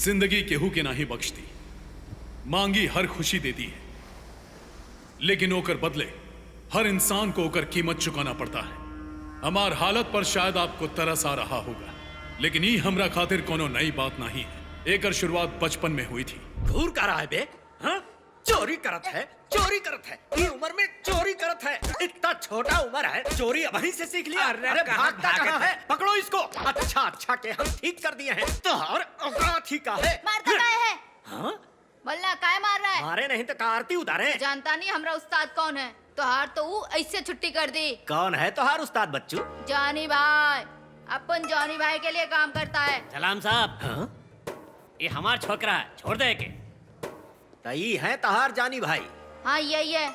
जिंदगी केहू के नाही बख्शती, मांगी हर खुशी देती है, लेकिन ओकर बदले हर इंसान को ओकर कीमत चुकाना पड़ता है। हमार हालत पर शायद आपको तरस आ रहा होगा, लेकिन ई हमरा खातिर कोनो नई बात नहीं है। एकर शुरुआत बचपन में हुई थी। घूर कर रहा है बे? हाँ? चोरी करत है, चोरी करत है। ये उम्र में चोरी करत है। इतना छोटा उम्र है, चोरी अभी से सीख लिया। अरे भागता कहाँ है? पकड़ो इसको। अच्छा के हम ठीक कर दिए हैं। तो और औकात ही का है। मारता काय है? हाँ? बोलना काय मार रहा है? मारे नहीं तो आरती उतारे। जानता नहीं हमरा उस्ताद कौन है? तोहार तो वो ऐसे छुट्टी कर दी। कौन है तोहार उस्ताद बच्चू? जानी भाई, अपन जानी भाई के लिए काम करता है। सलाम साहब। हाँ? ये हमार छोकरा है, छोड़ दे के। तई है तोहार जानी भाई। हाँ यही है।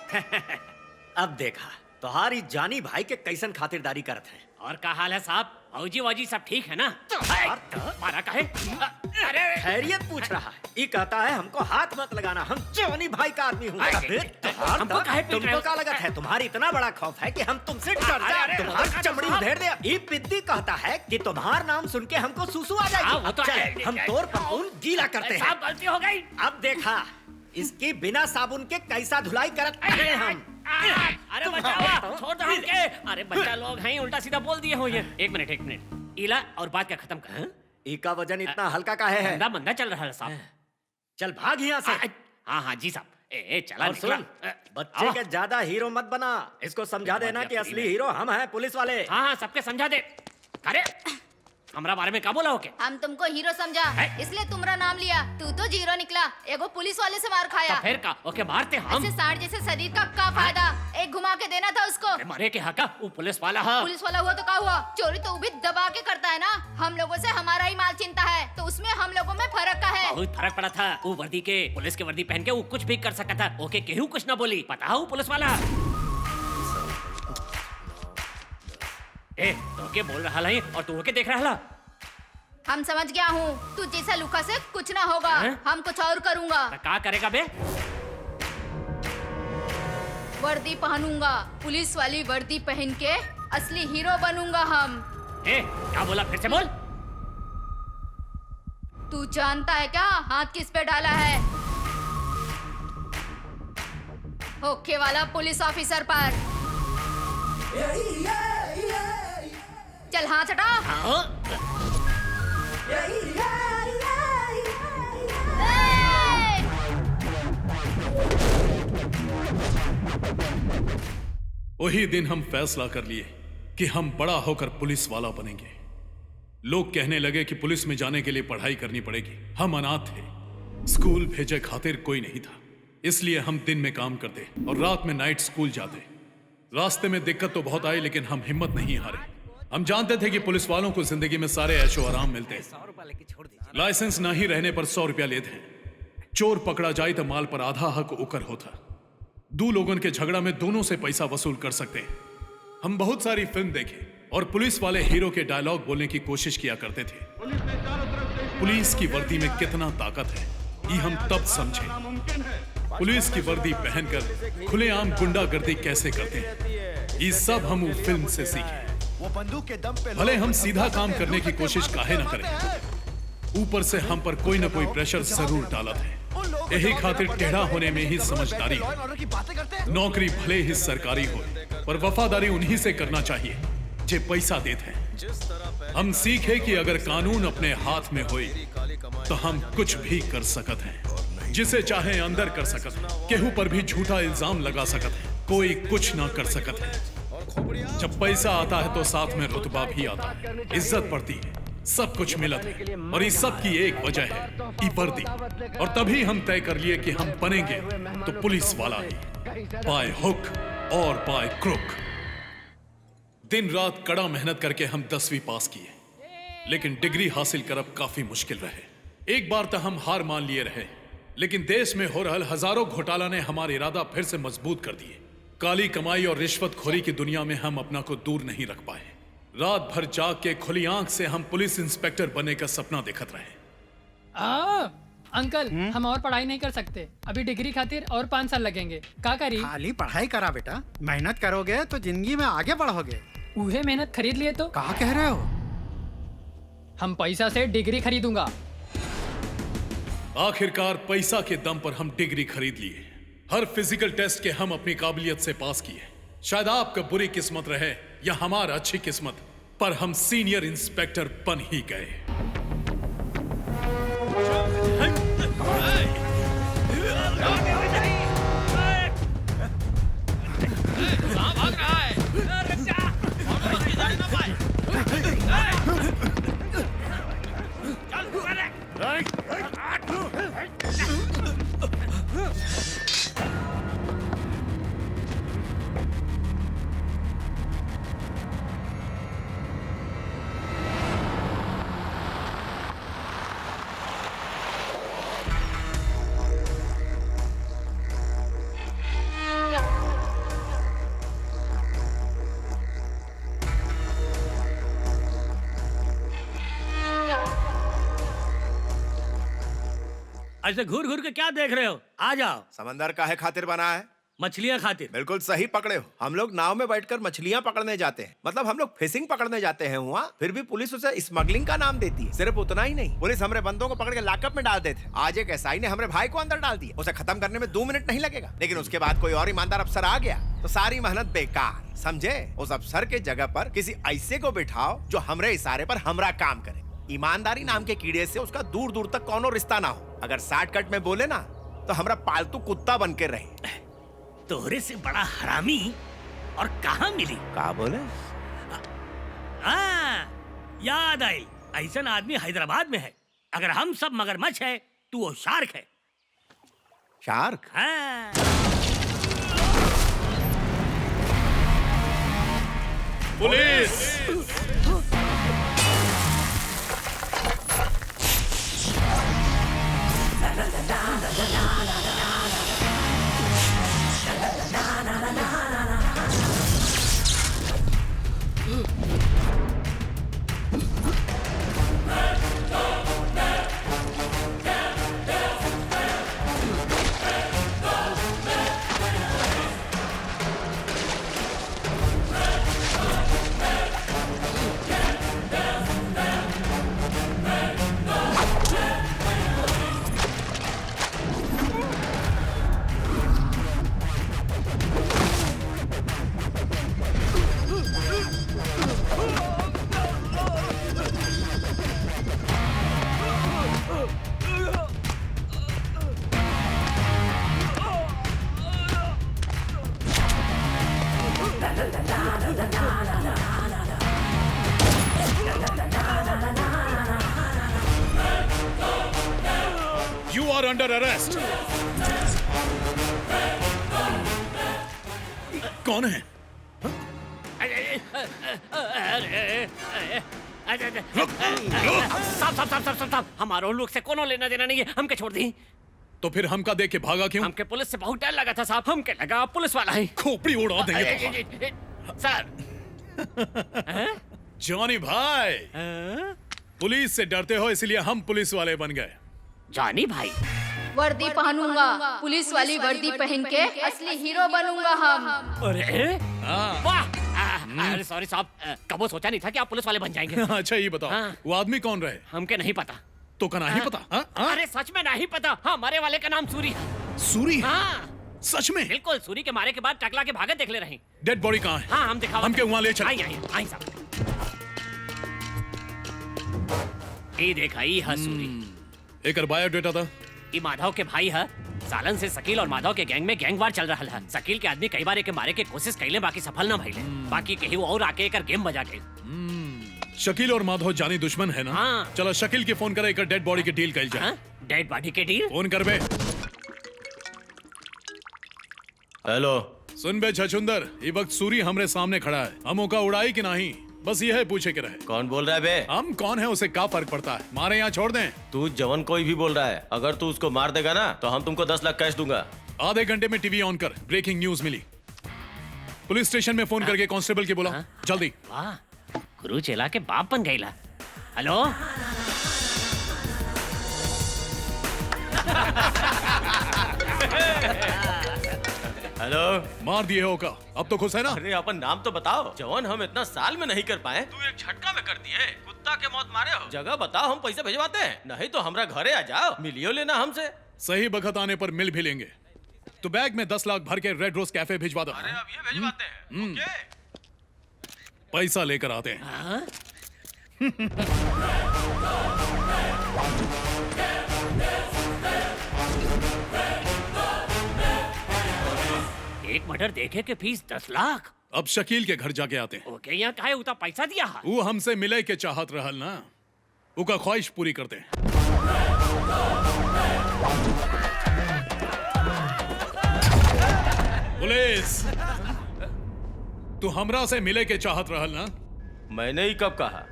अब देखा तोहारी जानी भाई के कैसन खातिरदारी करत है। और क्या हाल है साहब? भौजी वाजी सब ठीक है ना? मारा काहे? अरे खैरियत पूछ रहा है। ये कहता है हमको हाथ मत लगाना, हम जानी भाई का आदमी हूँ। हमको काहे पीट रहे तुमको हो? क्या लगत है? तुम्हारी इतना बड़ा खौफ है कि हम तुमसे डर जाए? तुम्हारी चमड़ी उधेड़ दे। ये पिद्दी कहता है कि तुम्हारा नाम सुन के हमको सुसु आ हाँ, वो जाएगी। तो चल, है। हम तोर पतून गीला करते हैं। साहब गलती हो गई। अब देखा इसकी बिना साबुन के कैसा धुलाई करते हैं हम। अरे बचावा, छोड़ दो हमके। अरे बच्चा लोग हैं, उल्टा सीधा बोल दिए हो ये। एक मिनट इला और बात का खत्म कर। इका वजन इतना हल्का काहे है? मंदा मंदा चल रहा है साहब। चल भाग यहाँ से। हाँ जी साहब। ए चला और सुन, बच्चे के ज्यादा हीरो मत बना। इसको समझा देना कि असली हीरो हम हैं, पुलिस वाले। हाँ सबके समझा दे। अरे हमरा बारे में क्या बोला होके? हम तुमको हीरो समझा, इसलिए तुम्हारा नाम लिया। तू तो जीरो निकला। एगो पुलिस वाले से मार खाया। तो फिर का ओके मारते हम? ऐसे साड़ जैसे शरीर का क्या फायदा? एक घुमा के देना था उसको। मारे के हका वो पुलिस वाला है। पुलिस वाला हुआ तो क्या हुआ? चोरी तो वो भी दबा के करता है ना। हम लोगों से हमारा ही माल चिंता है, तो उसमें हम लोगों में फर्क का है। बहुत फर्क पड़ा था। वो वर्दी के, पुलिस के वर्दी पहन के वो कुछ भी कर सकता था। ओके केहू कुछ ना बोली। पता है वो पुलिस वाला तो के बोल रहा है और तू ओके देख रहा है। हम समझ गया हूँ, तू जैसा लुका से कुछ ना होगा। हम कुछ और करूँगा। क्या करेगा बे? वर्दी पहनूंगा, पुलिस वाली वर्दी पहन के असली हीरो बनूंगा हम। क्या बोला? फिर से बोल। तू जानता है क्या हाथ किस पे डाला है? होके वाला पुलिस ऑफिसर पर। चल हाथ हटा। वही दिन हम फैसला कर लिए कि हम बड़ा होकर पुलिस वाला बनेंगे। लोग कहने लगे कि पुलिस में जाने के लिए पढ़ाई करनी पड़ेगी। हम अनाथ थे, स्कूल भेजे खातिर कोई नहीं था, इसलिए हम दिन में काम करते और रात में नाइट स्कूल जाते। रास्ते में दिक्कत तो बहुत आई, लेकिन हम हिम्मत नहीं हारे। हम जानते थे कि पुलिस वालों को जिंदगी में सारे ऐशो आराम मिलते हैं। लाइसेंस नहीं रहने पर 100 रुपया लेते हैं। चोर पकड़ा जाए तो माल पर आधा हक उकर होता। दो लोगों के झगड़ा में दोनों से पैसा वसूल कर सकते हैं। हम बहुत सारी फिल्म देखे और पुलिस वाले हीरो के डायलॉग बोलने की कोशिश किया करते थे। पुलिस की वर्दी में कितना ताकत है ये हम तब समझे। पुलिस की वर्दी पहनकर खुलेआम गुंडागर्दी कैसे करते हैं, ये सब हम फिल्म से सीखे। भले हम सीधा काम करने की कोशिश काहे न करें, ऊपर से हम पर कोई न कोई प्रेशर जरूर डालत है। यही खातिर टेढ़ा होने में ही समझदारी है। नौकरी भले ही सरकारी हो, पर वफादारी उन्हीं से करना चाहिए जे पैसा देते हैं। हम सीखे कि अगर कानून अपने हाथ में होए तो हम कुछ भी कर सकते हैं। जिसे चाहे अंदर कर सकते हैं, केहू पर भी झूठा इल्जाम लगा सकते हैं, कोई कुछ ना कर सकते हैं। जब पैसा आता है तो साथ में रुतबा भी आता है, इज्जत बढ़ती है, सब कुछ मिलत है। और इस सब की एक वजह है ई वर्दी। और तभी हम तय कर लिए कि हम बनेंगे तो पुलिस वाला ही, बाय हुक और बाय क्रुक। दिन रात कड़ा मेहनत करके हम 10वीं पास किए, लेकिन डिग्री हासिल करब काफी मुश्किल रहे। एक बार तो हम हार मान लिए रहे, लेकिन देश में हो रहल हजारों घोटाला ने हमारा इरादा फिर से मजबूत कर दिए। काली कमाई और रिश्वतखोरी की दुनिया में हम अपना को दूर नहीं रख पाए। रात भर जाग के खुली आंख से हम पुलिस इंस्पेक्टर बनने का सपना देखत रहे। अंकल हम और पढ़ाई नहीं कर सकते, अभी डिग्री खातिर और 5 साल लगेंगे। का करी? खाली पढ़ाई करा बेटा, मेहनत करोगे तो जिंदगी में आगे बढ़ोगे। उहे मेहनत खरीद लिए तो? कहा कह रहे हो? हम पैसा से डिग्री खरीदूंगा। आखिरकार पैसा के दम पर हम डिग्री खरीद लिए। हर फिजिकल टेस्ट के हम अपनी काबिलियत से पास किए। शायद आपका बुरी किस्मत रहे या हमारा अच्छी किस्मत, पर हम सीनियर इंस्पेक्टर बन ही गए। भाग रहा है। ऐसे घूर घूर के क्या देख रहे हो? आ जाओ। समंदर काहे खातिर बना है? मछलियाँ खातिर। बिल्कुल सही पकड़े हो। हम लोग नाव में बैठकर मछलियाँ पकड़ने जाते हैं, मतलब हम लोग फिशिंग पकड़ने जाते हैं वहाँ। फिर भी पुलिस उसे स्मगलिंग का नाम देती है। सिर्फ उतना ही नहीं, पुलिस हमारे बंदों को पकड़ के लॉकअप में डाल देते। आज एक एसआई ने हमारे भाई को अंदर डाल दिया। उसे खत्म करने में 2 मिनट नहीं लगेगा, लेकिन उसके बाद कोई और ईमानदार अफसर आ गया तो सारी मेहनत बेकार। समझे? उस अफसर के जगह पर किसी ऐसे को बिठाओ जो हमरे इशारे पर हमरा काम करे। ईमानदारी नाम के कीड़े से उसका दूर दूर तक कोनो रिश्ता ना हो। अगर शॉर्टकट में बोले ना तो हमरा पालतू कुत्ता बन के रहे। तोहरे से बड़ा हरामी और कहाँ मिली? का बोले? याद आई, ऐसा आदमी हैदराबाद में है। अगर हम सब मगरमच्छ है, तू वो शार्क है। शार्क? हाँ। Police! You are under arrest. कौन है? साहब, हमारे लोग से कोनो लेना देना नहीं है। हमके छोड़ दी। तो फिर हमका देख के भागा क्यों? हमके पुलिस से बहुत डर लगा था साहब। हमके लगा आप पुलिस वाला है। खोपड़ी उड़ा देंगे तो। सर। जॉनी भाई, पुलिस से डरते हो इसलिए हम पुलिस वाले बन गए। जॉनी भाई, वर्दी पहनूंगा, पुलिस वाली वर्दी पहन के असली हीरो बनूंगा हम। अरे हाँ। वाह! अरे सॉरी साहब, कबो सोचा नहीं था कि आप पुलिस वाले बन जाएंगे। अच्छा ये बताओ, हाँ। वो आदमी कौन रहे? हमके नहीं पता। तो का नहीं पता? हाँ? हाँ? अरे सच में नहीं पता। हमारे वाले का नाम सूरी है। सूरी? हाँ सच में? बिल्कुल। सूरी के मारे के बाद टकला के भागे देख ले रहे। डेड बॉडी कहाँ है? हाँ हम दिखावा। हमके वहाँ ले चलो। आई साहब। ये देखा ही है सूरी। एक बायोडेटा था। ये माधव के भाई है। सालन से शकील और माधव के गैंग में गैंगवार चल रहा है। शकील के आदमी कई बार एके मारे के कोशिश कैले, बाकी सफल ना भइले। बाकी कहीं और आके एकर गेम बजा गए। शकील और माधव जानी दुश्मन है ना? हाँ। चलो शकील के फोन करे, एक डेड बॉडी की डील कल जाए। डेड बॉडी के डील? फोन कर बे। हेलो। सुन बे छछुंदर, ये वक्त सूरी हमरे सामने खड़ा है। हम ओका उड़ाई कि नहीं, बस यह पूछे के रहे। कौन बोल रहा है बे? हम कौन है उसे क्या फर्क पड़ता है? मारे यहाँ छोड़ दें। तू जवन कोई भी बोल रहा है, अगर तू उसको मार देगा ना तो हम तुमको 10 लाख कैश दूंगा। आधे घंटे में टीवी ऑन कर, ब्रेकिंग न्यूज मिली। पुलिस स्टेशन में फोन करके कांस्टेबल के बोला। जल्दी। वाह, गुरु चेला के बाप बन गईला। हेलो। हेलो। मार दिए हो का, अब तो खुश है ना? अरे अपन नाम तो बताओ। जवान हम इतना साल में नहीं कर पाए, तू एक झटका में कर दिए। कुत्ता के मौत मारे हो। जगह बताओ, हम पैसे भिजवाते हैं, नहीं तो हमरा घरे आ जाओ, मिलियो लेना हमसे। सही बखत आने पर मिल भी लेंगे। तो बैग में 10 लाख भर के रेड रोज कैफे भिजवा दो। अरे अब ये भिजवाते हैं। ओके। पैसा लेकर आते हैं। हाँ? एक मर्डर देखे के फीस 10 लाख। अब शकील के घर जाके आते हैं। ओके, यहाँ काहे उतना पैसा दिया हा? वो हमसे मिले के चाहत रहल ना, उका ख्वाहिश पूरी करते हैं। पुलिस, तू हमरा से मिले के चाहत रहल ना? मैंने ही कब कहा?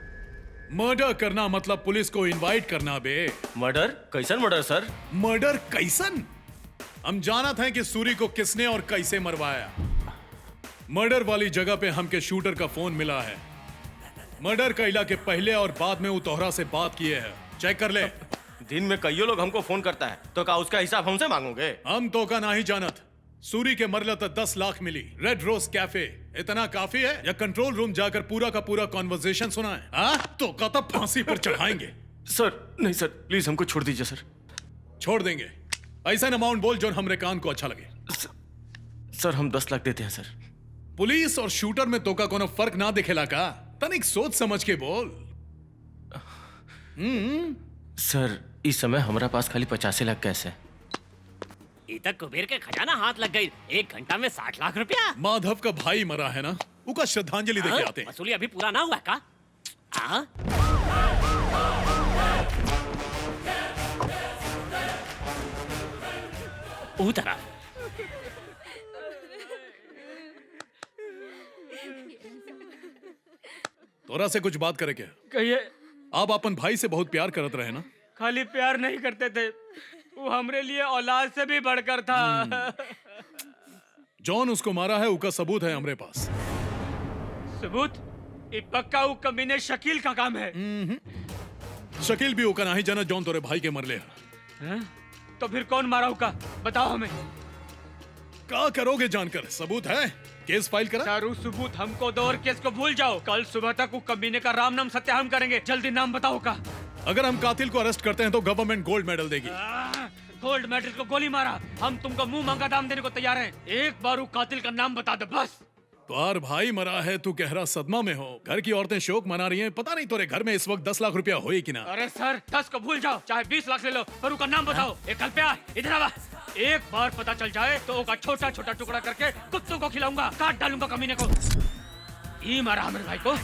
मर्डर करना मतलब पुलिस को इनवाइट करना बे। मर्डर? कैसन मर्डर सर? मर्डर कैसन? हम जानत हैं कि सूरी को किसने और कैसे मरवाया। मर्डर वाली जगह पे हमके शूटर का फोन मिला है। मर्डर कैला के पहले और बाद में वो तोहरा से बात किए हैं। चेक कर ले। दिन में कईयों लोग हमको फोन करता है, तो क्या उसका हिसाब हमसे मांगोगे? हम तो का नहीं जानत। सूरी के मरला तो 10 लाख मिली। रेड रोज कैफे इतना काफी है या कंट्रोल रूम जाकर पूरा का पूरा कॉन्वर्सेशन सुना है? तो का तब फांसी पर चढ़ाएंगे। सर नहीं सर, प्लीज हमको छोड़ दीजिए सर। छोड़ देंगे? ऐसा अमाउंट बोल जो हमरे कान को अच्छा लगे। सर हम 10 लाख देते हैं सर। पुलिस और शूटर में तो का कोनो फर्क ना दिखेला का? तनिक सोच समझ के बोल। सर इस समय हमारा पास खाली 85 लाख कैश है। इधर कुबेर के खजाना हाथ लग गई। 1 घंटा में 60 लाख रुपया। माधव का भाई मरा है ना, उसका श्रद्धांजलि देके आते हैं। वसूली अभी पूरा ना हुआ का? हाँ? उतरा। तोरा से कुछ बात करे क्या? कहिए। आप अपन भाई से बहुत प्यार करत रहे ना? खाली प्यार नहीं करते थे, वो हमरे लिए औलाद से भी बढ़कर था। जॉन उसको मारा है, उसका सबूत है हमरे पास। सबूत? ये पक्का वो कमीने शकील का काम है। शकील भी उसका नहीं जाना जॉन तोरे भाई के मरले है। तो फिर कौन मारा होगा? बताओ हमें। क्या करोगे जानकर? सबूत है, केस फाइल करा। सारू सबूत हमको दो और केस को भूल जाओ। कल सुबह तक वो कमीने का राम नाम सत्याहरण करेंगे। जल्दी नाम बताओ का। अगर हम कातिल को अरेस्ट करते हैं तो गवर्नमेंट गोल्ड मेडल देगी। गोल्ड मेडल को गोली मारा, हम तुमको मुंह मांगा दाम देने को तैयार हैं। एक बार वो कातिल का नाम बता दो बस। तुम्हार भाई मरा है, तू गहरा सदमा में हो। घर की औरतें शोक मना रही हैं। पता नहीं तोरे घर में इस वक्त 10 लाख रुपया होई कि ना। अरे सर 10 को भूल जाओ, चाहे 20 लाख ले लो, पर उसका नाम बताओ। एक कल पे आ, इधर आवा। एक बार पता चल जाए तो उसका छोटा छोटा टुकड़ा करके कुत्तों को खिलाऊंगा, काट डालूंगा कमीने को। ये मारा हमारे भाई को।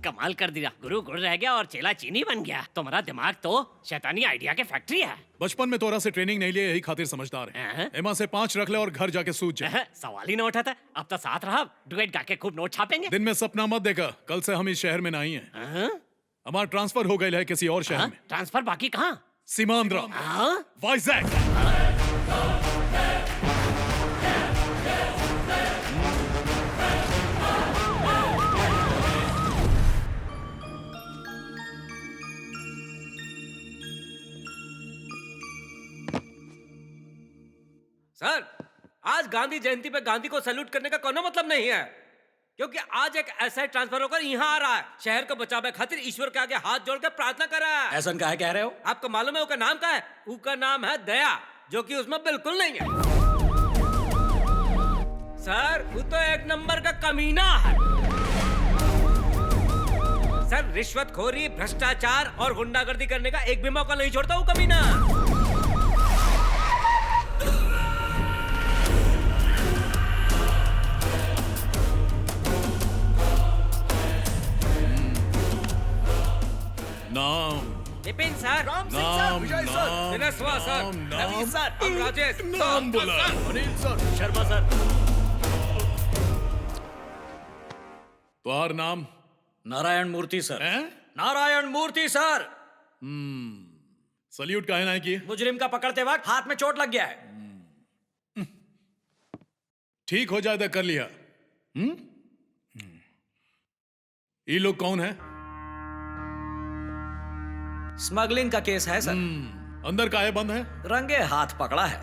कमाल कर दिया। गुरु गुरु रह गया और चेला चीनी बन गया। तुम्हारा दिमाग तो शैतानी आइडिया के फैक्ट्री है। बचपन में तोरा से ट्रेनिंग नहीं लिए, यही खातिर समझदार है। एमा से 5 रख ले और घर जाके सूझ जा। सवाल ही न उठा था। अब तो साथ रहा, डुएट गा के खूब नोट छापेंगे। दिन में सपना मत देखा, कल से हम इस शहर में नहीं है। हमारा ट्रांसफर हो गया है किसी और शहर में। ट्रांसफर बाकी कहाँ? सीमांध्रा, वाइजैक। सर, आज गांधी जयंती पे गांधी को सैल्यूट करने का कोनो मतलब नहीं है, क्योंकि आज एक एसआई ट्रांसफर होकर यहाँ आ रहा है। शहर को बचावे खातिर ईश्वर के आगे हाथ जोड़ कर प्रार्थना कर रहा है। ऐसा क्या कह रहे हो? आपको मालूम है उसका नाम क्या है? उसका नाम है दया, जो कि उसमें बिल्कुल नहीं है। सर वो तो एक नंबर का कमीना है। सर रिश्वतखोरी, भ्रष्टाचार और गुंडागर्दी करने का एक भी मौका नहीं छोड़ता वो कमीना। नाम विपिन सर, नाम नाम दिनेश हुआ सर, नवीन सर, अब राजेश, नाम बोला। Anil sir, Sharma sir. तुम्हार नाम? नारायण मूर्ति सर। हैं? नारायण मूर्ति सर। सल्यूट काहे नहीं किए? मुजरिम का पकड़ते वक्त हाथ में चोट लग गया है। ठीक हो जाए तो कर लिया। ये लोग कौन है? स्मगलिंग का केस है सर। अंदर काहे बंद है? रंगे हाथ पकड़ा है।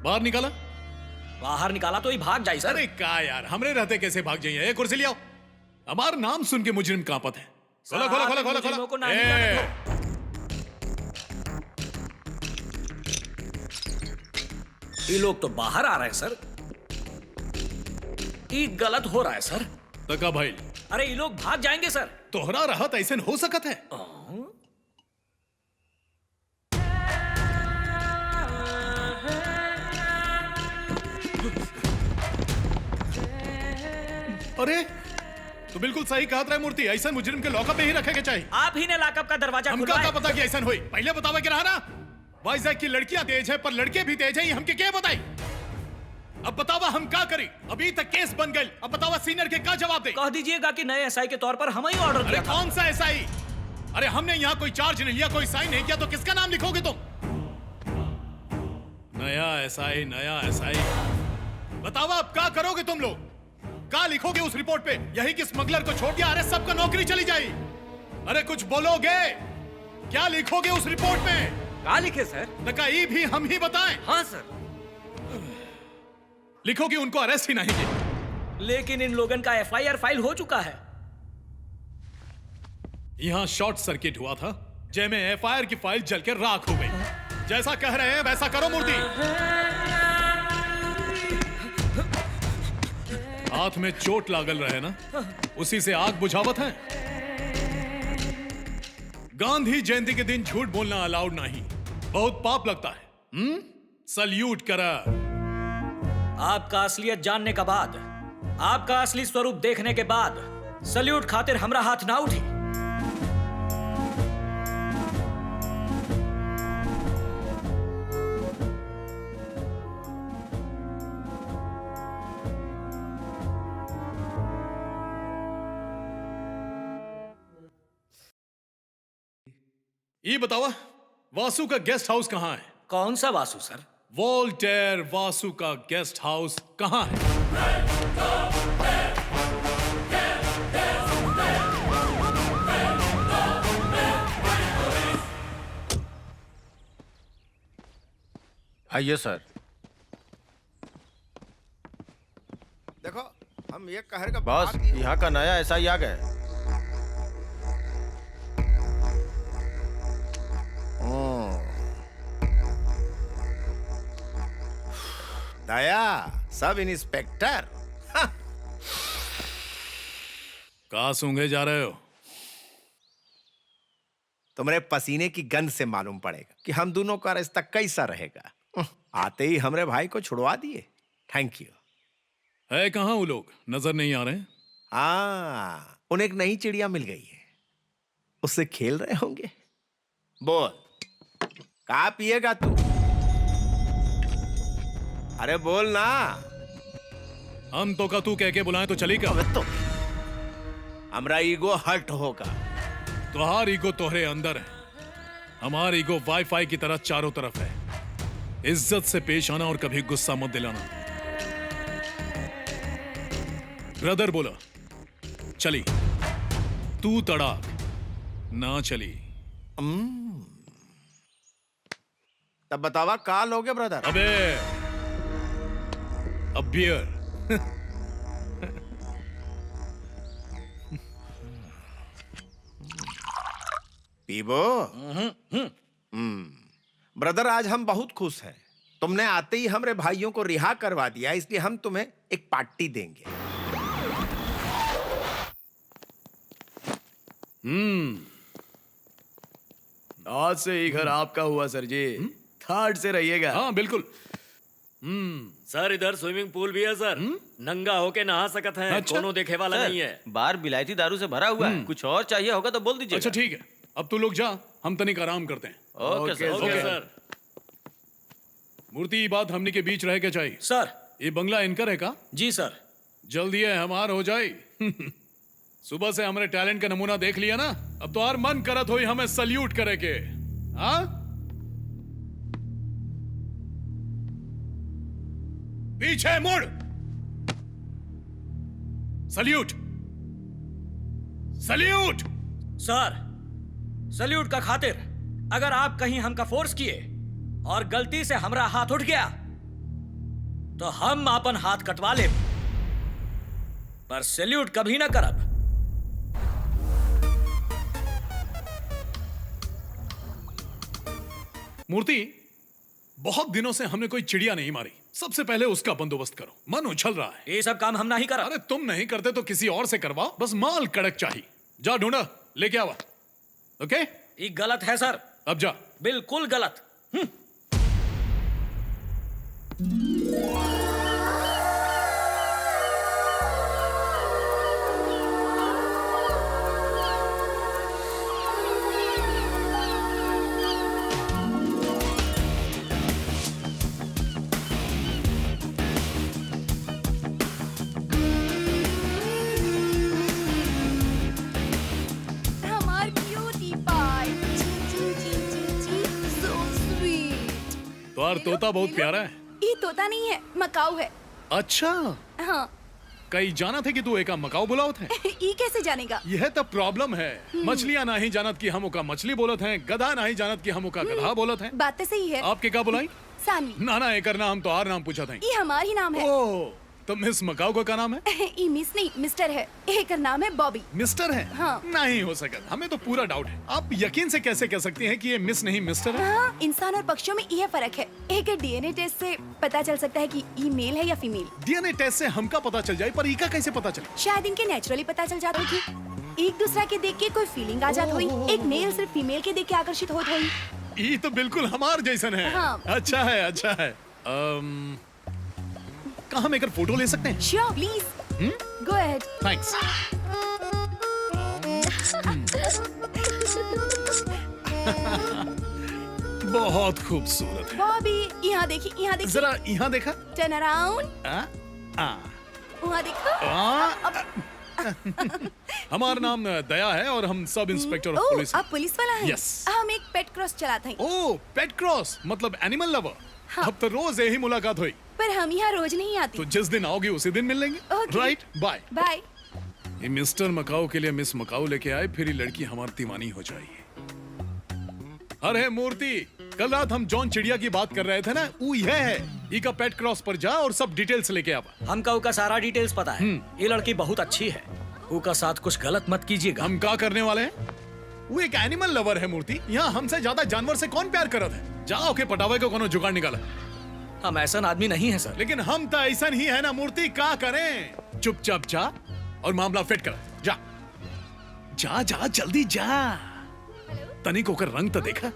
बाहर निकाला? बाहर निकाला तो ही भाग जाए सर। अरे का यार, हमरे रहते कैसे भाग जाइए? ये कुर्सी ले आओ। हमारा नाम सुन के मुजरिम कांपत है। खोलो खोलो खोलो खोलो मुजरिमों को खोलो। ना निकाले ये लोग तो बाहर आ रहे हैं सर। ये गलत हो रहा है सर। तका भाई, अरे ये लोग भाग जाएंगे सर। तोहरा रहत ऐसे हो सकत है? अरे तो बिल्कुल सही कहा था मूर्ति, ऐसा मुजरिम के लॉकअप में ही रखे के चाहिए। आप ही ने लॉकअप का दरवाजा हमका खुलवाया। क्या पता कि ऐसा हुई? पहले बतावे के रहा ना। वाइजैक की लड़कियां तेज है पर लड़के भी तेज है, ये हमके क्या बताई? अब बतावा हम क्या करी? अभी तक केस बन गई, अब बतावा सीनियर के क्या जवाब दे? कह दीजिएगा कि नए एसआई के तौर पर हम ही ऑर्डर अरे किया था। कौन सा एसआई? अरे हमने यहाँ कोई चार्ज नहीं लिया, कोई साइन नहीं किया, तो किसका नाम लिखोगे तुम? नया एसआई, नया एसआई। बतावा अब क्या करोगे तुम लोग? क्या लिखोगे उस रिपोर्ट पे? यही कि स्मगलर को छोड़ दिया, अरे सबका नौकरी चली जाए। अरे कुछ बोलोगे? क्या लिखोगे उस रिपोर्ट में? क्या लिखे सर? नकाई भी हम ही बताएं। हाँ सर। लिखो कि उनको अरेस्ट ही नहीं किया। लेकिन इन लोगन का एफआईआर फाइल हो चुका है। यहाँ शॉर्ट सर्किट हुआ था, जैमें एफआईआर की फाइल जल के राख हो गई। जैसा कह रहे हैं वैसा करो मूर्ति। हाथ में चोट लागल रहे ना, उसी से आग बुझावत है। गांधी जयंती के दिन झूठ बोलना अलाउड नहीं, बहुत पाप लगता है। सल्यूट करा। आपका असलियत जानने के बाद, आपका असली स्वरूप देखने के बाद सल्यूट खातिर हमरा हाथ ना उठी। ये बतावा, वासु का गेस्ट हाउस कहाँ है? कौन सा वासु सर? वोल्टेयर वासु का गेस्ट हाउस कहाँ है? आइए सर। देखो हम ये कहर का बॉस, यहाँ का नया एसआई आ गया। दया सब इंस्पेक्टर। कहाँ सूंघे जा रहे हो? तुम्हारे पसीने की गंध से मालूम पड़ेगा कि हम दोनों का रिश्ता कैसा रहेगा। आते ही हमरे भाई को छुड़वा दिए। Thank you. है कहाँ वो लोग? नजर नहीं आ रहे? हाँ, उन्हें एक नई चिड़िया मिल गई है, उससे खेल रहे होंगे। बोल, कहाँ पिएगा तू? अरे बोल ना। हम तो का तू कह के बुलाएं तो चली का? तो हमरा ईगो हर्ट होगा। तुहार ईगो तोहरे अंदर है, हमार ईगो वाईफाई की तरह चारों तरफ है। इज्जत से पेश आना और कभी गुस्सा मत दिलाना। ब्रदर बोला चली, तू तड़ाक ना चली। तब बतावा का लोगे ब्रदर? अबे अब बियर। पीबो? ब्रदर आज हम बहुत खुश हैं। तुमने आते ही हमरे भाइयों को रिहा करवा दिया, इसलिए हम तुम्हें एक पार्टी देंगे। आज से ही घर आपका हुआ सर जी। थर्ड से रहिएगा। हाँ बिल्कुल। सर इधर स्विमिंग पूल भी है सर। नंगा होके नहा सकत है। अच्छा? कोनो देखे वाला नहीं है। बार बिलायती दारू से भरा हुआ है। कुछ और चाहिए होगा तो बोल दीजिए। अच्छा ठीक है, अब तू लोग जा, हम तनिक आराम करते हैं। Okay sir. Okay sir. Murthy, ये बात हमने के बीच रह के चाहिए। सर। ये बंगला इनकर है का? जी सर। जल्दी है हमार हो जाए। सुबह से हमारे टैलेंट का नमूना देख लिया ना, अब तो और मन करत हो हमें सल्यूट करे के। हाँ, पीछे मुड़। Salute, salute. सर, सल्यूट का खातिर अगर आप कहीं हमका फोर्स किए और गलती से हमरा हाथ उठ गया तो हम अपन हाथ कटवा ले, पर सैल्यूट कभी ना करब। मूर्ति, बहुत दिनों से हमने कोई चिड़िया नहीं मारी। सबसे पहले उसका बंदोबस्त करो, मन उछल रहा है। ये सब काम हम नहीं कर। अरे तुम नहीं करते तो किसी और से करवाओ, बस माल कड़क चाहिए। जा ढूंढा लेके आवा। ओके? ये गलत है सर। अब जा। बिल्कुल गलत। हमार क्यूटी पाई, so sweet। तो यार तोता बहुत प्यारा है। ये तोता नहीं है, मकाऊ है। अच्छा, हाँ। कई जाना थे कि तू एका मकाऊ बुलावत है। ये कैसे जानेगा? यह तो प्रॉब्लम है। मछलियां नहीं जानत कि हम ओका मछली बोलत हैं, गधा नहीं जानत कि हम ओका गधा बोलत हैं। बात तो सही है। आपके का बुलाई? सानवी। ना ना, एकर नाम तो आर नाम पूछा था। ये हमार ही नाम है। ओह, तो मिस मकाऊ का क्या नाम है? ये मिस नहीं, मिस्टर है। एक नाम है बॉबी। मिस्टर है? हाँ। नहीं हो सकता, हमें तो पूरा डाउट है। आप यकीन से कैसे कह सकती हैं कि ये मिस नहीं मिस्टर है? हाँ, इंसान और पक्षियों में यह फर्क है। एक डीएनए टेस्ट से पता चल सकता है कि ये मेल है या फीमेल। डीएनए टेस्ट से हमका पता चल जाए, पर इका कैसे पता चले? शायद इनके नेचुरली पता चल जाता होगी। एक दूसरा के देख के कोई फीलिंग आ जात हुई। एक मेल सिर्फ फीमेल के देख के आकर्षित होत हुई। ये तो बिल्कुल हमार जैसन है। हाँ। अच्छा है, अच्छा है। कहाँ हम एक फोटो ले सकते हैं? Sure, please go ahead. Thanks. बहुत खूबसूरत है। बॉबी, यहाँ देखिए, यहाँ देखिए। जरा यहाँ देखा। Turn around. वहाँ देखो। हमारा नाम दया है और हम sub inspector of oh, police. आप पुलिस वाला हैं? Yes। हम एक पेट क्रॉस चलाते हैं। ओह, पेट क्रॉस मतलब एनिमल लवर। हाँ। अब तो रोज यही मुलाकात हुई। पर हम यहाँ रोज नहीं आते। तो जिस दिन आओगी उसी दिन मिल लेंगे। Okay। Right, bye. बाय। ये मिस्टर मकाऊ के लिए मिस मकाऊ लेके आए, फिर ये लड़की हमारी दीवानी हो जाएगी। अरे मूर्ति, कल रात हम जॉन चिड़िया की बात कर रहे थे ना, वो यह है। इका पेट क्रॉस पर जा और सब डिटेल्स लेके आवा। हमका उका सारा डिटेल्स पता है। ये लड़की बहुत अच्छी है। उका साथ कुछ गलत मत कीजिएगा। हम क्या करने वाले हैं? वो एक एनिमल लवर है मूर्ति। यहाँ हमसे ज्यादा जानवर से कौन प्यार करत है? जाओ के पटावे को कोनो जुगाड़ निकाला। हम ऐसा आदमी नहीं है सर। लेकिन हम तो ऐसा ही है ना मूर्ति, क्या करें? चुपचाप जा और मामला फिट कर। जा जा जा, जल्दी जा। तनिक होकर रंग तो देखा।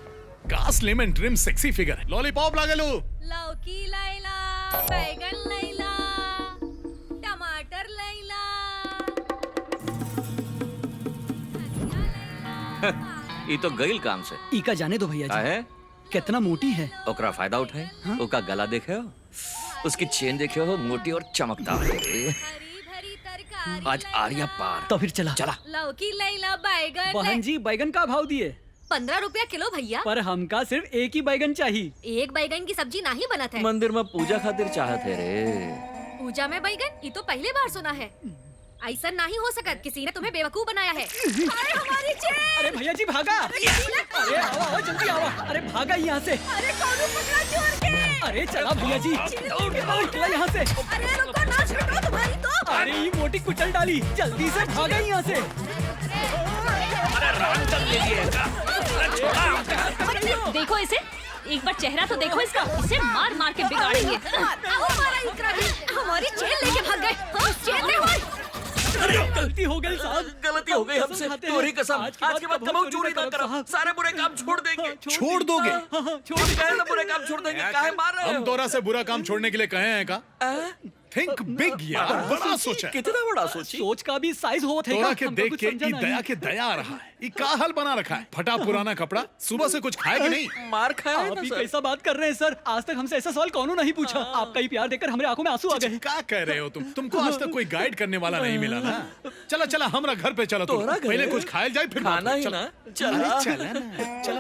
का slim and trim sexy figure है। लॉलीपॉप लागे लो। लौकी लैला, बैगन लैला, टमाटर लैला। ये तो गईल काम से। इका जाने दो भैया जी। है कितना मोटी है। ओकरा फायदा उठाए। ओका गला देखे हो, उसकी चेन देखे हो, मोटी और चमकदार है। हरी भरी तरकारी। आज आर्या पार। तो फिर चला। चला। लौकी लैला, बैगन। बहन जी, बैगन का भाव दिए? 15 रुपया किलो भैया। पर हमका सिर्फ एक ही बैगन चाहिए। एक बैगन की सब्जी नहीं बनत है। मंदिर में पूजा खातिर चाहत है रे। पूजा में बैगन, ये तो पहले बार सुना है। ऐसा नहीं हो सकत, किसी ने तुम्हें बेवकूफ बनाया है। अरे हमारी चेन! अरे भैया जी भागा। अरे आओ आओ, जल्दी आओ। अरे भागा यहाँ से। अरे कौनो पकड़ा चोर के! अरे चला भैया जी, निकला यहाँ से। अरे रुको ना, छूटो तुम्हारी तो। अरे ये मोटी कुचल डाली, जल्दी से भागा यहाँ से। देखो इसे, एक बार चेहरा तो देखो इसका। इसे मार मार के बिगाड़ेंगे। हमारी चेन लेके भाग गए। हाँ, चेन ले भाई। गलती हो गई साहब, गलती हो गई हमसे। तोरी कसम, आज के बाद कभी चोरी ना करब। सारे बुरे काम छोड़ देंगे। छोड़ दोगे? काहे ना बुरे काम छोड़ देंगे? काहे मार रहे हो? हम दोरा से बुरा काम छोड़ने के लिए कहे हैं का? थिंक बिग यार, बड़ा सोचा है। कितना बड़ा सोची? सोच का भी साइज हो थे। तोरा के देख के ई दया के दया आ रहा है। ये का हाल बना रखा है? फटा पुराना कपड़ा, सुबह से कुछ खाए कि नहीं? मार खाया आप ही कैसा बात कर रहे हैं सर? आज तक हमसे ऐसा सवाल कौन नहीं पूछा। आपका ही प्यार देखकर हमारे आंखों में आंसू आ गए। क्या कह रहे हो तुम? तुमको आज तक कोई गाइड करने वाला नहीं मिला ना? चला चला हमरा घर पे चलो। तुम पहले कुछ खाए जाए फिर खाना ही चला। ना। चला चला ना, चला।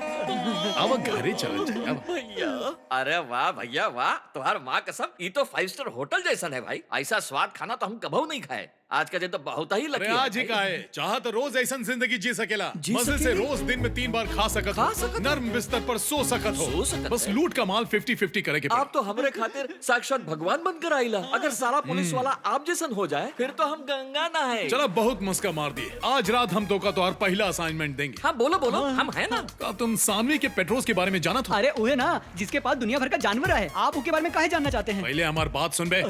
अब घरे चल जाए। भैया, अरे वाह भैया वाह, तुम्हार माँ कसम, ये तो 5 स्टार होटल जैसा है भाई। ऐसा स्वाद खाना तो हम कभी नहीं खाए। आज का दिन तो बहुत ही लकी अरे आज ही का है, चाह तो रोज ऐसा जिंदगी जी सकेला, मजे से रोज दिन में 3 बार खा सकत हो, नर्म बिस्तर पर सो सकत हो, बस लूट का माल 50-50 करे के पड़े। आप तो हमरे खातिर साक्षात भगवान बनकर आइला। अगर सारा पुलिस वाला आप जैसन हो जाए फिर तो हम गंगा नहाए। चलो बहुत मस्का मार दिए, आज रात हम तो का तो पहला असाइनमेंट देंगे। हाँ बोलो बोलो, हम है ना। अब तुम सानवी के पेट्रोल के बारे में जाना था? अरे वो है ना जिसके पास दुनिया भर का जानवर है, आप उसके बारे में काहे जानना चाहते हैं? पहले हमारी बात सुन बे।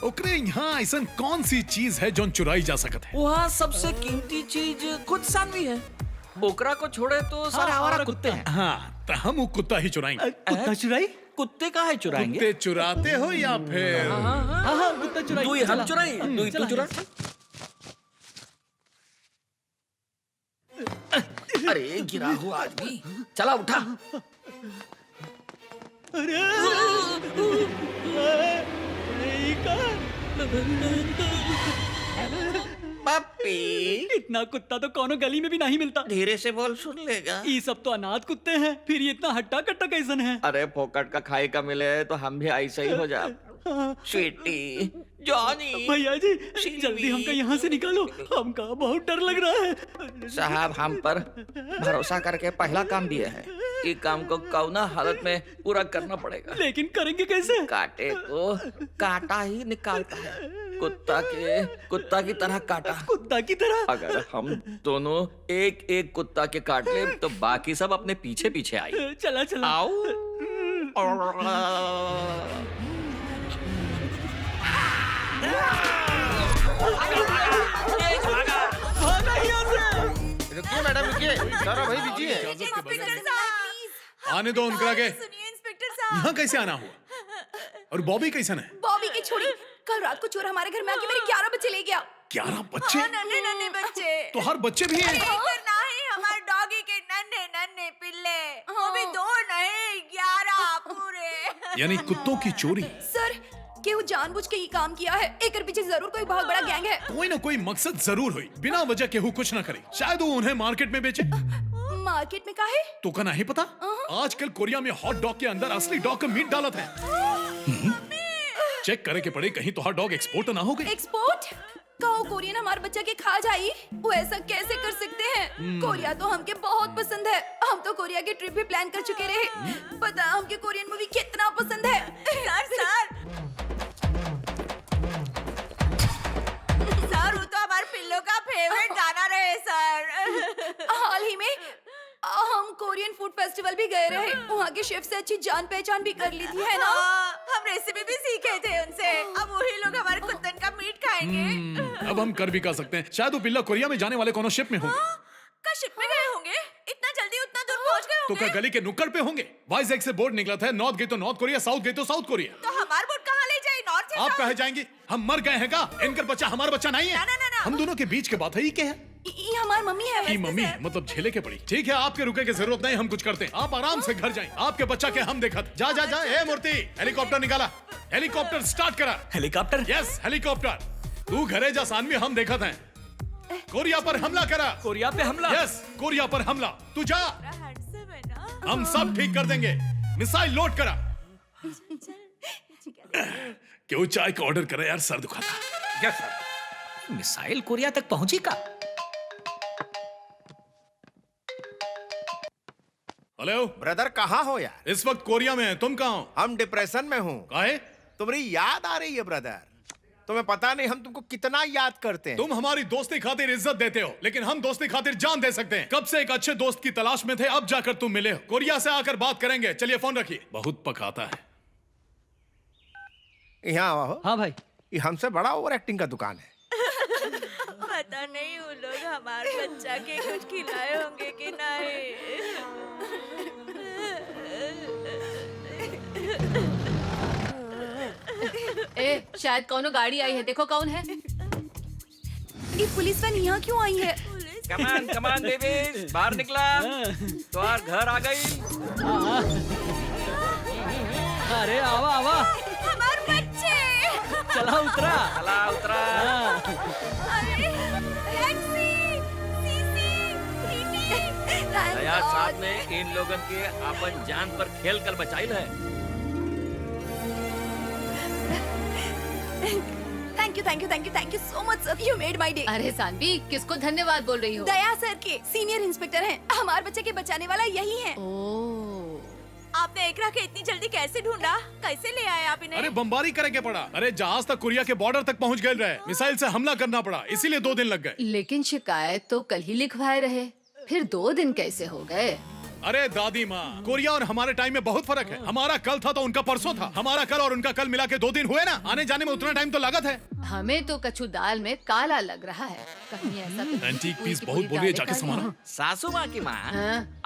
ओकरे यहाँ ऐसा कौन सी चीज है जो चुराई जा सकत है? वहाँ सबसे कीमती चीज खुद सानवी है। बोकरा को छोड़े तो सारे आवारा कुत्ते हैं। हाँ, तो हम वो कुत्ता ही चुराएंगे। कुत्ता चुराई? कुत्ते का है चुराएंगे? कुत्ते चुराते हो या फिर? हाँ कुत्ता चुराई। तू हम चुराई, तू चुरा। अरे गिरा हुआ आदमी, चला उठा। पप्पी, इतना कुत्ता तो कोनो गली में भी नहीं मिलता। धीरे से बोल, सुन लेगा। ये सब तो अनाथ कुत्ते हैं, फिर ये इतना हट्टा कट्टा कैसन है? अरे फोकट का खाए का मिले तो हम भी ऐसे ही हो जाए। स्वीटी, जॉनी, भैया जी जल्दी हमका यहाँ से निकालो, हमका बहुत डर लग रहा है। साहब हम पर भरोसा करके पहला काम दिए है, ये काम को कौना हालत में पूरा करना पड़ेगा। लेकिन करेंगे कैसे? काटे को काटा ही निकालता है, कुत्ता की तरह काटा। कुत्ता की तरह? अगर हम दोनों एक एक कुत्ता के काट ले तो बाकी सब अपने पीछे पीछे आए। चला चला। आओ। रुकिए मैडम रुकिए, सारा भाई बिजी है। आने दो उनका के। सुनिए इंस्पेक्टर साहब, यहाँ कैसे आना हुआ? और बॉबी कैसन है? बॉबी की छोड़ी, कल रात को चोर हमारे घर में आके मेरे 11 बच्चे ले गया। 11 बच्चे? नन्हे नन्हे बच्चे। तो हर बच्चे भी हैं? हमारे डॉगी के नन्हे नन्हे पिल्ले, वो भी 2 नहीं 11 पूरे। यानी कुत्तों की चोरी? सर केहू जानबूझ के ही काम किया है, एक पीछे जरूर कोई बहुत बड़ा गैंग है। कोई ना कोई मकसद जरूर हुई, बिना वजह केहू कुछ ना करे। शायद वो उन्हें मार्केट में बेचे। मार्केट में काहे? तो का नहीं पता, आजकल कोरिया में हॉट डॉग के अंदर असली डॉग का मीट डालत है। चेक करे के पड़े कहीं तो हॉट डॉग एक्सपोर्ट ना हो गई। एक्सपोर्ट? कहो कोरियन हमारे बच्चा के खा जाई, वो ऐसा कैसे कर सकते हैं? कोरिया तो हमके बहुत पसंद है, हम तो कोरिया की ट्रिप भी प्लान कर चुके रहे। पता हमके कोरियन मूवी कितना पसंद है। सर वो तो हमारे पिल्लों का फेवरेट गाना रहे सर। हाल ही में हम कोरियन फूड फेस्टिवल भी गए रहे, वहाँ के शेफ से अच्छी जान पहचान भी कर ली थी, है ना? हम रेसिपी भी सीखे थे उनसे, अब वही लोग हमारे कुत्तन का मीट खाएंगे। अब हम कर भी कर सकते हैं, शायद वो पिल्ला कोरिया में जाने वाले कोनो शिप में होंगे। का शिप में गए होंगे? इतना जल्दी उतना दूर पहुँच गए तो होंगे? क्या गली के नुक्कड़ पे होंगे? वाइजैक से बोर्ड निकला था, नॉर्थ गई तो नॉर्थ कोरिया, साउथ गई तो साउथ कोरिया। तो हमारे बोट कहाँ ले जाए? नॉर्थ या आप साउथ? कहे जाएंगे हम मर गए हैं का? इनका बच्चा हमारा बच्चा नहीं है। ना। हम दोनों के बीच की बात है, ये क्या है? ये हमारी मम्मी है। की मम्मी है, मतलब झेले के पड़ी। ठीक है, आपके रुके की जरूरत नहीं, हम कुछ करते हैं, आप आराम से घर जाएं। आपके बच्चा के हम देखा। जा जा जा, ए मूर्ति, हेलीकॉप्टर निकाला, हेलीकॉप्टर स्टार्ट करा। हेलीकॉप्टर? Yes helicopter. तू घरे जा, सानवी हम देखा था। कोरिया पर हमला करा। कोरिया पे हमला? यस कोरिया पर हमला। तू जा, हम सब ठीक कर देंगे। मिसाइल लोड करा। क्यों चाय का ऑर्डर करा यार, सर दुखाता। Yes sir. मिसाइल कोरिया तक पहुंची का? हेलो ब्रदर कहाँ हो यार? इस वक्त कोरिया में है, तुम कहाँ हो? हम डिप्रेशन में हूँ। काहे? तुम्हारी याद आ रही है ब्रदर, तुम्हें पता नहीं हम तुमको कितना याद करते हैं। तुम हमारी दोस्ती खातिर इज्जत देते हो, लेकिन हम दोस्ती खातिर जान दे सकते हैं। कब से एक अच्छे दोस्त की तलाश में थे, अब जाकर तुम मिले हो। कोरिया से आकर बात करेंगे, चलिए फोन रखिए। बहुत पकाता है। यहाँ आओ। हाँ भाई, ये हमसे बड़ा ओवर एक्टिंग का दुकान है। पता नहीं वो लोग हमारे बच्चा के कुछ खिलाए होंगे कि नहीं। ए, शायद कौनो गाड़ी आई है, देखो कौन है। ये पुलिस वाली यहाँ क्यों आई है? कमान बेबी, बाहर निकला तो यार घर आ गई। अरे आवा आवा, हमारे बच्चे। चला उतरा। चला उतरा। अरे टैक्सी, सीसी, टीटी। आज साहब ने इन लोगन के अपन जान पर खेल कर बचाइल है। Thank you so much sir, you made my day. अरे सानवी, किसको धन्यवाद बोल रही हो? दया सर के सीनियर इंस्पेक्टर हैं, हमारे बच्चे के बचाने वाला यही है। आपने एकरा के इतनी जल्दी कैसे ढूंढा? कैसे ले आए आप इन्हें? अरे बमबारी करेंगे पड़ा। अरे जहाज तक कोरिया के बॉर्डर तक पहुंच गए रहे, मिसाइल से हमला करना पड़ा, इसीलिए 2 दिन लग गए। लेकिन शिकायत तो कल ही लिखवाए रहे, फिर 2 दिन कैसे हो गए? अरे दादी माँ, कोरिया और हमारे टाइम में बहुत फर्क है। हमारा कल था तो उनका परसों था, हमारा कल और उनका कल मिला के 2 दिन हुए ना। आने जाने में उतना टाइम तो लागत है। हमें तो कछु दाल में काला लग रहा है। कहीं ऐसा तो एंटीक पीस बहुत बोल रही है, जाके संभालो। सासू माँ की माँ,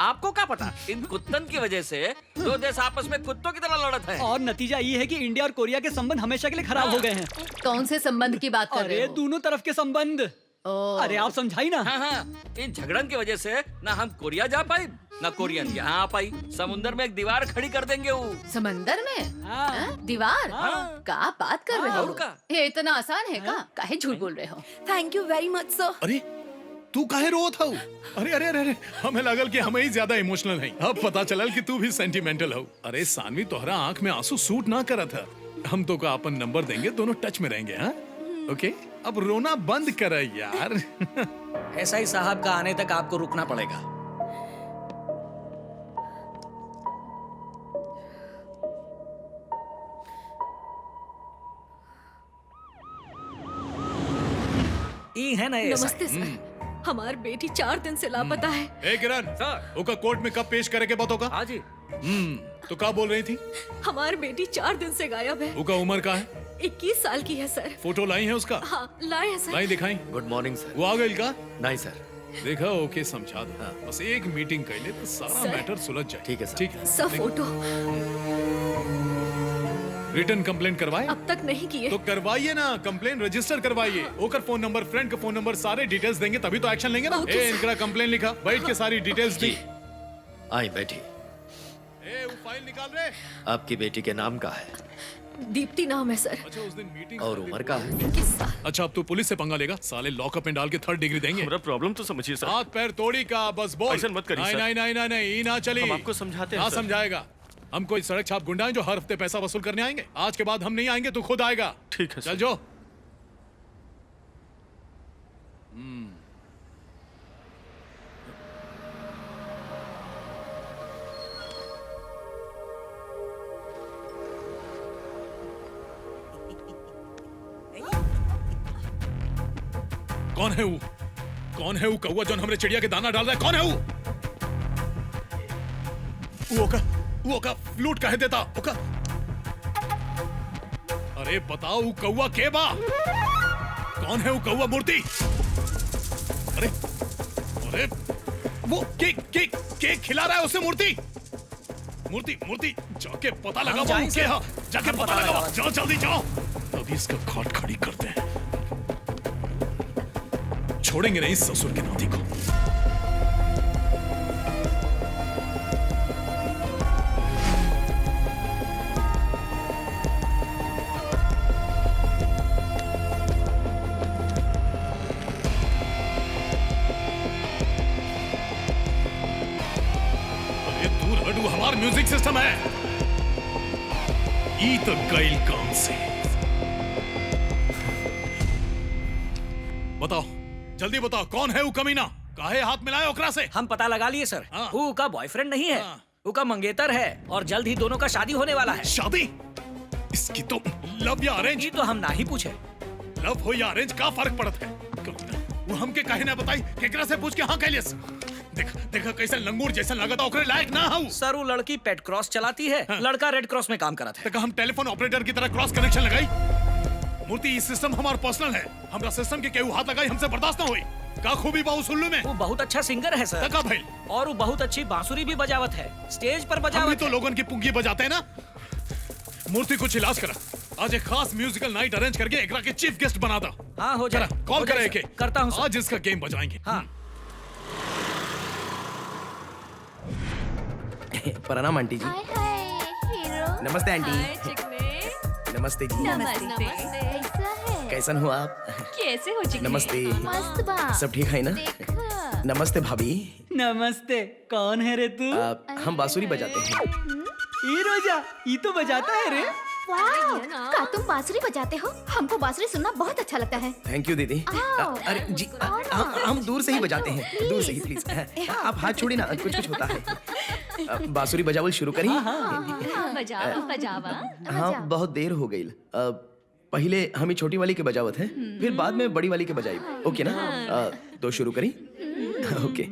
आपको क्या पता इन कुत्तन की वजह से 2 देश आपस में कुत्तों की तरह लड़त है। और नतीजा ये है कि इंडिया और कोरिया के संबंध हमेशा के लिए खराब हो गए हैं। कौन से संबंध की बात कर रहे अरे हो? दोनों तरफ के संबंध। अरे आप समझाई ना। हाँ, इन झगड़न की वजह से ना हम कोरिया जा पाए ना कोरियन यहाँ आ पाई। समुंदर में एक दीवार खड़ी कर देंगे वो। समंदर में दीवार? क्या बात कर रहे हो? ये इतना आसान है का? काहे झूठ बोल रहे हो? Thank you very much sir. अरे तू काहे रो था? अरे अरे अरे हमें लगल कि हमें ही ज्यादा इमोशनल है। अब पता चलल कि तू भी सेंटिमेंटल हो। अरे सानवी, तोहरा आंख में आंसू सूट ना करा था। हम तो का अपन नंबर देंगे, दोनों टच में रहेंगे। हाँ ओके, अब रोना बंद कर यार। एसआई साहब का आने तक आपको रुकना पड़ेगा। ई है ना ये नमस्ते सर, हमारी बेटी 4 दिन से लापता है। ए किरण, ओका कोर्ट में कब पेश करे के बात होगा? हाँ जी। तो क्या बोल रही थी? हमारी बेटी 4 दिन से गायब है। ओका उम्र का है? 21 साल की है सर। फोटो लाई है उसका? हाँ लाए हैं सर। लाई दिखाई। Good morning sir. वो आ गई का? नहीं सर। देखा, ओके समझा दो। बस एक मीटिंग कर ले तो सारा सर? मैटर सुलझ जाए। ठीक है सर। ठीक है सर फोटो रिटर्न कंप्लेंट करवाए? अब तक नहीं किए। तो करवाइए ना, कंप्लेन रजिस्टर करवाइए। ओकर फोन नंबर, फ्रेंड का फोन नंबर, सारे डिटेल्स देंगे तभी तो एक्शन लेंगे ना। ओके, ए सर। इनका कंप्लेन लिखा, बैठ के सारी डिटेल्स दी। आई बैठी। ए वो फाइल निकाल रहे। आपकी बेटी के नाम का है? दीप्ति नाम है सर। अच्छा उस दिन मीटिंग और उम्र का है? 21 साल। अच्छा अब तू पुलिस से पंगा लेगा? साले लॉकअप में डाल के 3rd डिग्री देंगे। मेरा प्रॉब्लम तो समझिए सर। हाथ पैर तोड़ी का बस बोल। ऐसा मत करिए नहीं सर। नहीं नहीं नहीं नहीं, ना चली। हम आपको समझाते हैं हाँ सर। समझाएगा। हम कोई सड़क छाप गुंडा है जो हर हफ्ते पैसा वसूल करने आएंगे? आज के बाद हम नहीं आएंगे, तू खुद आएगा। ठीक है चल जो। कौन है वो? कौन है वो कौवा जो हमरे चिड़िया के दाना डाल रहा है? कौन है वो का फ्लूट कहे देता ओका? अरे बताओ वो कौवा के बा? कौन है वो कौवा? मूर्ति? अरे अरे वो के खिला रहा है उसे? मूर्ति मूर्ति मूर्ति जाके पता लगा वो के। हाँ जाके पता लगा, जाओ जल्दी जाओ। अभी इसका खाट खड़ी करते हैं, छोड़ेंगे नहीं ससुर के नाती को। अरे दूर हटू, हमारा म्यूजिक सिस्टम है। ई तो गैल काम से। बताओ जल्दी बताओ, कौन है वो कमीना? काहे हाथ मिलाए ओकरा से? हम पता लगा लिए सर। वो का बॉयफ्रेंड नहीं है, वो का मंगेतर है और जल्द ही दोनों का शादी होने वाला है। शादी? इसकी तो लव या अरेंज? ये तो हम ना ही पूछे। लव हो या अरेंज का फर्क पड़ता है? वो हमके काहे ना बताई? केकरा से पूछ के हाँ कैलियस? देखा कैसे लंगूर जैसा लगता, ओकरे लायक ना हूँ। सर वो लड़की पेट क्रॉस चलाती है, लड़का रेड क्रॉस में काम करा था। देखा हम टेलीफोन ऑपरेटर की तरह क्रॉस कनेक्शन लगाई। मूर्ति ये सिस्टम हमारा पर्सनल है, हमरा सिस्टम के केहू हाथ लगाई हमसे बर्दाश्त ना हुई। का खूबी बाऊ सुल्लू में? वो बहुत अच्छा सिंगर है सर। तका भाई। और वो बहुत अच्छी बांसुरी भी बजावत है, स्टेज पर बजावत तो लोगों की पुंगी बजाते हैं ना। मूर्ति कुछ इलाज करा, आज एक खास म्यूजिकल नाइट अरेंज करके एकरा के चीफ गेस्ट बना दा। हाँ हो जाए, कॉल करे के करता हूँ। आज इसका गेम बजाएंगे। हाँ प्रणाम आंटी जी। नमस्ते आंटी। नमस्ते जी। कैसन हो आप? कैसे हो? नमस्ते। सब ठीक है ना? नमस्ते भाभी। नमस्ते। कौन है रे तू? हम बांसुरी बजाते हैं। ये रोजा, ये तो बजाता है रे। वाह, का तुम बांसुरी बजाते हो? हमको बांसुरी सुनना बहुत अच्छा लगता है। थैंक यू दीदी। अरे जी, हम दूर से ही बजाते हैं, दूर से ही प्लीज। आप हाथ छोड़िए ना, कुछ कुछ होता है। बांसुरी बजावल शुरू करी। बजावा बजावा। हाँ, बहुत देर हो गई। पहले हम छोटी वाली के बजावत हैं, फिर बाद में बड़ी वाली के बजाई। ओके ना? तो शुरू करी। ओके।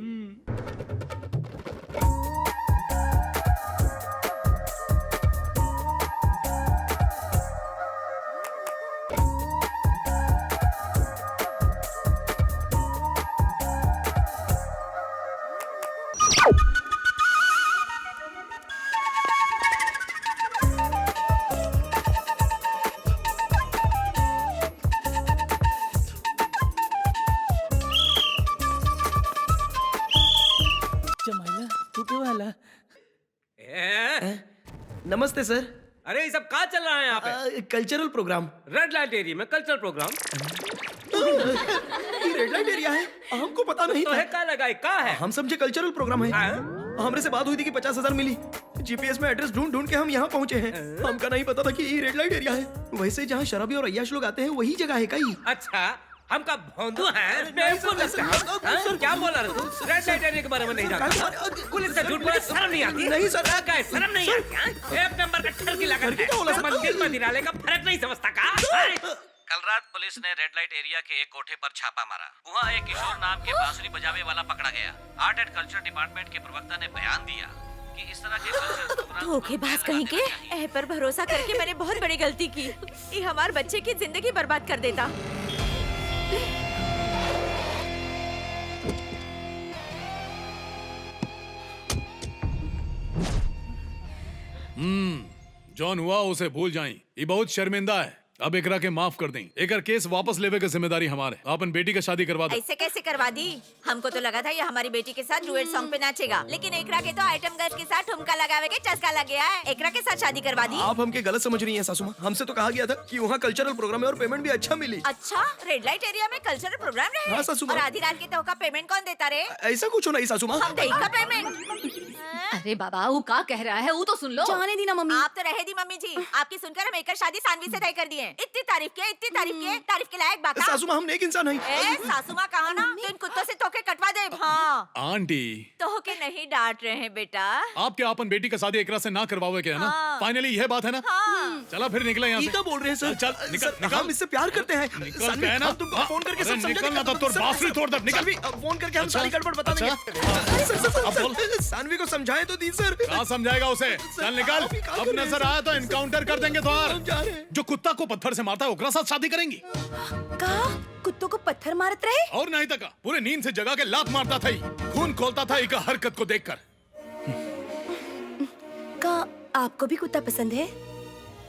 नमस्ते सर। अरे ये सब कहाँ चल रहा है यहाँ पे? Cultural program. Red light area में कल्चरल प्रोग्राम? ये रेड लाइट एरिया है, हमको पता नहीं तो था। है का लगाई का है? हम समझे कल्चरल प्रोग्राम है। हमरे से बात हुई थी कि 50,000 मिली। जीपीएस में एड्रेस ढूंढ ढूंढ के हम यहाँ पहुँचे हैं। हमका नहीं पता था कि ये रेड लाइट एरिया है। वैसे जहाँ शराबी और अय्याश लोग आते हैं वही जगह है कहीं। अच्छा, हमका भोंदू है। बेवकूफ लगता है। हाँ? क्या बोला रे तू? रेड लाइट एरिया के बारे में नहीं जानता? पुलिस से झूठ बोले शर्म नहीं आती? नहीं सर। क्या है, शर्म नहीं आती? हाँ? एक नंबर का ठरकी लागत है। मंदिर मदिरालय का फर्क नहीं समझता का? कल रात पुलिस ने रेड लाइट एरिया के एक कोठे पर छापा मारा। वहाँ एक किशोर नाम के बांसुरी बजावे वाला पकड़ा गया। आर्ट एंड कल्चर डिपार्टमेंट के प्रवक्ता ने बयान दिया कि इस तरह के कल्चरल प्रोग्राम धोखेबाज कहीं के ऐ पर भरोसा करके मैंने बहुत बड़ी गलती की। ये हमारे बच्चे की जिंदगी बर्बाद कर देता। जॉन हुआ उसे भूल जाएं। ये बहुत शर्मिंदा है। अब एकरा के माफ कर दें। एकर केस वापस लेवे की जिम्मेदारी हमारे। अपन बेटी का शादी करवा दो। ऐसे कैसे करवा दी? हमको तो लगा था ये हमारी बेटी के साथ डुएट सॉन्ग पे नाचेगा, लेकिन एकरा के तो आइटम गर्ल के साथ ठुमका लगावे के चस्का लग गया है। एकरा के साथ शादी करवा दी। आप हमके गलत समझ रही हैं सासू माँ। हमसे तो कहा गया था कि वहाँ कल्चरल प्रोग्राम है और पेमेंट भी अच्छा मिली। अच्छा, रेड लाइट एरिया में कल्चरल प्रोग्राम रहे? हाँ, सासू माँ। और आधी रात के तो का पेमेंट कौन देता रे? ऐसा कुछ नहीं सासू माँ। हम देई का पेमेंट। अरे बाबा, वो का कह रहा है? वो तो सुन लो। जाने दी ना मम्मी। आप तो रहे दी मम्मी जी। आपकी सुनकर हम एक शादी सानवी से तय कर दिए। इतनी तारीफ के लायक बात। सासू माँ, हम नेक इंसान हैं। सासू माँ कहा ना, तो इन कुत्तों से तोके कटवा दे। हाँ आंटी, तोके नहीं डांट रहे हैं बेटा। आप क्या अपन बेटी का शादी एकरा से ना करवाओगे क्या? ना फाइनली यह बात है ना? चला फिर निकला यहाँ से। क्या बोल रहे हैं सर? चल निकल निकल। हम इससे प्यार करते हैं। निकल गए ना? तुमको फोन करके सब समझा निकल ना तो तोर बांसुरी तोड़ दे। निकल। फोन करके हम सारी गड़बड़ बता देंगे। सानवी को समझाए तो दी सर। क्या समझाएगा उसे? चल निकल। अब नजर आया तो इनकाउंटर कर देंगे तुम्हारा। जो कुत्ता को पत्थर से मारता है ओकरा साथ शादी करेंगी? का कुत्तों को पत्थर मारत रहे? और नहीं तक पूरे नींद से जगा के लात मारता था। खून खोलता था एक हरकत को देखकर। का आपको भी कुत्ता पसंद है?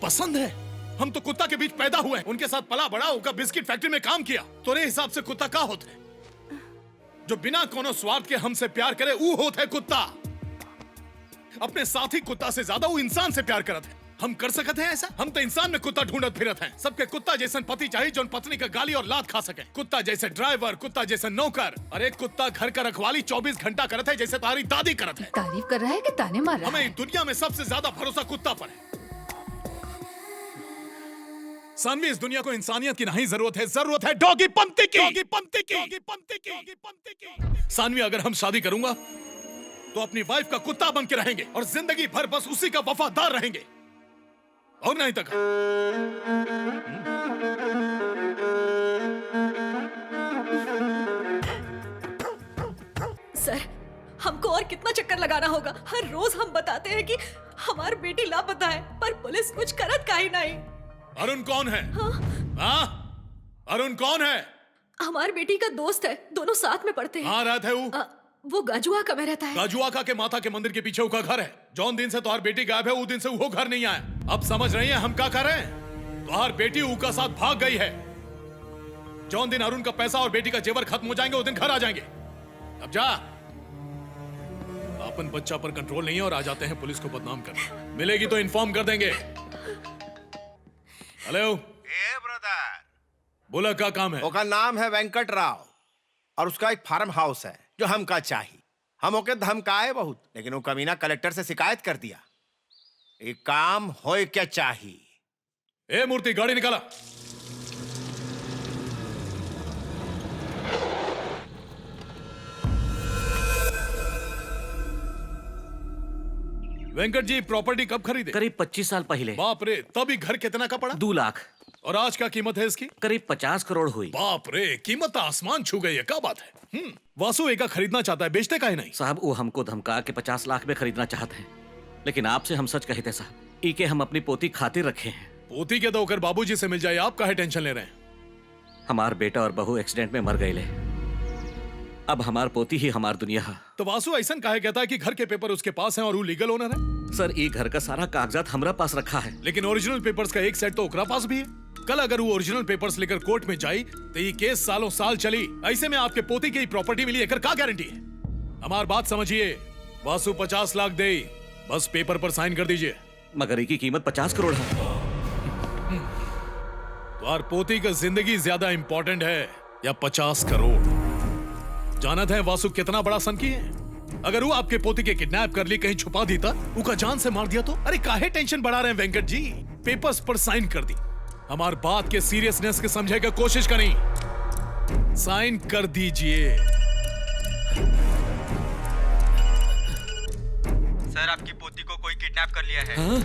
पसंद है? हम तो कुत्ता के बीच पैदा हुए, उनके साथ पला बड़ा, उनका बिस्किट फैक्ट्री में काम किया। तोरे हिसाब से कुत्ता का होता है? जो बिना कोनो स्वार्थ के हमसे प्यार करे वो होता है कुत्ता। अपने साथी कुत्ता से ज्यादा वो इंसान से प्यार करत है। हम कर सकते हैं ऐसा? हम तो इंसान में कुत्ता ढूंढत फिरत हैं। सबके कुत्ता जैसन पति चाहिए जो पत्नी का गाली और लात खा सके। कुत्ता जैसे ड्राइवर, कुत्ता जैसे नौकर। और एक कुत्ता घर का रखवाली 24 घंटा करत है जैसे तुम्हारी दादी करत है। तारीफ कर रहा है कि ताने मार रहा है? हमें दुनिया में सबसे ज्यादा भरोसा कुत्ता पर है। सानवी, इस दुनिया को इंसानियत की नहीं जरूरत है डॉगी पंती की। सानवी, अगर हम शादी करूंगा तो अपनी वाइफ का कुत्ता बन के रहेंगे और जिंदगी भर बस उसी का वफादार रहेंगे और नहीं तक। सर, हमको और कितना चक्कर लगाना होगा? हर रोज हम बताते हैं कि हमारी बेटी लापता है, पर पुलिस कुछ करत का ही नहीं। अरुण कौन है? हाँ? अरुण कौन है? हमारी बेटी का दोस्त है, दोनों साथ में पढ़ते हैं। हाँ, रहता है वो गाजुआका में रहता है। गाजुआका के माता के मंदिर के पीछे उसका घर है। जौन दिन से तुम्हारी बेटी गायब है वो दिन से वो घर नहीं आया। अब समझ रही है हम क्या कर रहे हैं? तुम्हारी बेटी उनका साथ भाग गई है। जौन दिन अरुण का पैसा और बेटी का जेवर खत्म हो जाएंगे वो दिन घर आ जाएंगे। अब जा। अपन बच्चा पर कंट्रोल नहीं है और आ जाते हैं पुलिस को बदनाम करने। मिलेगी तो इन्फॉर्म कर देंगे। हेलो ब्रदर, बोला क्या काम है? उसका नाम है वेंकट राव और उसका एक फार्म हाउस है। जो हमका चाहिए। हम ओके धमकाए बहुत, लेकिन वो कमीना कलेक्टर से शिकायत कर दिया। एक काम होए क्या चाहिए। ए मूर्ति, गाड़ी निकाला। वेंकट जी प्रॉपर्टी कब खरीदे? करीब 25 साल पहले। बाप रे, तभी घर कितना का पड़ा? 2 लाख। और आज क्या कीमत है इसकी? करीब 50 करोड़ हुई। बाप रे, कीमत तो आसमान छू गई है। क्या बात है? वासु एका खरीदना चाहता है, बेचते काहे नहीं? साहब वो हमको धमका के 50 लाख में खरीदना चाहते हैं, लेकिन आपसे हम सच कहते साहब, इके हम अपनी पोती खातिर रखे हैं। पोती के तो होकर बाबूजी से मिल जाए, आप काहे टेंशन ले रहे हैं? हमार बेटा और बहू एक्सीडेंट में मर गए। अब हमार पोती ही हमार दुनिया है। तो वासु ऐसा काहे कहता है कि घर के पेपर उसके पास हैं और वो लीगल ओनर है? सर ये घर का सारा कागजात हमरा पास रखा है। लेकिन ओरिजिनल पेपर्स का एक सेट तो ओकरा पास भी है। कल अगर वो ओरिजिनल पेपर्स लेकर कोर्ट में जाई तो ये केस सालों साल चली। ऐसे में आपके पोती की प्रॉपर्टी मिली, एकर का गारंटी है? हमार बात समझिए, वासु 50 लाख दे, बस पेपर पर साइन कर दीजिए। मगर की कीमत 50 करोड़ है। तुम्हार पोती का जिंदगी ज्यादा इंपॉर्टेंट है या 50 करोड़? जानत है वासु कितना बड़ा सनकी है? अगर वो आपके पोती के किडनैप कर ली, कहीं छुपा देता, उका जान से मार दिया तो? अरे काहे टेंशन बढ़ा रहे हैं वेंकट जी? पेपर्स पर साइन कर दी। हमार बात के सीरियसनेस के समझने की कोशिश करें। साइन कर दीजिए। सर आपकी पोती को कोई किडनैप कर लिया है। हाँ?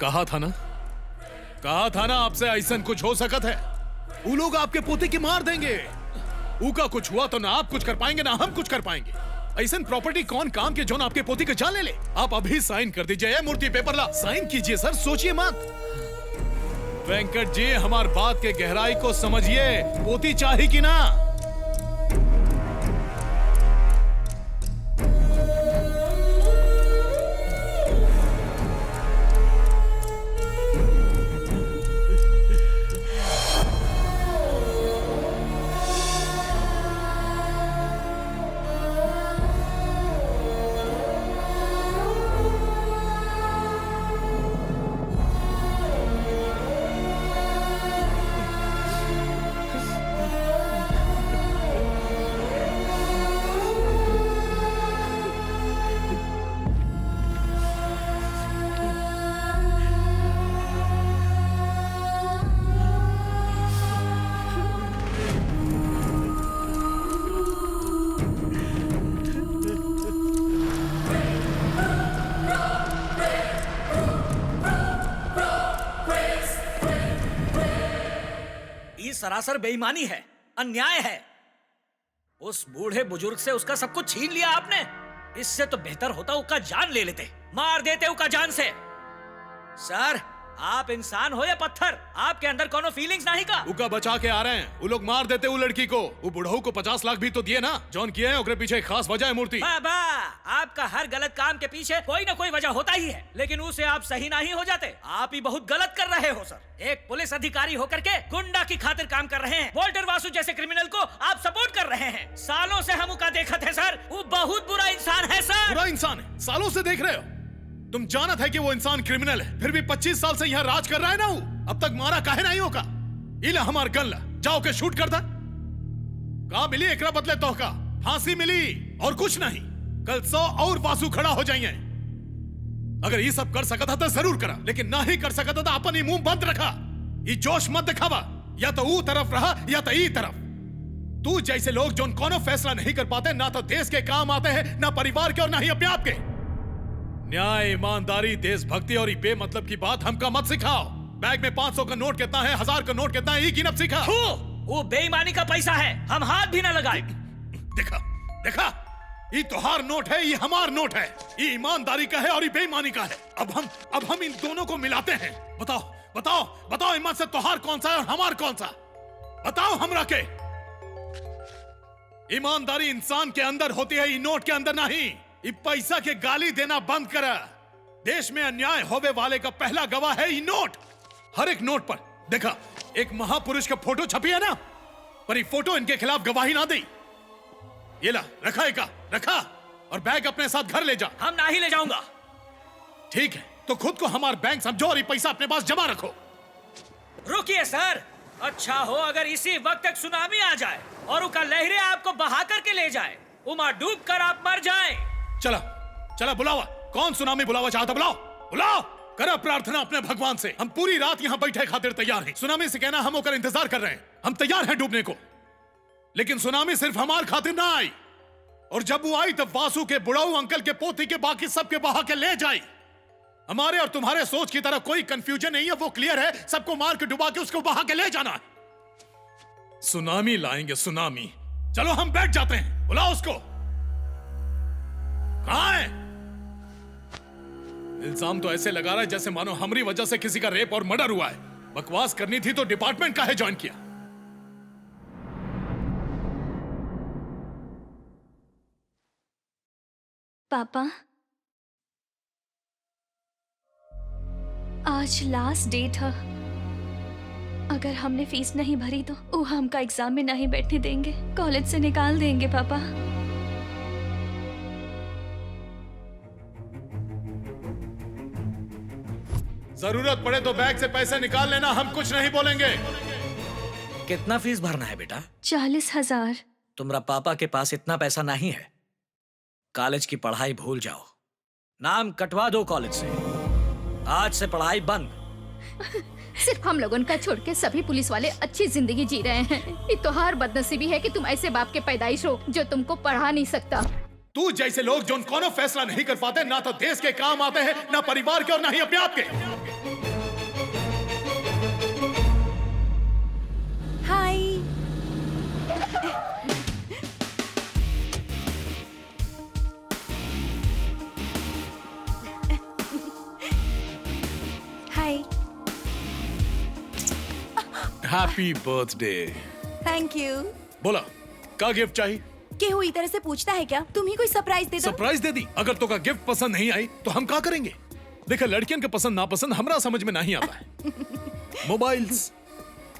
कहा था ना आपसे ऐसा कुछ हो सकत है। वो लोग आपके पोती की मार देंगे। उका कुछ हुआ तो ना आप कुछ कर पाएंगे ना हम कुछ कर पाएंगे। ऐसा प्रॉपर्टी कौन काम के जोन आपके पोती के जान ले ले। आप अभी साइन कर दीजिए। मूर्ति पेपर ला, साइन कीजिए सर, सोचिए मत। वेंकट जी हमार बात के गहराई को समझिए। पोती चाहिए कि ना? सरासर बेईमानी है, अन्याय है। उस बूढ़े बुजुर्ग से उसका सब कुछ छीन लिया आपने। इससे तो बेहतर होता उसका जान ले लेते, मार देते उसका जान से। सर आप इंसान हो या पत्थर? आपके अंदर कोनो फीलिंग्स नहीं का? उका बचा के आ रहे हैं। वो लोग मार देते वो लड़की को। वो बुढ़ऊ को 50 लाख भी तो दिए ना। जॉन किए हैं ओकरे पीछे एक खास वजह है मूर्ति। बाबा आपका हर गलत काम के पीछे कोई ना कोई वजह होता ही है, लेकिन उसे आप सही नहीं हो जाते। आप ही बहुत गलत कर रहे हो सर। एक पुलिस अधिकारी होकर के गुंडा की खातिर काम कर रहे हैं। वॉल्टर वासु जैसे क्रिमिनल को आप सपोर्ट कर रहे हैं। सालों से हम उका देखते हैं सर, वो बहुत बुरा इंसान है सर। बुरा इंसान है? सालों से देख रहे हो? तुम जानत है कि वो इंसान क्रिमिनल है, फिर भी 25 साल से यहाँ राज कर रहा है ना। वो अब तक मारा काहे नहीं होगा? इला हमार गन ला, जाओ के शूट कर दा। कहा मिली एकरा बदले तो का फांसी मिली और कुछ नहीं। कल 100 और वासु खड़ा हो जाइए। अगर ये सब कर सकता था तो जरूर करा, लेकिन ना ही कर सकता था अपन ही मुंह बंद रखा। ये जोश मत दिखावा, या तो वो तरफ रहा या तो ई तरफ। तू जैसे लोग जो कोनो फैसला नहीं कर पाते, ना तो देश के काम आते हैं, ना परिवार के और ना ही अपने आप के। न्याय, ईमानदारी, देशभक्ति और बे मतलब की बात हमका मत सिखाओ। बैग में 500 का नोट कितना है, 1000 का नोट कितना है, ये गिनप सिखा। वो बेईमानी का पैसा है, हम हाथ भी ना लगाए। देखा देखा, ये तोहार नोट है, ये हमार नोट है। ये ईमानदारी का है और ये बेईमानी का है। अब हम इन दोनों को मिलाते हैं। बताओ बताओ बताओ, इनमें से तोहार कौन सा है और हमार कौन सा? बताओ हमरा के। ईमानदारी इंसान के अंदर होती है, ये नोट के अंदर नहीं। ये पैसा के गाली देना बंद करा। देश में अन्याय होवे वाले का पहला गवाह है ये नोट। हर एक नोट पर देखा एक महापुरुष का फोटो छपी है ना, पर ये फोटो इनके खिलाफ गवाही ना दी। ये ला, रखा एका, रखा, और बैग अपने साथ घर ले जा। हम ना ही ले जाऊंगा। ठीक है, तो खुद को हमारा बैंक समझो और ये पैसा अपने पास जमा रखो। रुकिए सर, अच्छा हो अगर इसी वक्त एक सुनामी आ जाए और उसका लहरें आपको बहा करके ले जाए, उमा डूब कर आप मर जाएं। चला चला, बुलावा। कौन सुनामी बुलावा चाहता? बुलाओ बुलाओ। करो प्रार्थना अपने भगवान से। हम पूरी रात यहाँ बैठे खातिर तैयार हैं। सुनामी से कहना हम होकर इंतजार कर रहे हैं। हम तैयार हैं डूबने को, लेकिन सुनामी सिर्फ हमार खातिर ना आई। और जब वो आई तब वासु के बुढ़ाऊ अंकल के पोती के बाकी सबके बहा के ले जाई। हमारे और तुम्हारे सोच की तरह कोई कंफ्यूजन नहीं है, वो क्लियर है। सबको मार के डुबा के उसको बहा के ले जाना है। सुनामी लाएंगे, सुनामी। चलो हम बैठ जाते हैं। बुलाओ उसको। कहां है? इल्जाम तो ऐसे लगा रहा है जैसे मानो हमारी वजह से किसी का रेप और मर्डर हुआ है। बकवास करनी थी तो डिपार्टमेंट काहे ज्वाइन किया? पापा, आज लास्ट डेट है। अगर हमने फीस नहीं भरी तो वो हमका एग्जाम में नहीं बैठने देंगे, कॉलेज से निकाल देंगे पापा। जरूरत पड़े तो बैग से पैसे निकाल लेना, हम कुछ नहीं बोलेंगे। कितना फीस भरना है बेटा? 40,000। तुम्हारा पापा के पास इतना पैसा नहीं है। कॉलेज की पढ़ाई भूल जाओ, नाम कटवा दो कॉलेज से। आज से पढ़ाई बंद। सिर्फ हम लोगों का छोड़ के सभी पुलिस वाले अच्छी जिंदगी जी रहे हैं। ये तो हार बदनसीबी है कि तुम ऐसे बाप के पैदाइश हो जो तुमको पढ़ा नहीं सकता। तू जैसे लोग जो कोनो फैसला नहीं कर पाते, ना तो देश के काम आते हैं, ना परिवार के और ना ही अपने आप के। Hi. Hi. Happy birthday. Thank you. बोला, क्या गिफ्ट चाहिए? केहू ई तरह से पूछता है क्या? तुम ही कोई सरप्राइज दे दो। सरप्राइज दे दी? अगर तो का गिफ्ट पसंद नहीं आई तो हम क्या करेंगे? देखा, लड़कियों के पसंद नापसंद हमरा समझ में नहीं आता है। मोबाइल्स,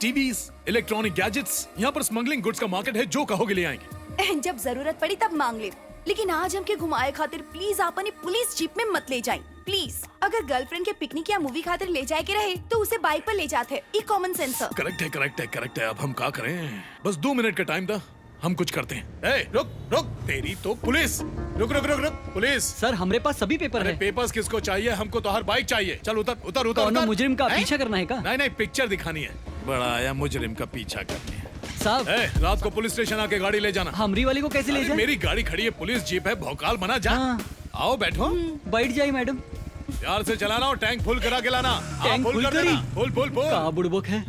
टीवीज, इलेक्ट्रॉनिक गैजेट्स, यहाँ पर स्मगलिंग गुड्स का मार्केट है। जो कहोगे ले आएंगे। जब जरूरत पड़ी तब मांग ले, लेकिन आज हमके घुमाए खातिर प्लीज आपने पुलिस जीप में मत ले जाए प्लीज। अगर गर्लफ्रेंड के पिकनिक या मूवी खातिर ले जाए के रहे तो उसे बाइक पर ले जाते। ये कॉमन सेंस है। करेक्ट है, करेक्ट है, करेक्ट है। अब हम क्या करें? बस 2 मिनट का टाइम था, हम कुछ करते हैं। ए, रुक रुक, तेरी तो पुलिस। रुक रुक रुक रुक, पुलिस। सर, हमारे पास सभी पेपर है। पेपर्स किसको चाहिए? हमको तो हर बाइक चाहिए। चल उतर उतर उतर। कौन मुजरिम का पीछा करना है का? नहीं नहीं, पिक्चर दिखानी है। बड़ा आया मुजरिम का पीछा करने। साहब, रात को पुलिस स्टेशन आके गाड़ी ले जाना। हमरी वाली को कैसे ले जाए? मेरी गाड़ी खड़ी है, पुलिस जीप है, भौकाल बना जा। आओ बैठो। बैठ जाइए मैडम। प्यार से चलाना और टैंक फुल करा के लाना। टैंक फुल करी? Full full full. का बुड़बक है।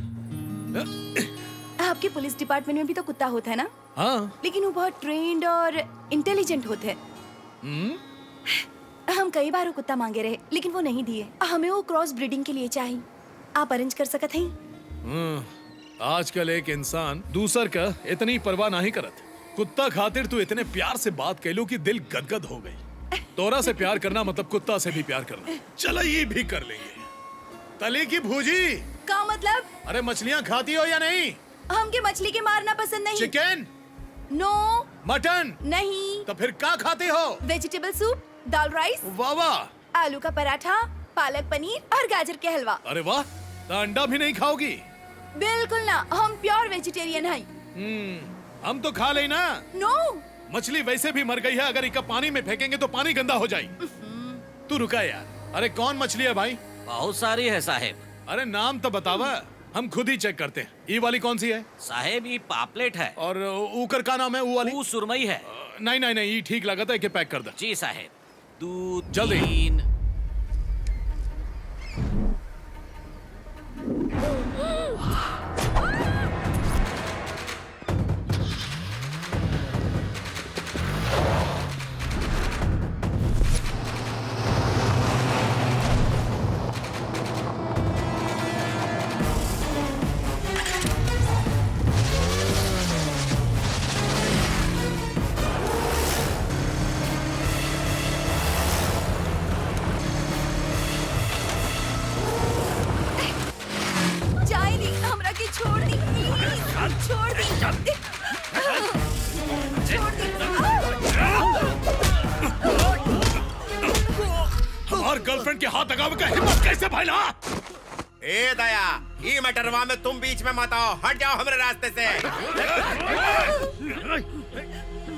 आपके पुलिस डिपार्टमेंट में भी तो कुत्ता होता है ना? हाँ। लेकिन वो बहुत ट्रेंड और इंटेलिजेंट होते हैं। हम कई बार वो कुत्ता मांगे रहे, लेकिन वो नहीं दिए। हमें वो क्रॉस ब्रीडिंग के लिए चाहिए। आप अरेंज कर सकते हैं? आजकल एक इंसान दूसर का इतनी परवाह नहीं करत। कुत्ता खातिर तू इतने प्यार से बात कहलू कि दिल गदगद हो गई। तोरा से प्यार करना मतलब कुत्ता से भी प्यार करना। चलो ये भी कर लेंगे। तली की भूजी। क्या मतलब? अरे मछलियाँ खाती हो या नहीं? हमके मछली के मारना पसंद नहीं। चिकन? नो। मटन? नहीं। तो फिर क्या खाते हो? वेजिटेबल सूप, दाल राइस, वाह वाह, आलू का पराठा, पालक पनीर और गाजर के हलवा। अरे वाह, तो अंडा भी नहीं खाओगी? बिल्कुल ना, हम प्योर वेजिटेरियन हैं। हम तो खा लेना। नो। मछली वैसे भी मर गई है, अगर इका पानी में फेंकेंगे तो पानी गंदा हो जाए। तू रुका यार। अरे कौन मछली है भाई? बहुत सारी है साहेब। अरे नाम तो बतावा, हम खुद ही चेक करते हैं। ये वाली कौन सी है? साहेब ये पापलेट है। और ऊकर का नाम है वो वाली? वो सुरमई है। नहीं नहीं नहीं, ये ठीक लगा था कि पैक कर दे। जी साहेब। 2 जल्दी। 3। छोड़ दी, छोड़ दी, छोड़ दी। हमार गर्लफ्रेंड के हाथ लगावे का हिम्मत कैसे भाईला? ए दया, ये मटरवा में तुम बीच में मत आओ, हट जाओ हमारे रास्ते से।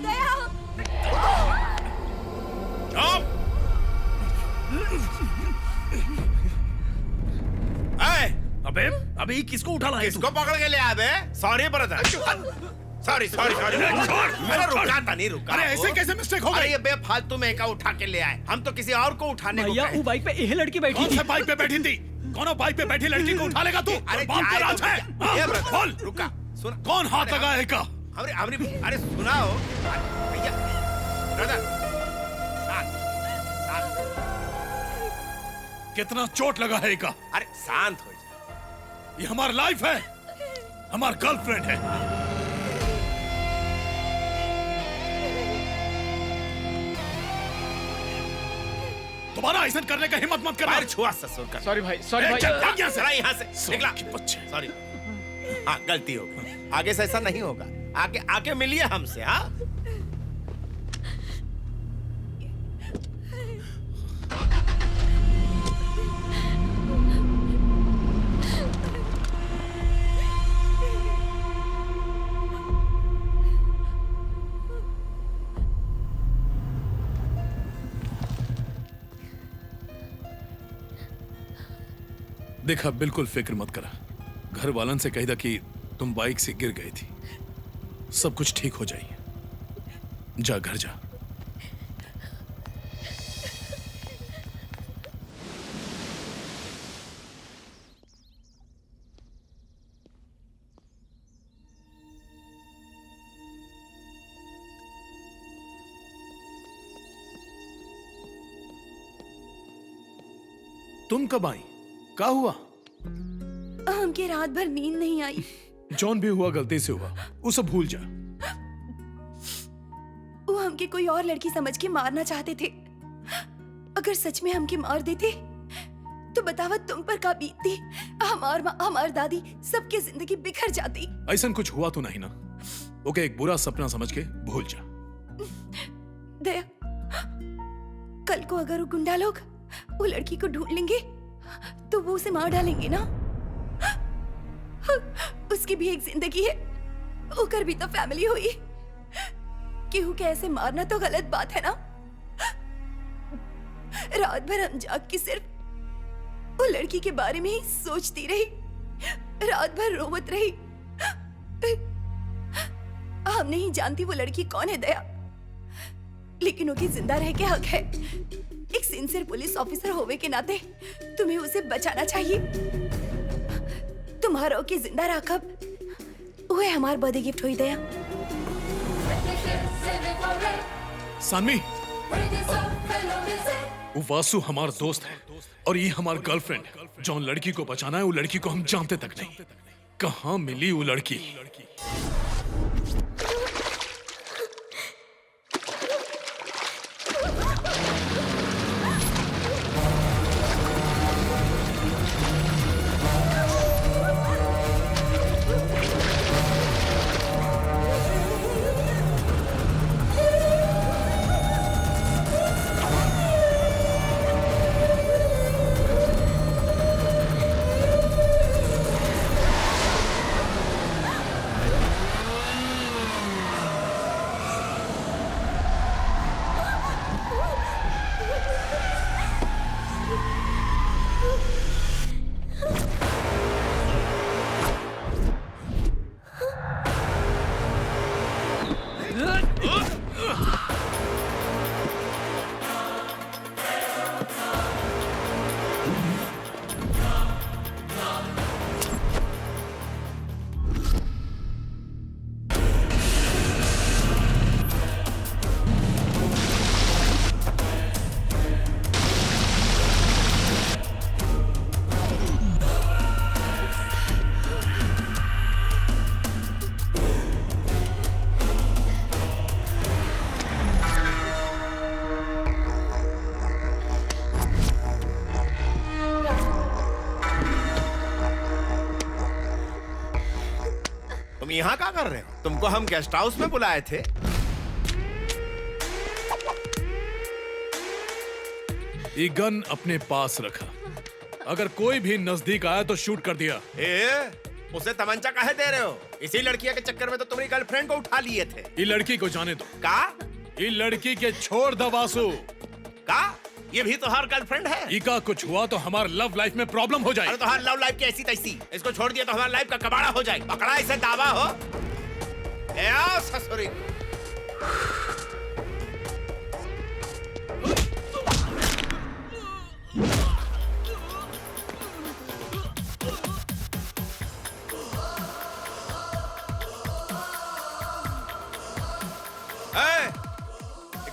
दया, किसको उठा लाए? किसको पकड़ के ले आए बे? Sorry brother. Sorry sorry sorry. अरे रुका था नहीं रुका। अरे ऐसे कैसे मिस्टेक हो गई? ये बेफालतू में का उठा के ले आए। हम तो किसी और को उठाने को भैया वो बाइक पे यह लड़की बैठी कौन थी। से बाइक पे बैठी थी? कौन बाइक पे बैठी लड़की को उठा लेगा तू? अरे बाप का राज है। ये ब्रदर बोल रुका सुन। कौन हाथ लगाए का? अरे सुनाओ भैया ब्रदर। कितना चोट लगा है का? अरे शांत हो जा। ये हमारा लाइफ है, हमारा गर्लफ्रेंड है। दोबारा ऐसा करने का हिम्मत मत करना। छुआ ससुर का। सॉरी भाई, सॉरी भाई। यहाँ से निकला बच्चे। सॉरी। हाँ गलती हो गई, आगे से ऐसा नहीं होगा। आगे आके मिलिए हमसे। हाँ देखा, बिल्कुल फिक्र मत करा। घर वालन से कही था कि तुम बाइक से गिर गई थी। सब कुछ ठीक हो जाएगी। जा घर जा। तुम कब आई? क्या हुआ? हमके रात भर नींद नहीं आई। जॉन भी हुआ गलती से हुआ, उसे भूल जा। वो हमके कोई और लड़की समझ के मारना चाहते थे। अगर सच में हमके मार देते तो बतावा तुम पर का बीतती। हमार माँ, हमार दादी, सबकी जिंदगी बिखर जाती। ऐसा कुछ हुआ तो नहीं ना? ओके, एक बुरा सपना समझ के भूल जा। दया, कल को अगर वो गुंडा लोग वो लड़की को ढूंढ लेंगे तो वो उसे मार डालेंगे ना। उसकी भी एक जिंदगी है, होकर भी तो फैमिली हुई। केहू के ऐसे मारना तो गलत बात है ना। रात भर हम जाग के सिर्फ वो लड़की के बारे में ही सोचती रही, रात भर रोवत रही। हम नहीं जानती वो लड़की कौन है दया, लेकिन उसकी जिंदा रह के हक है। एक सिंसियर पुलिस ऑफिसर होवे के नाते तुम्हें उसे बचाना चाहिए। तुम्हारा की जिंदा राखब वो हमार बर्थडे गिफ्ट हुई दया। सानवी, वो वासु हमारा दोस्त है और ये हमारा गर्लफ्रेंड। जौन लड़की को बचाना है वो लड़की को हम जानते तक नहीं। कहाँ मिली वो लड़की? तुम यहाँ क्या कर रहे हो? तुमको हम गेस्ट हाउस में बुलाए थे। ये गन अपने पास रखा, अगर कोई भी नजदीक आया तो शूट कर दिया। उसे तमंचा काहे दे रहे हो? इसी लड़की के चक्कर में तो तुम्हारी गर्लफ्रेंड को उठा लिए थे। ये लड़की को जाने दो। का? ये लड़की के छोड़ दो वासु। का? ये भी तुम्हार गर्लफ्रेंड है? इका कुछ हुआ तो हमारे लव लाइफ में प्रॉब्लम हो जाए। अरे तुम्हारी लव लाइफ की ऐसी तैसी, इसको छोड़ दिया तो हमारी लाइफ का कबाड़ा हो जाए। पकड़ा इसे दावा हो। ए आओ ससुरी।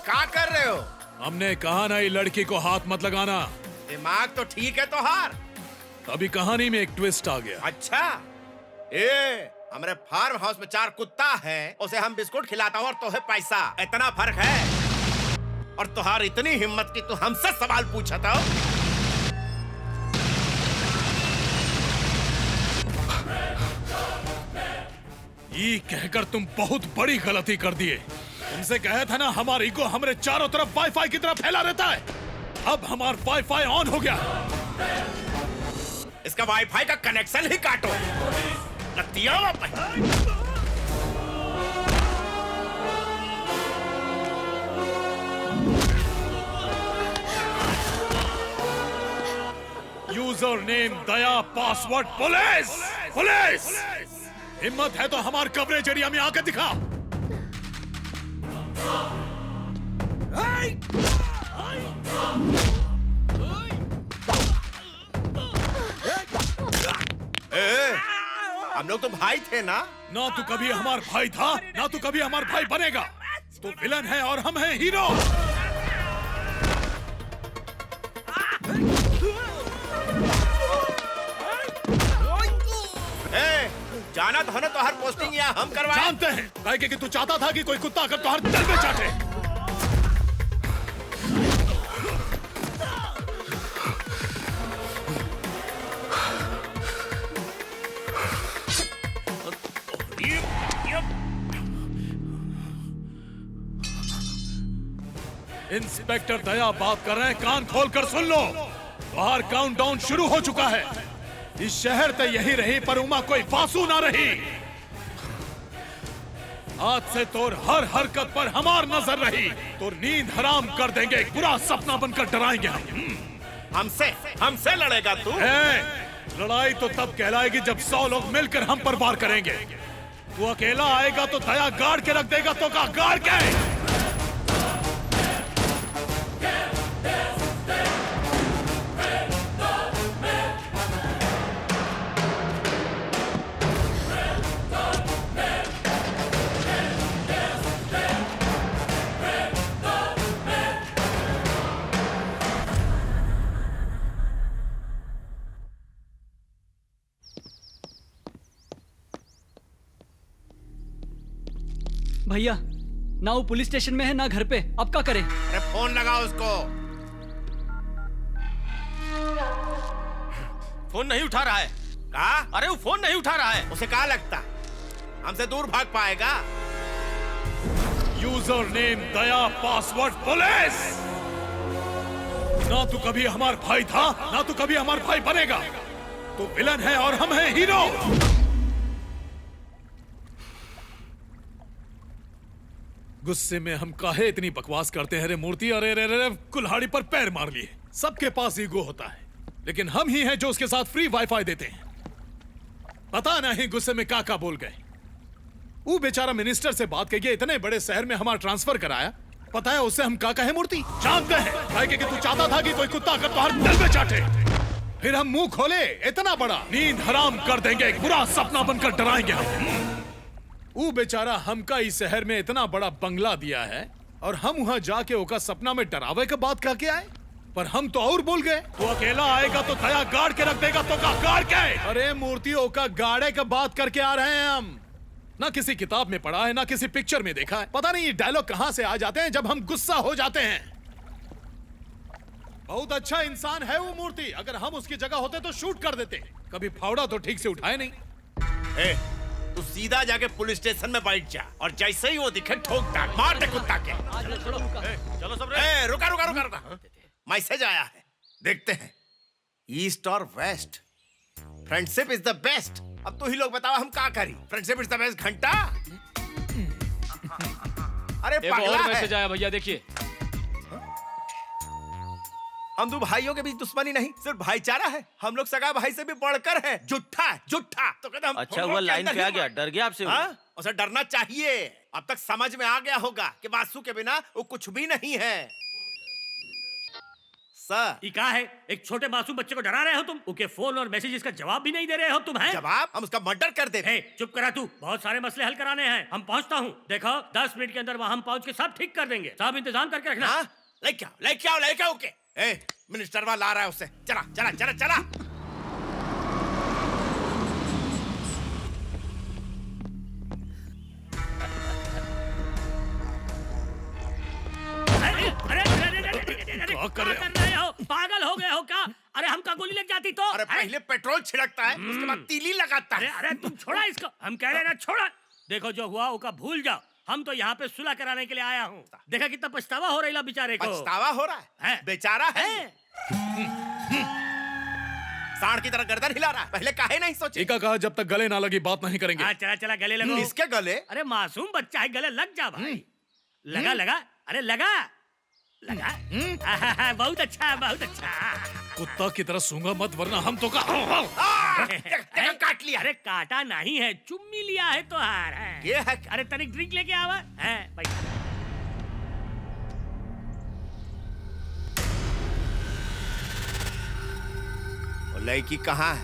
क्या कर रहे हो? हमने कहा ना ये लड़की को हाथ मत लगाना। दिमाग तो ठीक है तोहार। अभी कहानी में एक ट्विस्ट आ गया। अच्छा, हमारे फार्म हाउस में 4 कुत्ता है, उसे हम बिस्कुट खिलाता हूँ और तोहे पैसा, इतना फर्क है। और तुहार इतनी हिम्मत कि तू हमसे सवाल पूछा था। ये कहकर तुम बहुत बड़ी गलती कर दिए। तुमसे कहा था ना हमारी ईगो हमारे चारों तरफ वाईफाई की तरफ फैला रहता है। अब हमारा वाईफाई ऑन हो गया। इसका वाईफाई का कनेक्शन ही काटो। लगतिया यूजर नेम दया, पासवर्ड पुलिस। पुलिस हिम्मत है तो हमारे कवरेज एरिया में आकर दिखा। हम लोग तो भाई थे ना? ना तू कभी हमारा भाई था, ना तू कभी हमारा भाई बनेगा। तू विलन है और हम हैं हीरो। जाना तो है ना, तो हर पोस्टिंग यहाँ हम करवाए। जानते हैं काहे कि तू चाहता था कि कोई कुत्ता अगर तो हर दिल में चाटे। इंस्पेक्टर दया बात कर रहे हैं, कान खोलकर सुन लो। बाहर काउंटडाउन शुरू हो चुका है। इस शहर तो यही रही पर उमा कोई फांसू ना रही। आज से तोर हर हरकत पर हमार नजर रही। तोर नींद हराम कर देंगे, एक बुरा सपना बनकर डराएंगे हम। हमसे लड़ेगा तू? लड़ाई तो तब कहलाएगी जब 100 लोग मिलकर हम पर वार करेंगे। तू अकेला आएगा तो दया गाड़ के रख देगा, तो का गाड़ के। भैया ना वो पुलिस स्टेशन में है ना घर पे, अब क्या करें? अरे फोन लगाओ उसको। फोन नहीं उठा रहा है। कहा? अरे वो फोन नहीं उठा रहा है। उसे क्या लगता हमसे दूर भाग पाएगा? यूजर नेम दया, पासवर्ड पुलिस। ना तू कभी हमारा भाई था, ना तू कभी हमारा भाई बनेगा। तू विलन है और हम हैं हीरो। गुस्से में हम काहे इतनी बकवास करते हैं रे मूर्ति? अरे रे रे कुल्हाड़ी पर पैर मार लिए। सबके पास ईगो होता है, लेकिन हम ही हैं जो उसके साथ फ्री वाईफाई देते हैं। पता नहीं गुस्से में का बोल गए। वो बेचारा मिनिस्टर से बात करके इतने बड़े शहर में हमारा ट्रांसफर कराया। पता है उससे हम का कहे मूर्ति? जानते हैं कि तू चाहता था कि कोई कुत्ता अगर तो हर दिल में चाटे। फिर हम मुंह खोले, इतना बड़ा नींद हराम कर देंगे, एक बुरा सपना बनकर डराएंगे हम। वो बेचारा हमका इस शहर में इतना बड़ा बंगला दिया है और हम वहां जाके ओका सपना में डरावे का बात करके आए, पर हम तो और भूल गए। तो अकेला आएगा तो दया गाड़ के रख देगा, तो का गाड़ के। अरे मूर्ति ओका गाड़े का बात करके आ रहे हैं हम। ना किसी किताब में पढ़ा है, ना किसी पिक्चर में देखा है। पता नहीं ये डायलॉग कहां से आ जाते हैं जब हम गुस्सा हो जाते हैं। बहुत अच्छा इंसान है वो मूर्ति, अगर हम उसकी जगह होते तो शूट कर देते। कभी फावड़ा तो ठीक से उठाए नहीं। तू सीधा जाके पुलिस स्टेशन में बैठ जा और जैसे ही वो दिखे ठोक डाल, मार दे कुत्ता के। चलो सब रुका। मैसेज आया है, देखते हैं। ईस्ट और west, friendship is the best. अब तू ही लोग बताओ हम क्या करी? फ्रेंडशिप इज द बेस्ट घंटा। अरे एक और मैसेज आया भैया, देखिए। हम दो भाइयों के बीच दुश्मनी नहीं, सिर्फ भाईचारा है। हम लोग सगा भाई से भी बढ़कर है। जुट्ठा है, जुट्ठा। तो कहते हम अच्छा हुआ लाइन पे आ गया, डर गया आपसे। उसे डरना चाहिए। अब तक समझ में आ गया होगा कि वासु के बिना वो कुछ भी नहीं है। सर, ये क्या है? एक छोटे मासूम बच्चे को डरा रहे हो तुम? उनके फोन और मैसेजेस का जवाब भी नहीं दे रहे हो तुम, हैं? जवाब? हम उसका मर्डर कर दे। चुप करा तू, बहुत सारे मसले हल कराने हैं। हम पहुंचता हूँ, देखो 10 मिनट के अंदर वहाँ हम पहुँच के सब ठीक कर देंगे। सब इंतजाम करके रखना। लेके आओ ओके। मिनिस्टर वाला ला रहा है उससे। चला चला चला चला। क्या कर रहे हो? पागल हो गए हो क्या? अरे हमका गोली लग जाती तो? अरे पहले पेट्रोल छिड़कता है, उसके बाद तीली लगाता है। अरे तुम छोड़ा इसको। हम कह रहे हैं ना, छोड़ा। देखो जो हुआ उसका भूल जाओ। हम तो यहाँ पे सुलह कराने के लिए आया हूँ। देखा कितना पछतावा हो रहा है बेचारे को। पछतावा हो रहा है? बेचारा है। सांड की तरह गर्दन हिला रहा है। पहले काहे नहीं सोचे? एका कहा जब तक गले ना लगी बात नहीं करेंगे। चला चला गले लगो। इसके गले? अरे मासूम बच्चा है, गले लग जा भाई। लगा लगा, अरे लगा लगा। बहुत अच्छा, बहुत अच्छा। कुत्ता की तरह सूंगा मत, वरना हम तो काट लिया। अरे काटा नहीं है, चुम्मी लिया है तो हार है। ये है। अरे तनिक ड्रिंक लेके आवा है भाई। लड़की कहाँ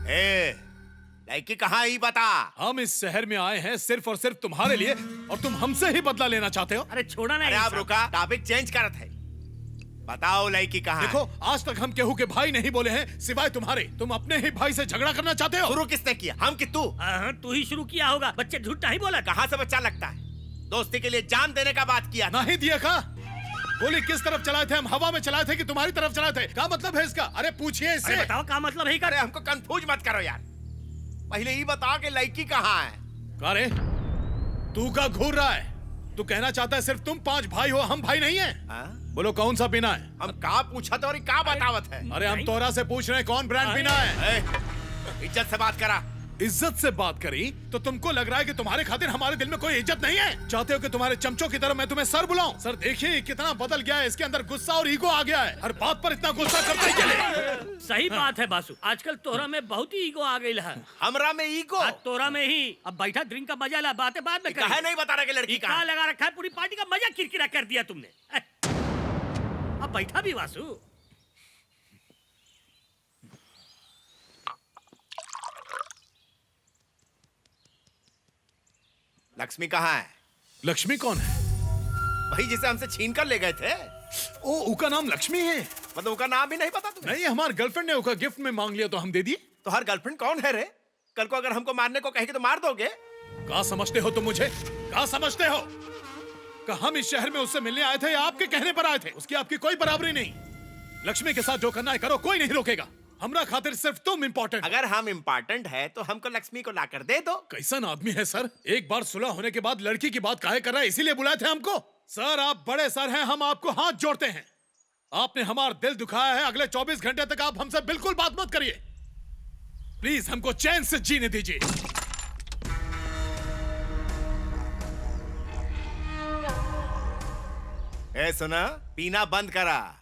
है? लड़की कहाँ ही बता। हम इस शहर में आए हैं सिर्फ और सिर्फ तुम्हारे लिए, और तुम हमसे ही बदला लेना चाहते हो। अरे छोड़ा ना। अरे आप रुका, टॉपिक चेंज करत है। बताओ लड़की कहाँ? देखो आज तक हम केहू के भाई नहीं बोले हैं सिवाय तुम्हारे। तुम अपने ही भाई से झगड़ा करना चाहते हो। शुरू किसने किया? हम कि तू? तू ही शुरू किया होगा। बच्चे झूठा ही बोला। कहाँ से बच्चा लगता है? दोस्ती के लिए जान देने का बात किया। नहीं दिया का? गोली किस तरफ चलाए थे? हम हवा में चलाए थे कि तुम्हारी तरफ चलाए थे? क्या मतलब है इसका? अरे पूछिए इससे। अरे बताओ क्या मतलब है? अरे हमको कंफ्यूज मत करो यार। पहले ही बता कि लड़की कहाँ है? अरे तू का घूर रहा है? तू कहना चाहता है सिर्फ तुम 5 भाई हो, हम भाई नहीं है? बोलो कौन सा पीना है? हम का पूछा तो और का बतावत है? अरे हम तोरा से पूछ रहे हैं कौन ब्रांड पीना है। इज्जत से बात करा। इज्जत से बात करी तो तुमको लग रहा है कि तुम्हारे खातिर हमारे दिल में कोई इज्जत नहीं है? चाहते हो कि तुम्हारे चमचों की तरह मैं तुम्हें सर बुलाऊं? सर देखिए कितना बदल गया है, इसके अंदर गुस्सा और ईगो आ गया है। हर बात पर इतना गुस्सा करते ही चले। सही बात है बासु, आजकल तोरा में बहुत ही ईगो आ गई है। हमरा में ईगो? तोरा में ही। अब बैठा ड्रिंक का मजा ला, बातें बाद में करें। नहीं बता रहा कि लड़की कहाँ लगा रखा है? पूरी पार्टी का मजा किरकिरा कर दिया तुमने। अब बैठा भी वासु। लक्ष्मी कहाँ है? लक्ष्मी कौन है? वही जिसे हमसे छीन कर ले गए थे। ओ, उका नाम लक्ष्मी है? मतलब उका नाम भी नहीं पता तुम्हें? नहीं, हमारे गर्लफ्रेंड ने उका गिफ्ट में मांग लिया तो हम दे दिए। तो हर गर्लफ्रेंड कौन है रे? कल को अगर हमको मारने को कहेगी तो मार दोगे? क्या समझते हो तुम मुझे? क्या समझते हो? कि हम इस शहर में उससे मिलने आए थे या आपके कहने पर आए थे? उसकी आपकी कोई बराबरी नहीं। लक्ष्मी के साथ जो करना है करो, कोई नहीं रोकेगा। हमरा खातिर सिर्फ तुम इम्पोर्टेंट। अगर हम इम्पोर्टेंट है तो हमको लक्ष्मी को लाकर दे दो। कैसन आदमी है सर? एक बार सुलह होने के बाद लड़की की बात काहे कर रहा है? इसीलिए बुलाए थे हमको? सर आप बड़े सर हैं, हम आपको हाथ जोड़ते हैं। आपने हमारा दिल दुखाया है। अगले 24 घंटे तक आप हमसे बिल्कुल बात मत करिए। प्लीज हमको चैन से जीने दीजिए। सुना, पीना बंद करा।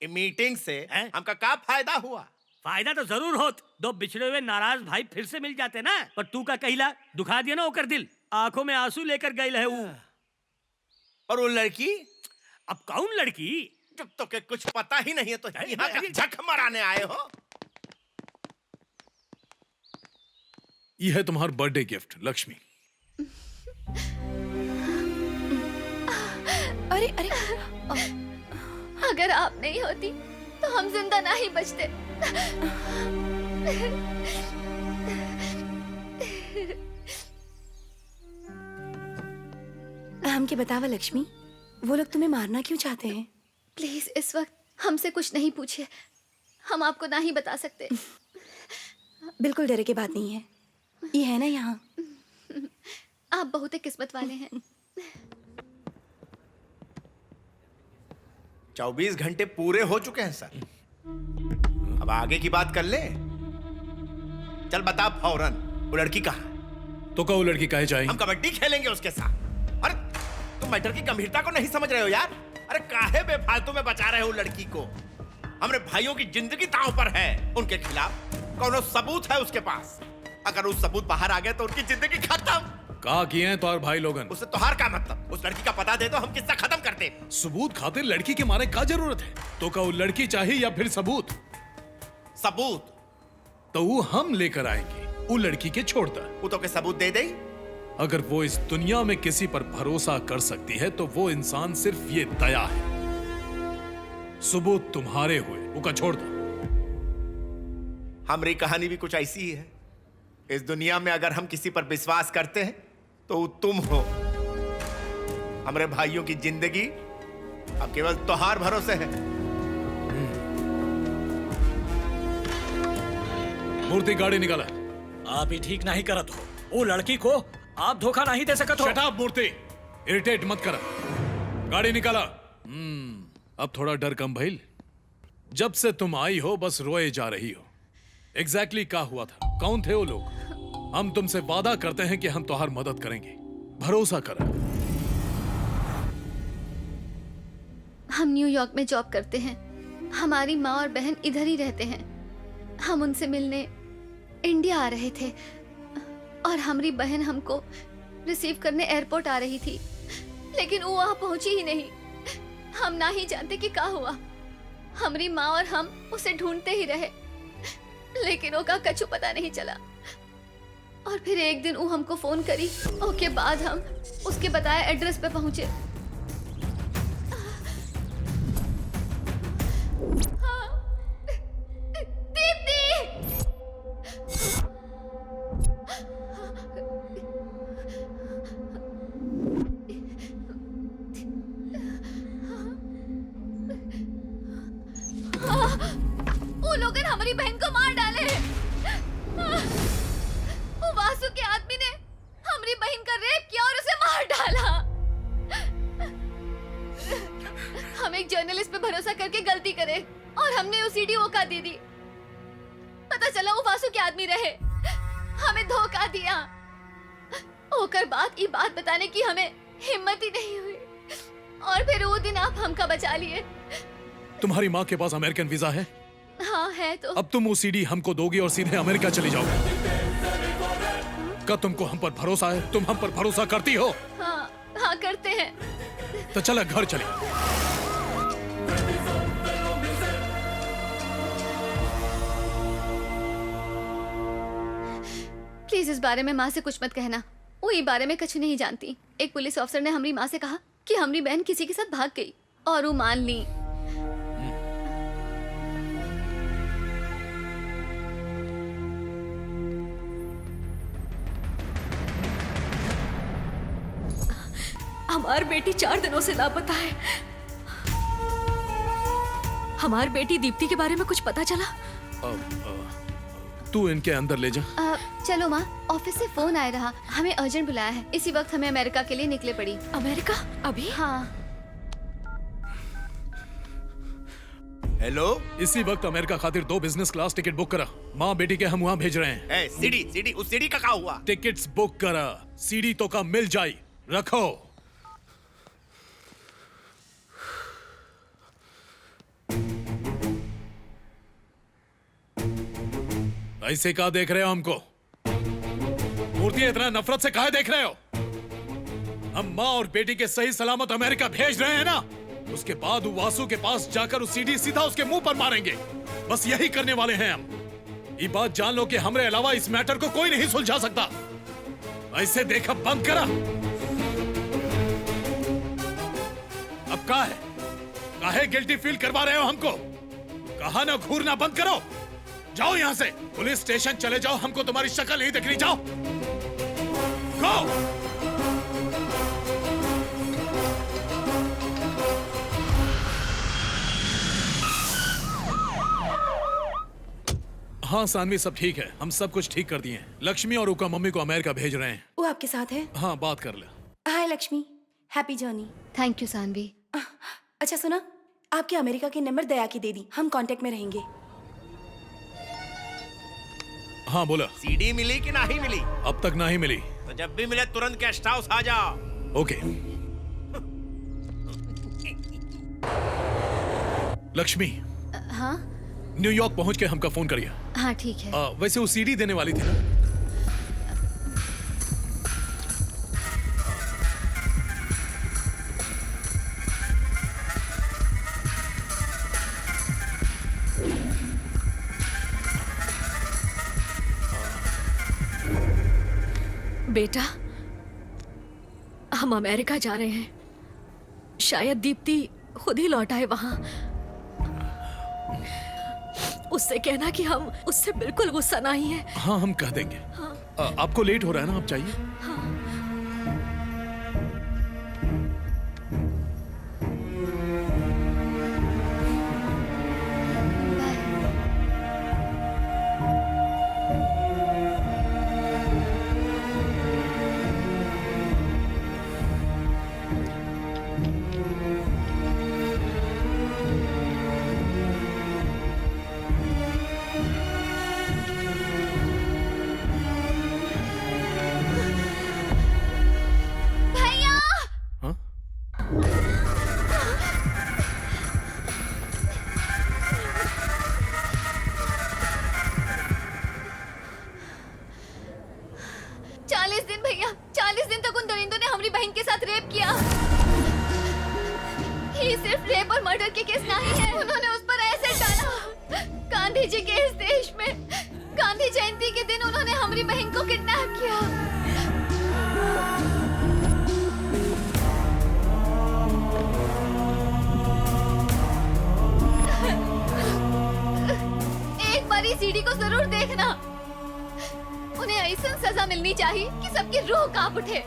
मीटिंग से हमका क्या फायदा हुआ? फायदा तो जरूर होत। दो बिछड़े हुए नाराज भाई फिर से मिल जाते ना। पर तू का कहिला दुखा दिया ना ओकर दिल। आंखों में आंसू लेकर गई है वो। और वो लड़की? अब कौन लड़की? जब तो के कुछ पता ही नहीं है तो यहाँ का झक मराने आए हो। ये है तुम्हारा बर्थडे गिफ्ट लक्ष्मी। अरे अरे अगर आप नहीं होती तो हम जिंदा ना ही बचते। हमके बतावा लक्ष्मी, वो लोग तुम्हें मारना क्यों चाहते हैं? प्लीज इस वक्त हमसे कुछ नहीं पूछिए, हम आपको ना ही बता सकते। बिल्कुल डरे की बात नहीं है, ये है ना यहाँ। आप बहुत ही किस्मत वाले हैं। 24 घंटे पूरे हो चुके हैं सर। अब आगे की बात कर ले। चल बता फौरन, वो लड़की कहाँ है? तो वो लड़की कहे जाए? हम कबड्डी खेलेंगे उसके साथ। अरे तुम मैटर की गंभीरता को नहीं समझ रहे हो यार। अरे काहे बेफालतू में बचा रहे हो लड़की को? हमारे भाइयों की जिंदगी दांव पर है। उनके खिलाफ कौन सबूत है उसके पास? अगर वो सबूत बाहर आ गए तो उनकी जिंदगी खत्म। कहा किए हैं तो भाई लोगन? उससे तोहार का मतलब? उस लड़की का पता दे दो, हम किस्सा खत्म करते। सबूत खातिर लड़की के मारे का जरूरत है? तो का वो लड़की चाहिए या फिर सबूत? सबूत तो वो हम लेकर आएंगे, वो लड़की के छोड़ता। वो तो के सबूत दे दे। अगर वो इस दुनिया में किसी पर भरोसा कर सकती है तो वो इंसान सिर्फ ये दया है। सबूत तुम्हारे हुए, वो का छोड़ता। हमारी कहानी भी कुछ ऐसी ही है। इस दुनिया में अगर हम किसी पर विश्वास करते हैं तो वो तुम हो। हमारे भाइयों की जिंदगी अब केवल तोहार भरोसे है। मूर्ति गाड़ी निकाला। आप ही ठीक नहीं करत हो। वो लड़की को आप धोखा नहीं दे सकत हो। शट अप मूर्ति, इरिटेट मत करा। गाड़ी निकाला। अब थोड़ा डर कम भइल। जब से तुम आई हो बस रोए जा रही हो। एग्जैक्टली क्या हुआ था? कौन थे वो लोग? हम तुमसे वादा करते हैं कि हम तुम्हारी मदद करेंगे, भरोसा करो। हम न्यूयॉर्क में जॉब करते हैं। हमारी माँ और बहन इधर ही रहते हैं। हम उनसे मिलने इंडिया आ रहे थे और हमारी बहन हमको रिसीव करने एयरपोर्ट आ रही थी, लेकिन वो वहां पहुंची ही नहीं। हम ना ही जानते कि क्या हुआ। हमारी माँ और हम उसे ढूंढते ही रहे, लेकिन वो का कछु पता नहीं चला। और फिर एक दिन वो हमको फोन करी। उसके बाद हम उसके बताए एड्रेस पे पहुंचे। वो लोग हमारी बहन को मार डाले। वो वासु के आदमी ने हमारी बहन का रेप किया और उसे मार डाला। हम एक जर्नलिस्ट पे भरोसा करके गलती करे और हमने वो सीडी ओका दे दी। पता चला वो वासु के आदमी रहे। हमें धोखा दिया। ओकर बाद ये बात बताने की हमें हिम्मत ही नहीं हुई। और फिर वो दिन आप हमका बचा लिए। तुम्हारी माँ के पास अमेरिकन वीजा है? हाँ है। तो अब तुम वो सीडी हमको दोगी और सीधे अमेरिका चली जाओगे। क्या तुमको हम पर भरोसा है? तुम हम पर भरोसा करती हो? हाँ हाँ करते हैं। तो चलो घर चले। प्लीज इस बारे में माँ से कुछ मत कहना। वो ये बारे में कुछ नहीं जानती। एक पुलिस ऑफिसर ने हमारी माँ से कहा कि हमारी बहन किसी के साथ भाग गई और वो मान ली। हमारी बेटी 4 दिनों से लापता है। हमारी बेटी दीप्ति के बारे में कुछ पता चला? तू इनके अंदर ले जा। चलो माँ, ऑफिस से फोन आया रहा। हमें अर्जेंट बुलाया है। इसी वक्त हमें अमेरिका के लिए निकले पड़ी। अमेरिका? अभी? हाँ। हेलो, इसी वक्त अमेरिका खातिर 2 बिजनेस क्लास टिकट बुक करा। माँ बेटी के हम वहाँ भेज रहे हैं। सीडी उस सीडी का क्या हुआ? टिकट्स बुक करा। सीडी तो का मिल जाई। रखो। ऐसे क्या देख रहे हो हमको? मूर्ति इतना नफरत से काहे देख रहे हो? हम माँ और बेटी के सही सलामत अमेरिका भेज रहे हैं ना। उसके बाद वासु के पास जाकर उस सीडी सीधा उसके मुंह पर मारेंगे। बस यही करने वाले हैं हम। ये बात जान लो कि हमरे अलावा इस मैटर को कोई नहीं सुलझा सकता। ऐसे देखा बंद करा। अब क्या है? काहे गिल्टी फील करवा रहे हो हमको? कहा ना घूरना बंद करो। जाओ यहां से। पुलिस स्टेशन चले जाओ। हमको तुम्हारी शक्ल नहीं दिख रही। जाओ। गो। हाँ सानवी, सब ठीक है। हम सब कुछ ठीक कर दिए हैं। लक्ष्मी और उका मम्मी को अमेरिका भेज रहे हैं। वो आपके साथ है? हाँ, बात कर ले। Hi Lakshmi, happy journey. Thank you Saanvi. अच्छा सुना, आपके अमेरिका के नंबर दया की दे दी। हम कांटेक्ट में रहेंगे। हाँ बोला। सीडी मिली कि नहीं मिली? अब तक नहीं मिली। तो जब भी मिले तुरंत गेस्ट हाउस आ जाओ। ओके। लक्ष्मी, हाँ न्यूयॉर्क पहुंच के हमका फोन करिए। हाँ ठीक है। वैसे वो सीडी देने वाली थी ना? बेटा, हम अमेरिका जा रहे हैं। शायद दीप्ति खुद ही लौट आए वहां। उससे कहना कि हम उससे बिल्कुल गुस्सा नहीं है। हाँ, हम कह देंगे। हाँ। आपको लेट हो रहा है ना, आप चाहिए। ये सिर्फ रेप और मर्डर के केस नहीं है। उन्होंने उस पर एसिड डाला। गांधी जी के इस देश में गांधी जयंती के दिन उन्होंने हमारी बहन को किडनैप किया। एक बारी सीडी को जरूर देखना। उन्हें ऐसी सजा मिलनी चाहिए कि सबकी रूह कांप उठे।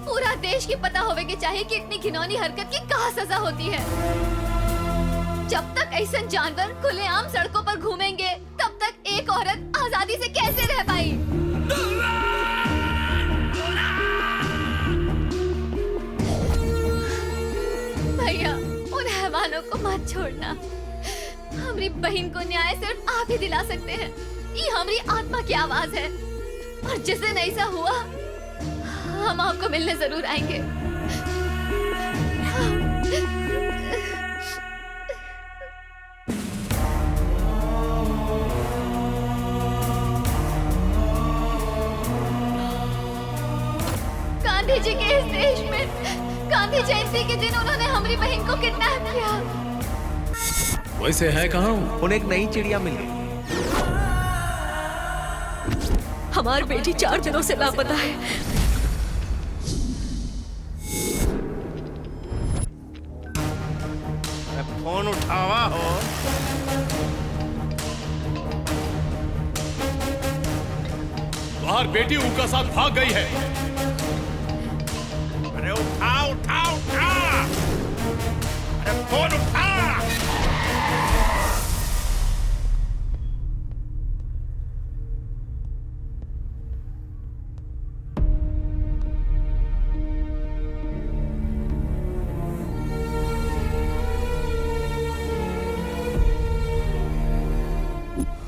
पूरा देश की पता होवे के चाहिए कि इतनी घिनौनी हरकत की कहाँ सजा होती है। जब तक ऐसे जानवर खुलेआम सड़कों पर घूमेंगे तब तक एक औरत आजादी से कैसे रह पाई। भैया, उन हैवानों को मत छोड़ना। हमारी बहन को न्याय सिर्फ आप ही दिला सकते हैं। ये हमारी आत्मा की आवाज है और जिस दिन ऐसा हुआ हम आपको मिलने जरूर आएंगे। गांधी जी के इस देश में गांधी जयंती के दिन उन्होंने हमारी बहन को किडनैप किया। वैसे है कहाँ? उन्हें एक नई चिड़िया मिल गई। हमारी बेटी 4 दिनों से लापता है। फोन उठावा हो। बाहर बेटी उनका साथ भाग गई है। अरे उठा उठा उठा। अरे फोन उठा।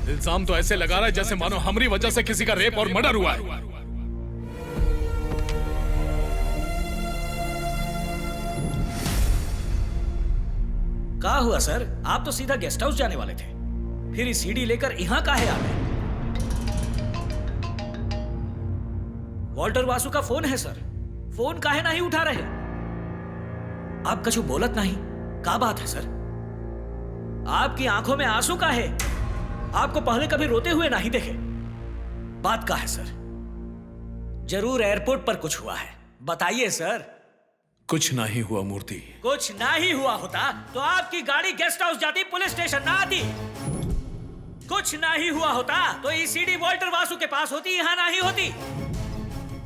इल्जाम तो ऐसे लगा रहा है जैसे मानो हमारी वजह से किसी का रेप और मर्डर हुआ है। क्या हुआ सर? आप तो सीधा गेस्ट हाउस जाने वाले थे, फिर ये सीडी लेकर यहाँ काहे आ गए? वॉल्टर वासु का फोन है सर, फोन काहे नहीं उठा रहे? आप कछु बोलत नहीं, क्या बात है सर? आपकी आंखों में आंसू का है? आपको पहले कभी रोते हुए नहीं देखे। बात का है सर? जरूर एयरपोर्ट पर कुछ हुआ है, बताइए सर। कुछ नहीं हुआ मूर्ति। कुछ नहीं हुआ होता तो आपकी गाड़ी गेस्ट हाउस जाती, पुलिस स्टेशन ना आती। कुछ नहीं हुआ होता तो ये सीडी वॉल्टर वासु के पास होती, यहाँ नहीं होती।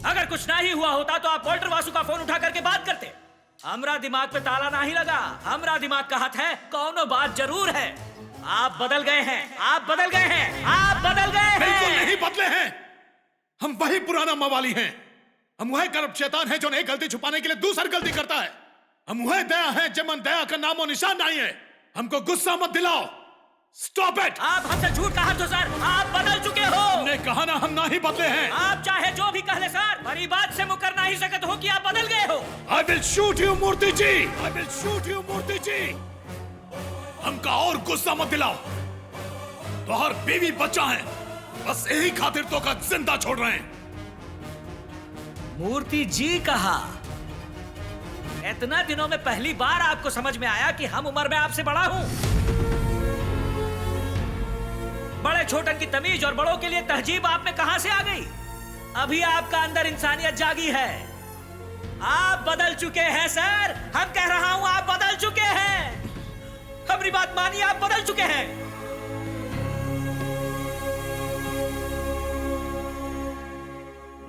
अगर कुछ नहीं हुआ होता तो आप वॉल्टर वासु का फोन उठा करके बात करते। हमरा दिमाग पे ताला नहीं लगा, हमरा दिमाग का हाथ है, कौनो बात जरूर है। आप बदल गए हैं, आप बदल गए हैं, आप बदल गए हैं। बिल्कुल नहीं बदले हैं, हम वही पुराना मवाली हैं। हम वह करप्ट शैतान है जो एक गलती छुपाने के लिए दूसरी गलती करता है। हम वह दया है जमन दया का नामो निशान नहीं है। हमको गुस्सा मत दिलाओ। Stop it. आप हमसे झूठ कहा तो सर, आप बदल चुके हो। हमने कहा ना हम नहीं बदले हैं। आप चाहे जो भी कह ले सर, मेरी बात से मुकर नहीं सकते हो कि आप बदल गए हो। I will shoot you Murthy ji. I will shoot you मूर्ति जी। हमका और गुस्सा मत दिलाओ। तो हर बीवी बच्चा है, बस यही खातिर तो का जिंदा छोड़ रहे हैं। मूर्ति जी कहा, इतना दिनों में पहली बार आपको समझ में आया कि हम उम्र में आपसे बड़ा हूं। बड़े छोटन की तमीज और बड़ों के लिए तहजीब आप में कहां से आ गई? अभी आपका अंदर इंसानियत जागी है। आप बदल चुके हैं सर, हम कह रहा हूं आप बदल चुके हैं। हमारी बात मानिए, आप बदल चुके हैं।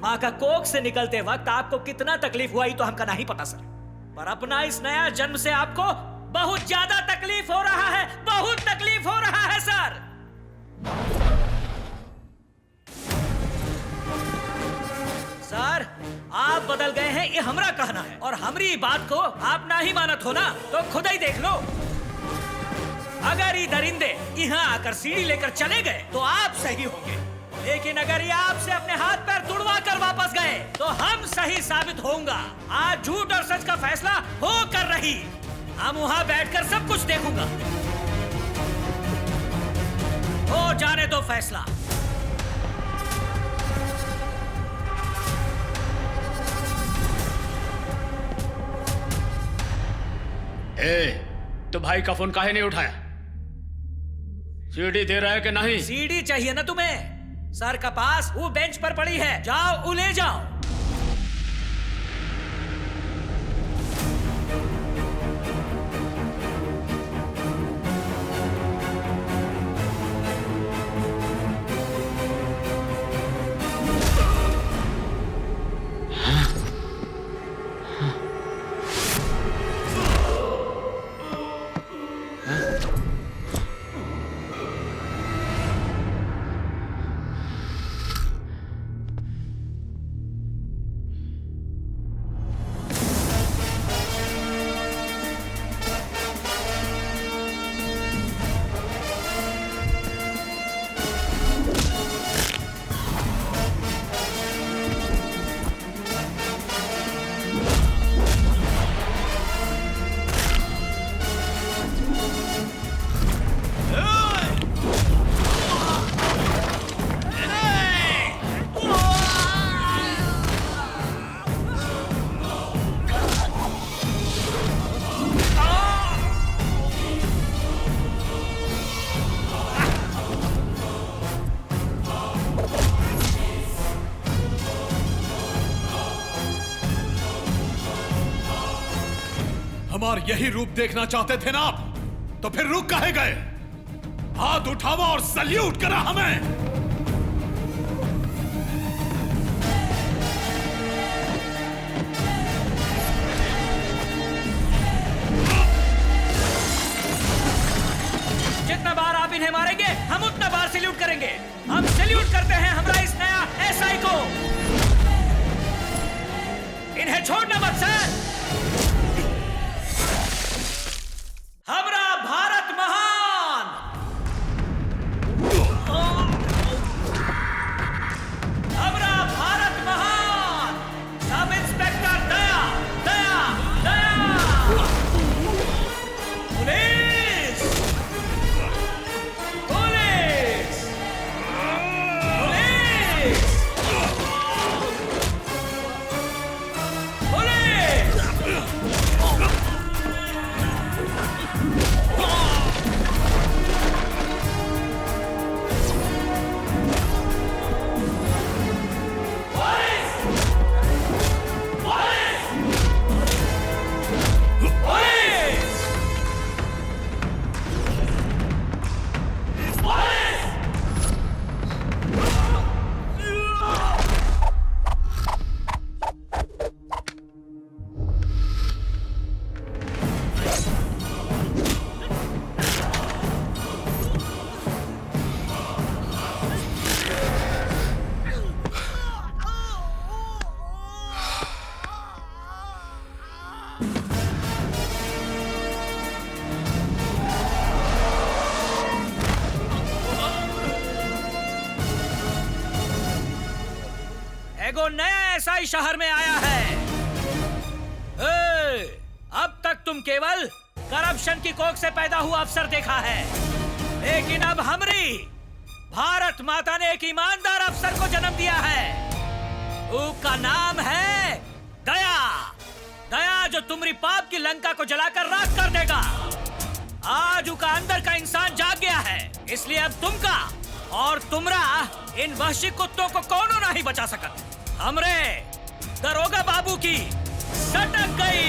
मां का कोख से निकलते वक्त आपको कितना तकलीफ हुआ तो हमका नहीं पता सर, पर अपना इस नया जन्म से आपको बहुत ज्यादा तकलीफ हो रहा है, बहुत तकलीफ हो रहा है सर। सर आप बदल गए हैं ये हमरा कहना है, और हमारी बात को आप ना ही मानत हो ना तो खुद ही देख लो। अगर ये दरिंदे यहाँ आकर सीढ़ी लेकर चले गए तो आप सही होंगे, लेकिन अगर ये आपसे अपने हाथ पैर तुड़वा कर वापस गए तो हम सही साबित होऊंगा। आज झूठ और सच का फैसला हो कर रही, हम वहां बैठकर सब कुछ देखूंगा। हो जाने दो फैसला। तो भाई का फोन काहे नहीं उठाया? सीडी दे रहा है कि नहीं? सीडी चाहिए ना तुम्हें? सर का पास वो बेंच पर पड़ी है, जाओ वो ले जाओ। हमार यही रूप देखना चाहते थे ना आप, तो फिर रुक काहे गए? हाथ उठावा और सल्यूट करा हमें। जितना बार आप इन्हें मारेंगे हम उतना बार सैल्यूट करेंगे। हम सैल्यूट करते हैं हमारा इस नया एसआई को। इन्हें छोड़ना मत सर। हमारा भारत महान। हमारा भारत महान। सब इंस्पेक्टर दया दया दया। पुलिस पुलिस एगो नया एसआई शहर में आया है। अब तक तुम केवल करप्शन की कोख से पैदा हुआ अफसर देखा है, लेकिन अब हमरी भारत माता ने एक ईमानदार अफसर को जन्म दिया है। उसका नाम है दया। दया जो तुम्हारी पाप की लंका को जलाकर राख कर देगा। आज उसका अंदर का इंसान जाग गया है, इसलिए अब तुमका और तुमरा इन वहशी कुत्तों को कौनो नहीं बचा सकत। हमरे दरोगा बाबू की सटक गई।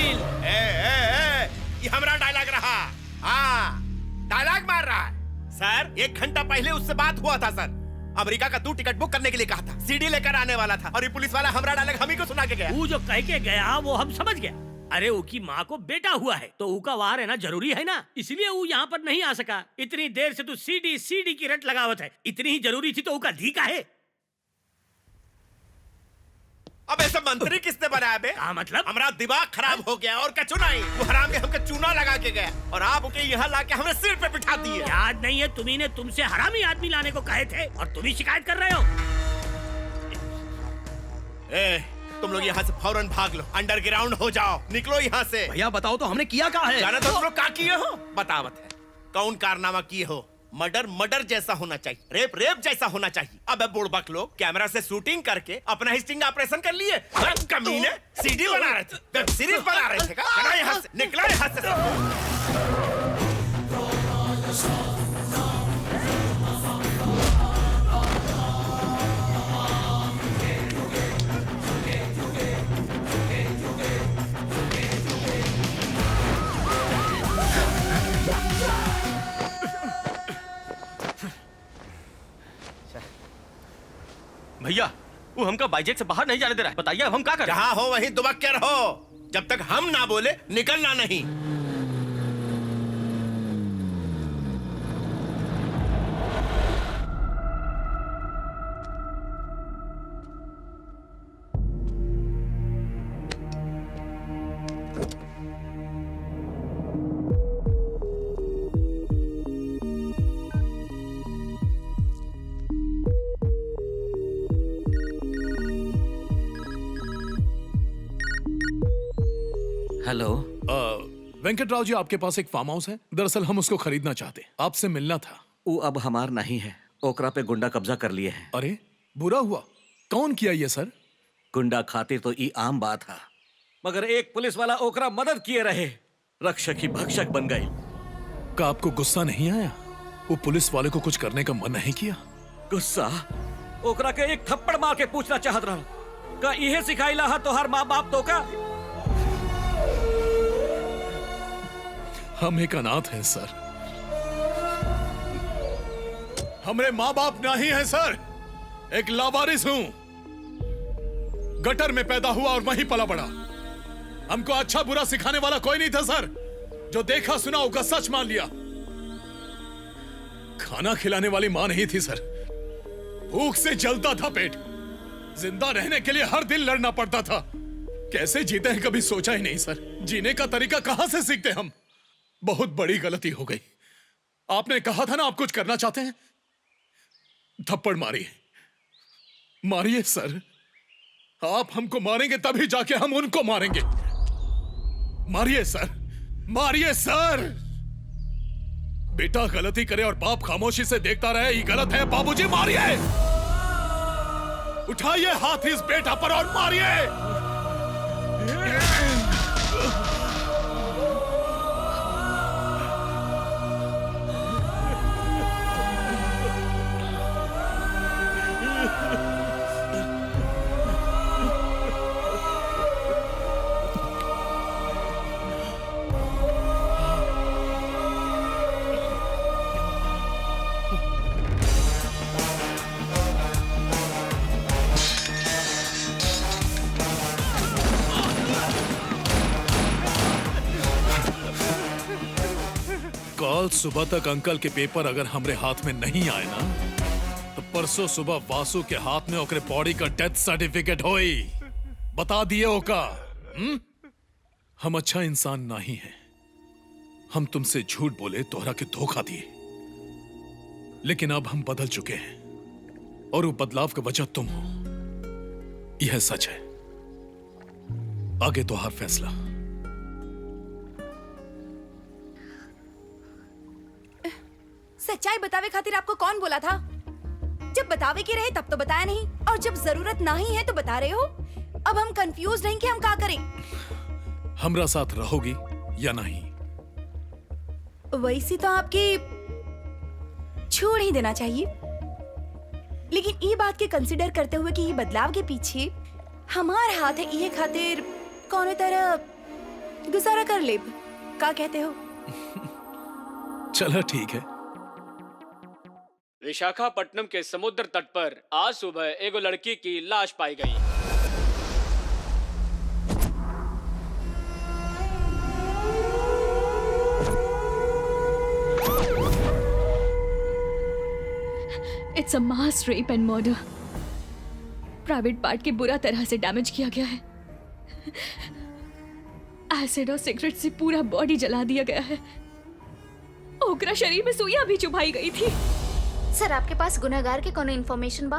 ये हमारा डायलॉग रहा। हाँ, डायलॉग मार रहा है। सर 1 घंटा पहले उससे बात हुआ था सर। अमेरिका का 2 टिकट बुक करने के लिए कहा था, सीडी लेकर आने वाला था और ये पुलिस वाला हमारा डायलॉग हम ही को सुना के गया। वो जो कह के गया वो हम समझ गया। अरे उकी माँ को बेटा हुआ है तो उका वहाँ रहना जरूरी है ना, इसलिए वो यहाँ पर नहीं आ सका। इतनी देर से तू सीडी की रट लगावत है, इतनी ही जरूरी थी तो उका धी का है। अब ऐसा मंत्री किसने बनाया बे? मतलब हमारा दिमाग खराब हो गया और कचू नहीं। वो हराम के हमको चूना लगा के गया और आप उनके यहाँ लाके हमें सिर पे बिठा दिए। याद नहीं है तुम्ही ने तुमसे हरामी आदमी लाने को कहे थे और तुम ही शिकायत कर रहे हो। तुम लोग यहाँ से फौरन भाग लो, अंडरग्राउंड हो जाओ, निकलो यहाँ से। भैया बताओ तो हमने किया क्या है? जाना तो तुम लोग क्या किए हो? बतावत है कौन कारनामा किए हो। मर्डर जैसा होना चाहिए, रेप जैसा होना चाहिए। अब बुड़बक लोग कैमरा से शूटिंग करके अपना स्टिंग ऑपरेशन कर लिए। कमीने सीडी बना रहे थे, वेब सीरीज बना रहे थे। निकला यहाँ से, निकला यहाँ से। भैया वो हमका बाइजेक से बाहर नहीं जाने दे रहा है, बताइए अब हम क्या करें? जहाँ हो वहीं दुबक के रहो, जब तक हम ना बोले निकलना नहीं। हेलो, वेंकट राव जी, आपके पास एक फार्म हाउस है? दरअसल हम उसको खरीदना चाहते, आपसे मिलना था। वो अब हमार नहीं है, ओकरा पे गुंडा कब्जा कर लिए हैं। अरे बुरा हुआ, कौन किया ये सर? गुंडा खातिर तो ये आम बात है, मगर एक पुलिस वाला ओकरा मदद किए रहे, रक्षक ही भक्षक बन गई। का आपको गुस्सा नहीं आया? वो पुलिस वाले को कुछ करने का मन नहीं किया? गुस्सा? ओकरा के एक थप्पड़ मार के पूछना चाहत रहा, का इहे सिखाइला हा तोहार माँ बाप तो का? हम एक अनाथ हैं सर, हमारे माँ बाप नहीं है सर। एक लावारिस हूं, गटर में पैदा हुआ और वहीं पला बड़ा। हमको अच्छा बुरा सिखाने वाला कोई नहीं था सर। जो देखा सुना उसका सच मान लिया। खाना खिलाने वाली मां नहीं थी सर, भूख से जलता था पेट। जिंदा रहने के लिए हर दिन लड़ना पड़ता था। कैसे जीते हैं कभी सोचा ही नहीं सर। जीने का तरीका कहां से सीखते हम? बहुत बड़ी गलती हो गई। आपने कहा था ना आप कुछ करना चाहते हैं, थप्पड़ मारिए, मारिए सर। आप हमको मारेंगे तभी जाके हम उनको मारेंगे। मारिए सर, मारिए सर। बेटा गलती करे और बाप खामोशी से देखता रहे, ये गलत है। बाबूजी मारिए, उठाइए हाथ इस बेटा पर और मारिए। कल सुबह तक अंकल के पेपर अगर हमरे हाथ में नहीं आए ना, तो परसों सुबह वासु के हाथ में ओकरे बॉडी का डेथ सर्टिफिकेट होई। बता दिए ओका। हम अच्छा इंसान नहीं हैं। हम तुमसे झूठ बोले, तोहरा के धोखा दिए, लेकिन अब हम बदल चुके हैं और वो बदलाव का वजह तुम हो। यह सच है। आगे तोहार फैसला। सच्चाई बतावे खातिर आपको कौन बोला था? जब बतावे के रहे तब तो बताया नहीं, और जब जरूरत नहीं है तो बता रहे हो। अब हम कंफ्यूज नहीं कि हम क्या करें। हमरा साथ रहोगी या नहीं? वैसे तो आपकी छोड़ ही देना चाहिए, लेकिन ये बात के कंसिडर करते हुए कि ये बदलाव के पीछे हमार हाथ है, ये खातिर कौन तरह गुजारा कर ले। क्या कहते हो? चलो ठीक है। विशाखापट्टनम के समुद्र तट पर आज सुबह एक लड़की की लाश पाई गई। It's a mass rape and murder. Private part के बुरा तरह से डैमेज किया गया है। एसिड और सिगरेट से पूरा बॉडी जला दिया गया है। ओकरा शरीर में सुइयां भी चुभाई गई थी। सर, आपके पास गुनहगार के कोनो इन्फॉर्मेशन बा?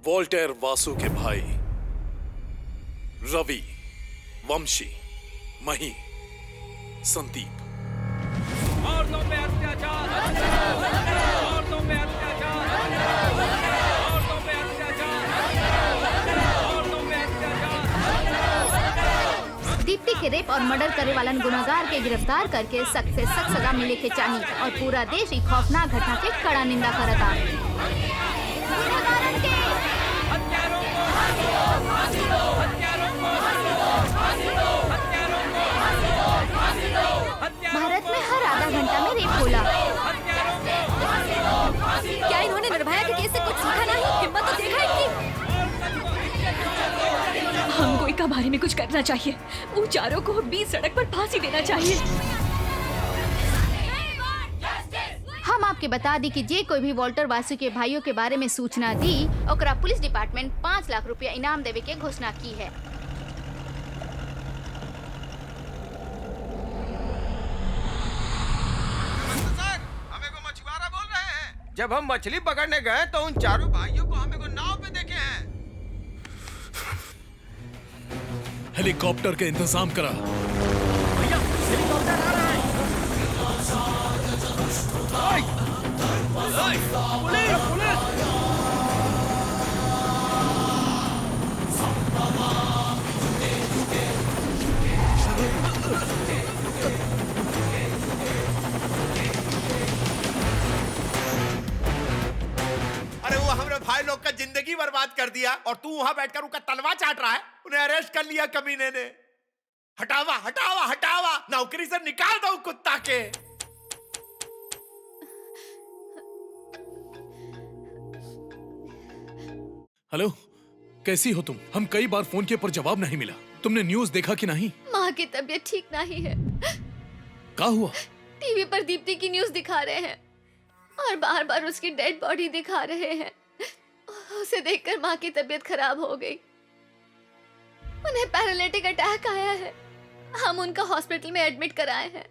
वोल्टेयर वासु के भाई रवि, वंशी, मही, संदीप। औरतों पे अत्याचार, औरतों पे अत्याचार, औरतों पे अत्याचार। दीप्ति के रेप और मर्डर करे वालन गुनहगार के गिरफ्तार करके सख्त से सख्त सजा मिले के चाहिए और पूरा देश ई खौफनाक घटना के कड़ा निंदा करता। भारत में हर आधा घंटा में रेप होला। क्या इन्होंने निर्भया के केस से कुछ सीखा नहीं? हिम्मत तो देखा इनकी। हमको इनका बारे में कुछ करना चाहिए। उन चारों को बीच सड़क पर फांसी देना चाहिए। हम आपके बता दी कि जे कोई भी वॉल्टर वासु के भाइयों के बारे में सूचना दी, ओकरा पुलिस डिपार्टमेंट 5 लाख रुपया इनाम देवे के घोषणा की है। जब हम मछली पकड़ने गए तो उन चारों भाइयों को हमें को नाव पे देखे हैं। हेलीकॉप्टर के इंतजाम करा। भैया, हेलीकॉप्टर आ रहा है। Police, police! अरे वो हमारे भाई लोग का जिंदगी बर्बाद कर दिया और तू वहां बैठकर उनका तलवा चाट रहा है। उन्हें अरेस्ट कर लिया कमीने ने। हटावा हटावा हटावा, नौकरी से निकाल दो कुत्ता के। हेलो, कैसी हो तुम? हम कई बार फोन किए पर जवाब नहीं मिला। तुमने न्यूज़ देखा कि नहीं? माँ की तबीयत ठीक नहीं है। क्या हुआ? टीवी पर दीप्ति की न्यूज़ दिखा रहे हैं और बार बार उसकी डेड बॉडी दिखा रहे हैं। उसे देखकर माँ की तबीयत खराब हो गई। उन्हें पैरालिटिक अटैक आया है। हम उनका हॉस्पिटल में एडमिट कराए हैं।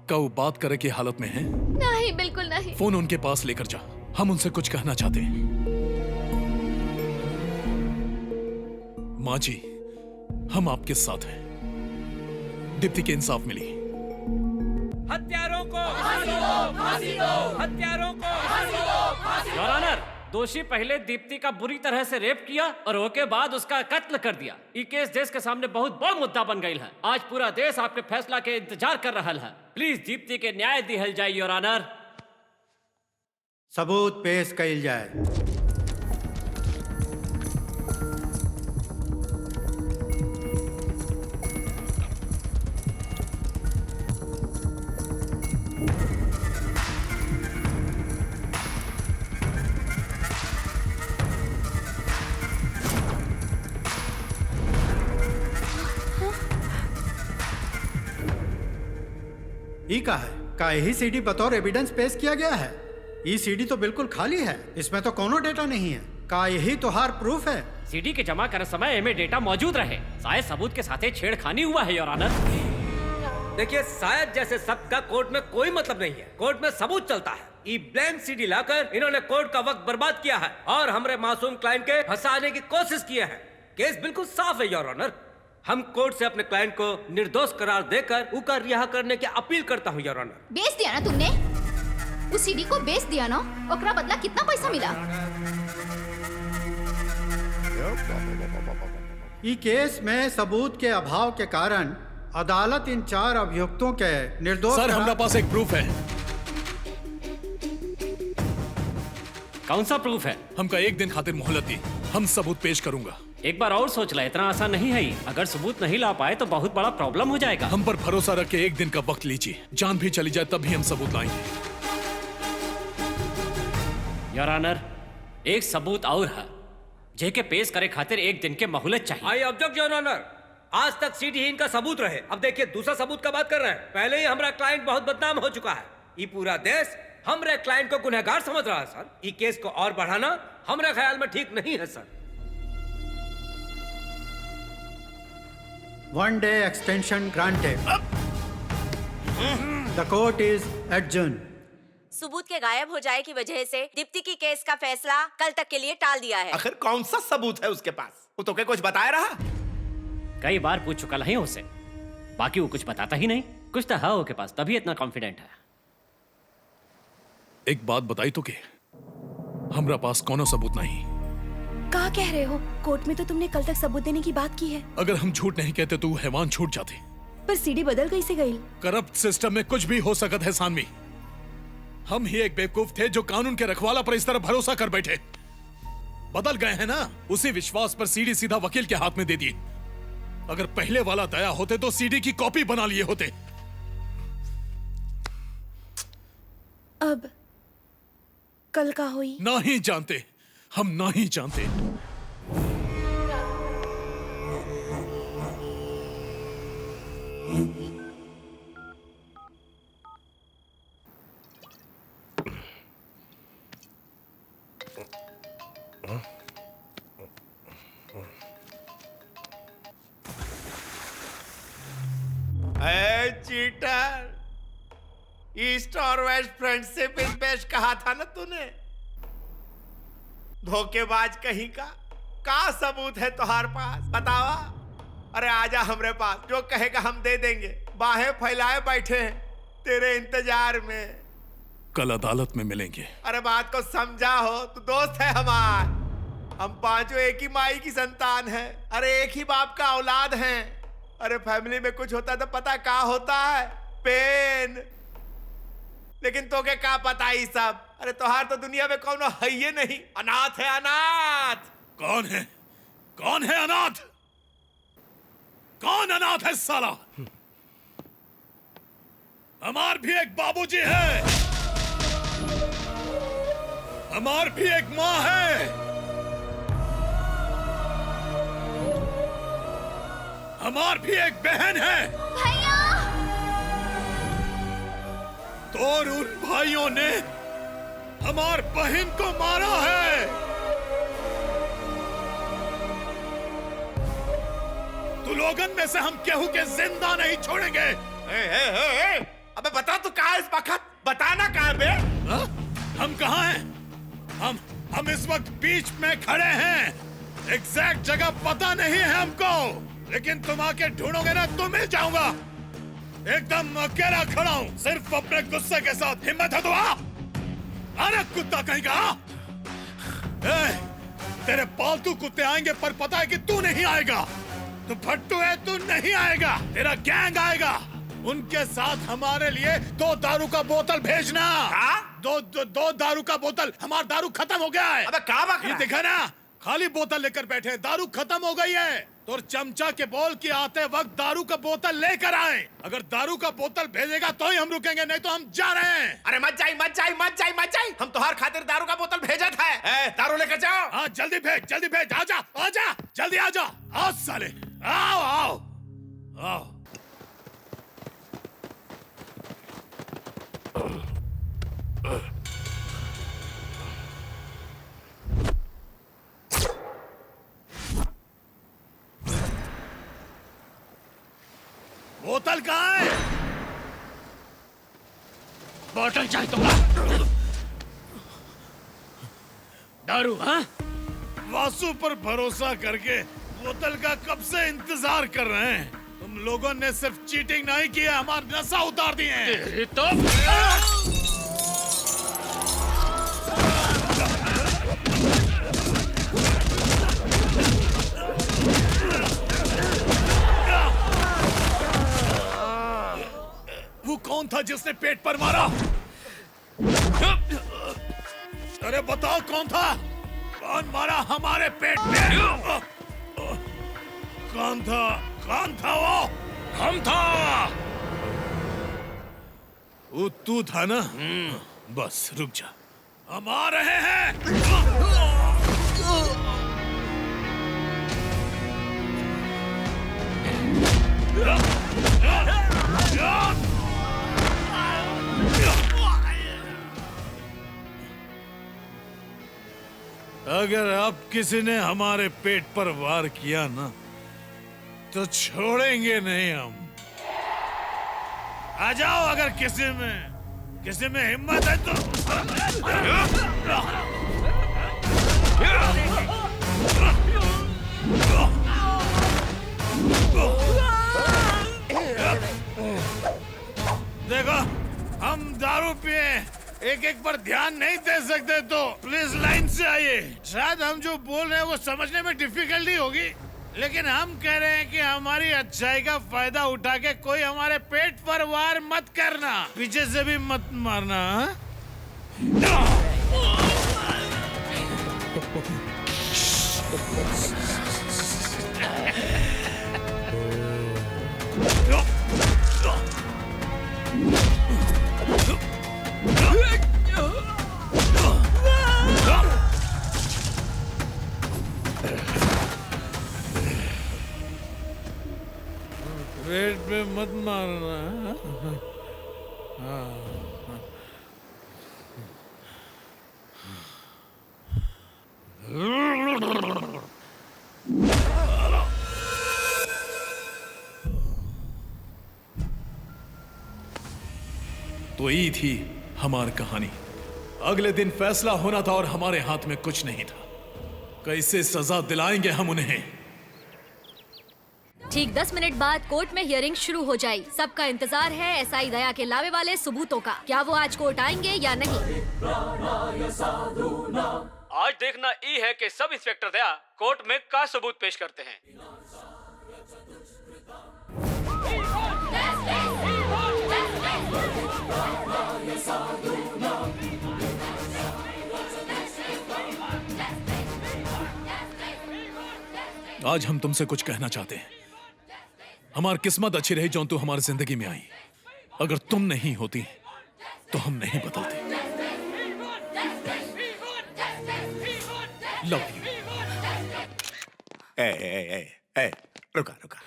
क्या वो बात करे की हालत में है? नहीं, बिल्कुल नहीं। फोन उनके पास लेकर जा, हम उनसे कुछ कहना चाहते हैं। माँ जी, हम आपके साथ हैं। दीप्ति के इंसाफ मिली। हत्यारों को फांसी दो, फांसी दो, हत्यारों को फांसी दो, फांसी दो। योर ऑनर, दोषी पहले दीप्ति का बुरी तरह से रेप किया और उसके बाद उसका कत्ल कर दिया। ये केस देश के सामने बहुत बड़ा मुद्दा बन गई है। आज पूरा देश आपके फैसला के इंतजार कर रहा है। प्लीज दीप्ति के न्याय दिहल जाए योर ऑनर। सबूत पेश कइल जाए। ई का है का यही सीडी बतौर एविडेंस पेश किया गया है। ये सीडी तो बिल्कुल खाली है, इसमें तो कोनो डेटा नहीं है। का यही तो हार प्रूफ है? सीडी के जमा करने समय इनमें डेटा मौजूद रहे, शायद सबूत के साथ छेड़खानी हुआ है योर ऑनर। देखिए, शायद जैसे शब्द का कोर्ट में कोई मतलब नहीं है। कोर्ट में सबूत चलता है। ये ब्लैंक सीडी लाकर इन्होंने कोर्ट का वक्त बर्बाद किया है और हमारे मासूम क्लाइंट के फंसाने की कोशिश की है। केस बिल्कुल साफ है योर ऑनर। हम कोर्ट से अपने क्लाइंट को निर्दोष करार देकर उनका रिहा करने की अपील करता हूँ योर ऑनर। बेच दिया ना तुमने, उस सीडी को बेच दिया ना, ओकरा बदला कितना पैसा मिला? ई केस में सबूत के अभाव के कारण अदालत इन 4 अभियुक्तों के निर्दोष सर, हमारे पास एक प्रूफ है। कौन सा प्रूफ है? हमका 1 दिन खातिर मोहलत दी, हम सबूत पेश करूंगा। एक बार और सोच ला, इतना आसान नहीं है। अगर सबूत नहीं ला पाए तो बहुत बड़ा प्रॉब्लम हो जाएगा। हम पर भरोसा रख के 1 दिन का वक्त लीजिए, जान भी चली जाए तब भी हम सबूत लाएंगे। योर ऑनर, एक सबूत और है, जेके पेश करे खातिर 1 दिन के मोहलत चाहिए। I object your honour. आज तक सीडी ही इनका सबूत रहे, अब देखिए दूसरा सबूत का बात कर रहे हैं। पहले ही हमारा क्लाइंट बहुत बदनाम हो चुका है, ये पूरा देश हमारे क्लाइंट को गुनहगार समझ रहा है सर। ये केस को और बढ़ाना हमारे ख्याल में ठीक नहीं है sir. 1 day extension granted. The court is adjourned. सबूत के गायब हो जाए की वजह से दीप्ति की केस का फैसला कल तक के लिए टाल दिया है। आखिर कौन सा सबूत है उसके पास? वो तो क्या कुछ बताया रहा? कई बार पूछ चुका नहीं उससे, बाकी वो कुछ बताता ही नहीं। कुछ तो है उसके पास, तभी इतना कॉन्फिडेंट है। एक बात बताई तो के हमरा पास कोनो सबूत नहीं। क्या कह रहे हो? कोर्ट में तो तुमने कल तक सबूत देने की बात की है। अगर हम झूठ नहीं कहते तो हैवान छूट जाते। पर सीडी बदल कैसे गई? करप्ट सिस्टम में कुछ भी हो सकता है सानवी। हम ही एक बेवकूफ थे जो कानून के रखवाला पर इस तरह भरोसा कर बैठे। बदल गए हैं ना, उसी विश्वास पर सीडी सीधा वकील के हाथ में दे दिए। अगर पहले वाला दया होते तो सीडी की कॉपी बना लिए होते। अब कल का हुई? नहीं जानते, हम नहीं जानते। चीटर, ईस्ट और वेस्ट फ्रेंडशिप इज बेस्ट कहा था ना तूने? धोखेबाज कहीं का सबूत है तुम्हारे पास? बतावा। अरे आजा हमरे पास, जो कहेगा हम दे देंगे। बाहें फैलाए बैठे हैं तेरे इंतजार में। कल अदालत में मिलेंगे। अरे बात को समझा हो, तू दोस्त है हमार। हम पांचों एक ही माई की संतान है, अरे एक ही बाप का औलाद हैं। अरे फैमिली में कुछ होता तो पता क्या होता है? पेन। लेकिन तो के क्या पता ही सब? अरे तोहार तो दुनिया में कौन है ही नहीं। अनाथ है, अनाथ। कौन है? कौन है अनाथ? कौन अनाथ है साला? हमार भी एक बाबूजी है, हमार भी एक माँ है, हमार भी एक बहन है। भैया! तो उन भाइयों ने हमार बहन को मारा है। तू लोगन में से हम केहू के जिंदा नहीं छोड़ेंगे। अबे बता तू कहाँ है इस वक्त? बताना कहाँ बे? हम कहाँ हैं? हम इस वक्त बीच में खड़े हैं। एग्जैक्ट जगह पता नहीं है हमको, लेकिन तुम आके ढूंढोगे ना तो मिल जाऊंगा। एकदम अकेला खड़ा हूँ, सिर्फ अपने गुस्से के साथ। हिम्मत है तो आ। अरे कुत्ता कहीं का। तेरे पालतू कुत्ते आएंगे, पर पता है कि तू नहीं आएगा। तू फट्टू है, तू नहीं आएगा। तेरा गैंग आएगा। उनके साथ हमारे लिए 2 दारू का बोतल भेजना। दो दारू का बोतल। हमारा दारू खत्म हो गया है। अबे क्या बात ये दिखा ना, खाली बोतल लेकर बैठे हैं। दारू खत्म हो गई है। तो चमचा के बोल के आते वक्त दारू का बोतल लेकर आए। अगर दारू का बोतल भेजेगा तो ही हम रुकेंगे, नहीं तो हम जा रहे हैं। अरे मत जाई, मत जाई, मत जाई, मत जाई। हम तुम्हार खातिर दारू का बोतल भेजा था। दारू लेकर जाओ। हाँ जल्दी भेज, जल्दी भेज। आजा, आजा, जल्दी आजा। आओ साले, आओ, आओ, आओ। बोतल कहाँ है? बोतल चाहिए तुमको? दारू? हाँ, वासु पर भरोसा करके बोतल का कब से इंतजार कर रहे हैं। तुम लोगों ने सिर्फ चीटिंग नहीं किया, हमारा नशा उतार दिए हैं। तो वो कौन था जिसने पेट पर मारा? अरे बताओ कौन था? कौन मारा हमारे पेट में? कौन था? कौन था वो? हम था। वो तू था ना? बस रुक जा, हम आ रहे हैं। अगर अब किसी ने हमारे पेट पर वार किया ना तो छोड़ेंगे नहीं हम। आ जाओ, अगर किसी में हिम्मत है तो। देखो, हम दारू पिए एक एक पर ध्यान नहीं दे सकते, तो प्लीज लाइन से आइए। शायद हम जो बोल रहे हैं वो समझने में डिफिकल्टी होगी, लेकिन हम कह रहे हैं कि हमारी अच्छाई का फायदा उठा के कोई हमारे पेट पर वार मत करना, पीछे से भी मत मारना। पेट पे मत मारना। तो ये थी हमारी कहानी। अगले दिन फैसला होना था और हमारे हाथ में कुछ नहीं था। कैसे सजा दिलाएंगे हम उन्हें? ठीक 10 मिनट बाद कोर्ट में हियरिंग शुरू हो जाएगी। सबका इंतजार है एसआई दया के लावे वाले सबूतों का। क्या वो आज कोर्ट आएंगे या नहीं? आज देखना ये है कि सब इंस्पेक्टर दया कोर्ट में क्या सबूत पेश करते हैं। आज हम तुमसे कुछ कहना चाहते हैं। हमारी किस्मत अच्छी रही जो तू हमारी जिंदगी में आई। अगर तुम नहीं होती तो हम नहीं बदलते। Love you. रुका रुका।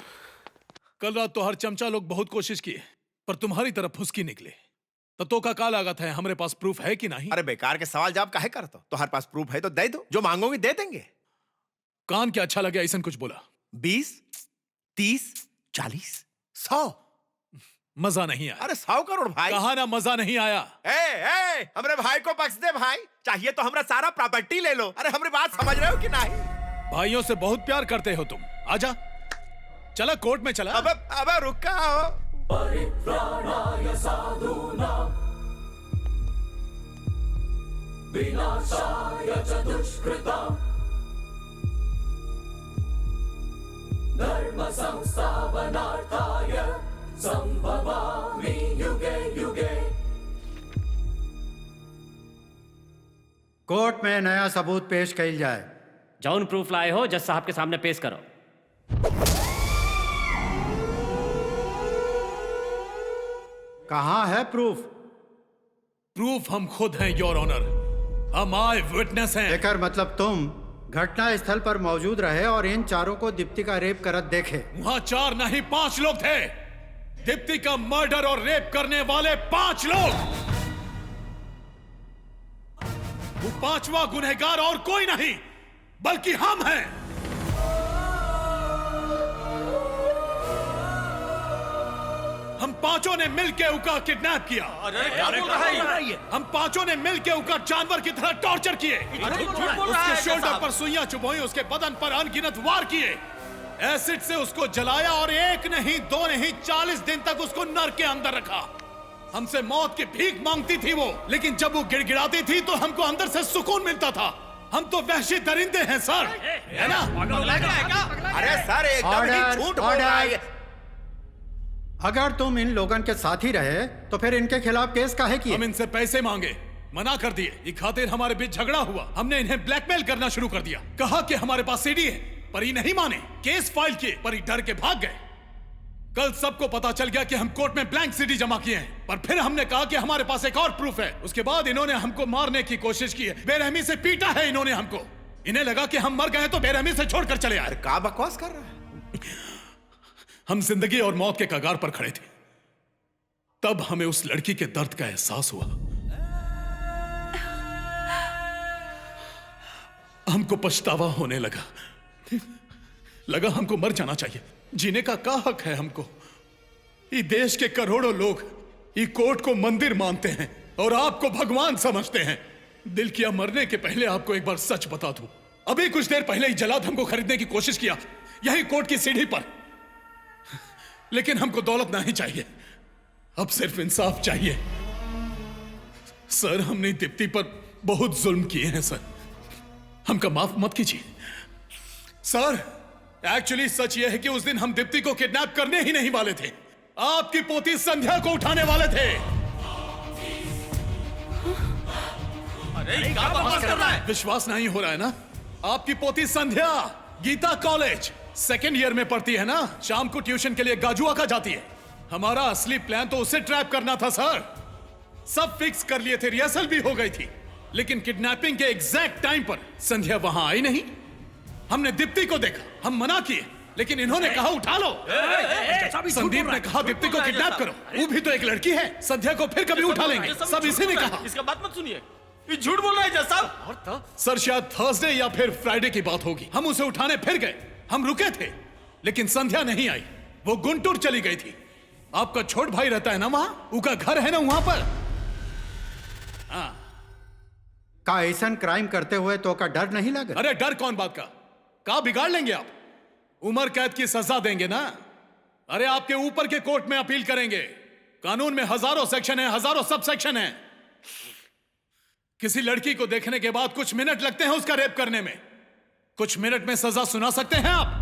कल रात तो हर चमचा लोग बहुत कोशिश किए, पर तुम्हारी तरफ फुसकी निकले। तो का काल लागत है, हमारे पास प्रूफ है कि नहीं? अरे बेकार के सवाल जवाब काहे करते हो? तुम्हारे पास प्रूफ है तो दे दो, जो मांगोगे दे देंगे। कान क्या अच्छा लगे ऐसा कुछ बोला? 20, 30, 40, 100। मजा नहीं आया। अरे 100 करोड़ भाई। कहा ना मजा नहीं आया। हमरे भाई को बख्श दे भाई, चाहिए तो हमरा सारा प्रॉपर्टी ले लो। अरे हमारी बात समझ रहे हो कि नहीं? भाइयों से बहुत प्यार करते हो तुम। आजा, चला कोर्ट में चला। अब रुका हो। परित्राणाय साधूनां विनाशाय च दुष्कृतां धर्म संस्थापनार्थाय संभवामि युगे युगे। कोर्ट में नया सबूत पेश कइल जाए। जौन प्रूफ लाए हो जज साहब के सामने पेश करो। कहाँ है प्रूफ? प्रूफ हम खुद हैं योर ऑनर। हम आए विटनेस हैं। एकर मतलब तुम घटना स्थल पर मौजूद रहे और इन चारों को दीप्ति का रेप करत देखे। वहां 4 नहीं 5 लोग थे। दीप्ति का मर्डर और रेप करने वाले 5 लोग। वो 5वां गुनहगार और कोई नहीं बल्कि हम हैं। हम 5 ने मिलकर उका किडनैप किया। हम 5 ने मिलकर उका जानवर की तरह टॉर्चर किए। उसके शोल्डर पर सुइयां चुभोई, उसके बदन पर अनगिनत वार किए। एसिड से उसको जलाया और 1 नहीं 2 नहीं 40 दिन तक उसको नर के अंदर रखा। हमसे मौत की भीख मांगती थी वो, लेकिन जब वो गिड़गिड़ाती थी तो हमको अंदर से सुकून मिलता था। हम तो वहशी दरिंदे हैं सर, है ना? अरे सर एकदम ही झूठ बोल रहा है। अगर तुम इन लोगों के साथ ही रहे तो फिर इनके खिलाफ केस काहे किए? हम इनसे पैसे मांगे, मना कर दिए। ये खातिर हमारे बीच झगड़ा हुआ। हमने इन्हें ब्लैकमेल करना शुरू कर दिया। कहा कि हमारे पास सीडी है, पर ये नहीं माने। केस फाइल किए, पर ये डर के भाग गए। कल सबको पता चल गया कि हम कोर्ट में ब्लैंक सीडी जमा किए हैं, पर फिर हमने कहा कि हमारे पास एक और प्रूफ है। उसके बाद इन्होंने हमको मारने की कोशिश की है। बेरहमी से पीटा है इन्होंने हमको। इन्हें लगा कि हम मर गए तो बेरहमी से छोड़कर चले आए। क्या बकवास कर रहा है? हम जिंदगी और मौत के कगार पर खड़े थे। तब हमें उस लड़की के दर्द का एहसास हुआ। हमको पछतावा होने लगा हमको मर जाना चाहिए। जीने का क्या हक है हमको? ये देश के करोड़ों लोग ये कोर्ट को मंदिर मानते हैं और आपको भगवान समझते हैं। दिल किया मरने के पहले आपको एक बार सच बता दूं। अभी कुछ देर पहले ही जलाद हमको खरीदने की कोशिश किया, यही कोर्ट की सीढ़ी पर। लेकिन हमको दौलत नहीं चाहिए, अब सिर्फ इंसाफ चाहिए। सर, हमने दीप्ति पर बहुत जुल्म किए हैं सर, हमका माफ मत कीजिए। सर, एक्चुअली सच यह है कि उस दिन हम दीप्ति को किडनैप करने ही नहीं वाले थे। आपकी पोती संध्या को उठाने वाले थे। अरे क्या बकवास कर रहा है? विश्वास नहीं हो रहा है ना? आपकी पोती संध्या गीता कॉलेज 2nd ईयर में पढ़ती है ना। शाम को ट्यूशन के लिए गाजुआका जाती है। हमारा असली प्लान तो उसे ट्रैप करना था सर। सब फिक्स कर लिए थे, रिहर्सल भी हो गई थी। लेकिन किडनैपिंग के एग्जैक्ट टाइम पर संध्या वहां आई नहीं। हमने दीप्ति को देखा, हम मना किए, लेकिन इन्होंने कहा उठा लो। संदीप ने कहा दीप्ति को किडनैप करो, वो भी तो एक लड़की है। संध्या को फिर कभी उठा लेंगे, सब इसी ने कहा। इसका बात मत सुनिए, ये झूठ बोल रहा है जज साहब। सर, शायद थर्सडे या फिर फ्राइडे की बात होगी। हम उसे उठाने फिर गए, हम रुके थे, लेकिन संध्या नहीं आई। वो गुंटूर चली गई थी। आपका छोट भाई रहता है ना वहां, उसका घर है ना वहां पर। का ऐसा क्राइम करते हुए तो का डर नहीं लगा? अरे डर कौन बात का बिगाड़ लेंगे आप? उम्र कैद की सजा देंगे ना। अरे आपके ऊपर के कोर्ट में अपील करेंगे। कानून में हजारों सेक्शन है, हजारों सब सेक्शन है। किसी लड़की को देखने के बाद कुछ मिनट लगते हैं उसका रेप करने में, कुछ मिनट में सजा सुना सकते हैं आप?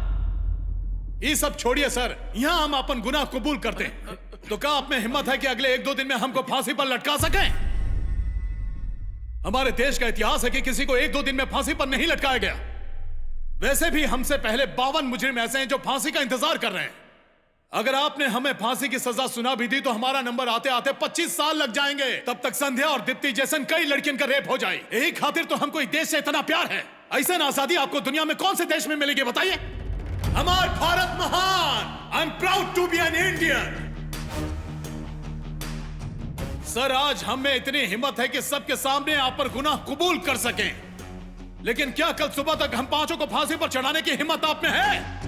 ये सब छोड़िए सर, यहां हम अपन गुनाह कबूल करते हैं। तो क्या आप में हिम्मत है कि अगले 1-2 दिन में हमको फांसी पर लटका सकें? हमारे देश का इतिहास है कि किसी को 1-2 दिन में फांसी पर नहीं लटकाया गया। वैसे भी हमसे पहले 52 मुजरिम ऐसे हैं जो फांसी का इंतजार कर रहे हैं। अगर आपने हमें फांसी की सजा सुना भी दी तो हमारा नंबर आते आते 25 साल लग जाएंगे। तब तक संध्या और दीप्ति जैसन कई लड़कियों का रेप हो जाए। यही खातिर तो हमको इस देश से इतना प्यार है। ऐसा आजादी आपको दुनिया में कौन से देश में मिलेगी बताइए? हमारा भारत महान। I am proud to be an Indian. Sir, आज हम में इतनी हिम्मत है कि सबके सामने आप पर गुनाह कबूल कर सकें, लेकिन क्या कल सुबह तक हम 5 को फांसी पर चढ़ाने की हिम्मत आप में है?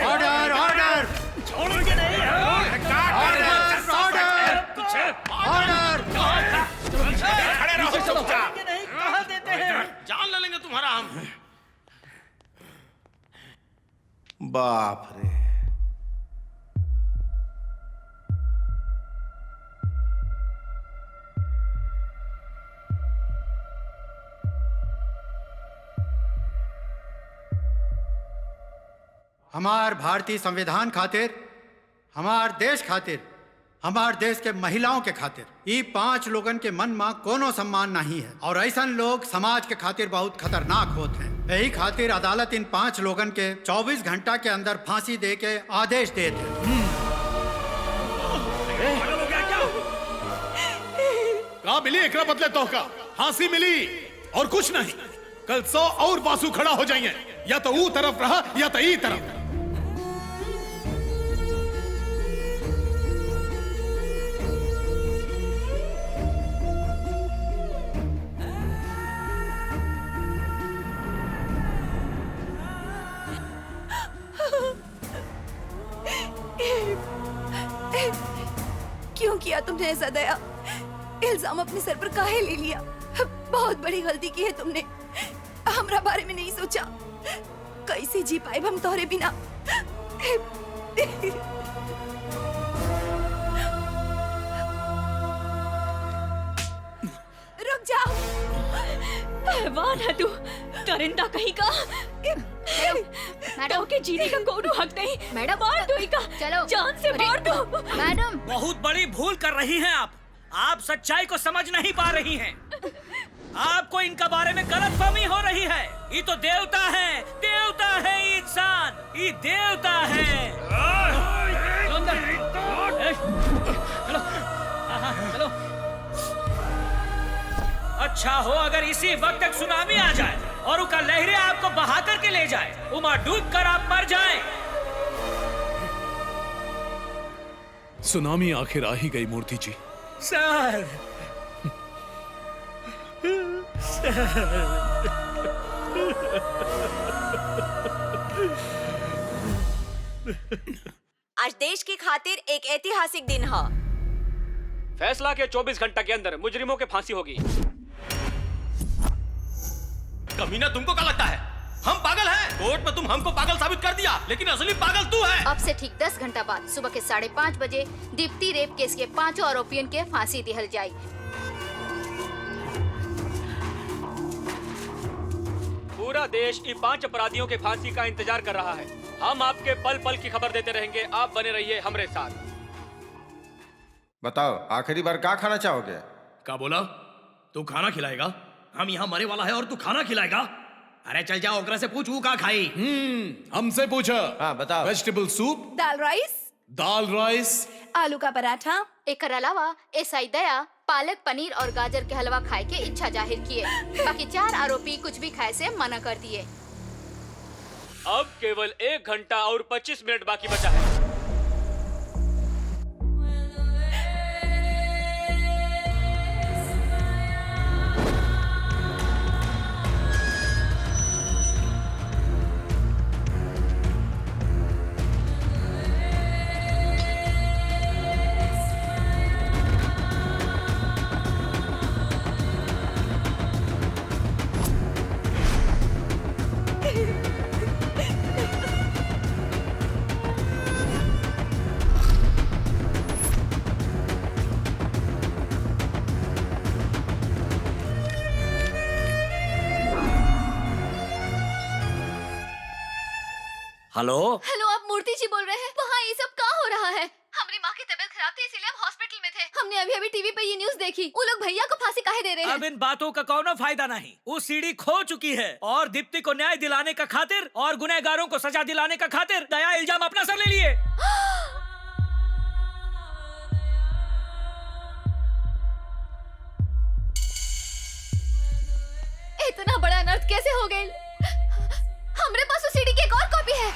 ऑर्डर ऑर्डर छोड़ेंगे नहीं। खड़े रहो चुपचाप। कहाँ देते हैं? जान ले लेंगे तुम्हारा हम। बाप रे। हमार भारतीय संविधान खातिर, हमार देश खातिर, हमार देश के महिलाओं के खातिर ये 5 लोगन के मन में कोनो सम्मान नहीं है। और ऐसा लोग समाज के खातिर बहुत खतरनाक होते हैं। यही खातिर अदालत इन 5 लोगन के 24 घंटा के अंदर फांसी दे के आदेश देते हैं। कहा मिली एकरा बदले तो का फांसी मिली और कुछ नहीं। कल 100 और वासु खड़ा हो जाएंगे, या तो वो तरफ रहा या तो ई तरफ। क्यों किया तुमने ऐसा दया? इल्जाम अपने सर पर काहे ले लिया? बहुत बड़ी गलती की है तुमने। हमरा बारे में नहीं सोचा। कैसे जी पाए हम तोहरे बिना? रुक जाओ। हैवान है तू, करिंदा कहीं का। मैडम के जीने का कोई हक नहीं। मैडम मार दो इका, चलो जान से मार दो। मैडम बहुत बड़ी भूल कर रही हैं आप सच्चाई को समझ नहीं पा रही हैं। आपको इनका बारे में गलतफहमी हो रही है। ये तो देवता है ये इंसान, ये देवता है। चलो। अच्छा हो अगर इसी वक्त एक सुनामी आ जाए और उसका लहरें आपको बहा करके ले जाए, उमा डूब कर आप मर जाएं। सुनामी आखिर आ ही गई मूर्ति जी। सर आज देश की खातिर एक ऐतिहासिक दिन है। फैसला के 24 घंटा के अंदर मुजरिमों के फांसी होगी। कमीना, तुमको क्या लगता है हम पागल हैं? कोर्ट में तुम हमको पागल साबित कर दिया, लेकिन असली पागल तू है। अब से ठीक 10 घंटा बाद सुबह के 5:30 बजे दीप्ति रेप केस के 5 आरोपियों के फांसी दिहल जाए। पूरा देश इन 5 अपराधियों के फांसी का इंतजार कर रहा है। हम आपके पल पल की खबर देते रहेंगे। आप बने रहिए हमारे साथ। बताओ आखिरी बार क्या खाना चाहोगे? क्या बोला? तू खाना खिलाएगा? हम यहाँ मरे वाला है और तू खाना खिलाएगा? अरे चल जाओ, ओकरा से पूछ वो का खाई। हमसे पूछा। हाँ बताओ। वेजिटेबल सूप, दाल राइस, आलू का पराठा। एक अलावा एसआई दया पालक पनीर और गाजर के हलवा खाए के इच्छा जाहिर किए। बाकी 4 आरोपी कुछ भी खाए से मना कर दिए। अब केवल 1 घंटा और 25 मिनट बाकी बचा है। हेलो, आप मूर्ति जी बोल रहे हैं? वहाँ ये सब क्या हो रहा है? हमारी माँ की तबीयत खराब थी इसीलिए हम हॉस्पिटल में थे। हमने अभी टीवी पे ये न्यूज़ देखी। वो लोग भैया को फांसी काहे दे रहे हैं? अब इन बातों का कौनो फायदा नहीं। वो सीढ़ी खो चुकी है और दीप्ति को न्याय दिलाने का खातिर और गुनहगारों को सजा दिलाने का खातिर दया इल्जाम अपना सर ले लिए। इतना बड़ा अनर्थ कैसे हो गए? हमारे पास उस सीडी की एक और कॉपी है।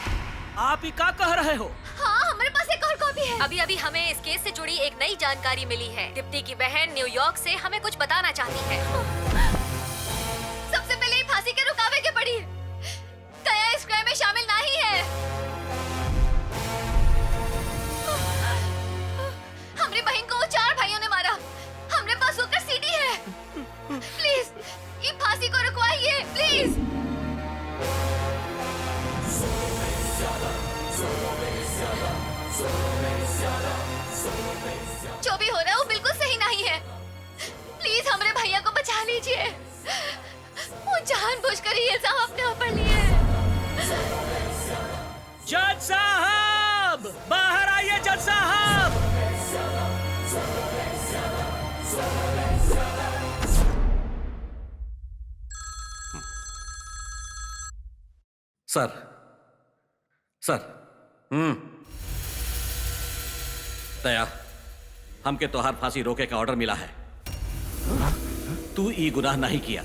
आप ही क्या कह रहे हो? हाँ, हमारे पास एक और कॉपी है। अभी हमें इस केस से जुड़ी एक नई जानकारी मिली है। दीप्ति की बहन न्यूयॉर्क से हमें कुछ बताना चाहती है। सबसे पहले फांसी के रुकावे के पड़ी। दया इस क्राइम में शामिल नहीं है। हमारी बहन को 4 भाइयों ने मारा। हमारे पास होकर सीडी है। प्लीज ये फांसी को रुकवाइए, प्लीज। जो भी हो रहा है वो बिल्कुल सही नहीं है। प्लीज हमारे भैया को बचा लीजिए। वो जानबूझकर ये इल्जाम अपने ऊपर लिए। जज साहब, बाहर आइए जज साहब। सर दया, हमके तोहार फांसी रोके का ऑर्डर मिला है। तू ई गुनाह नहीं किया।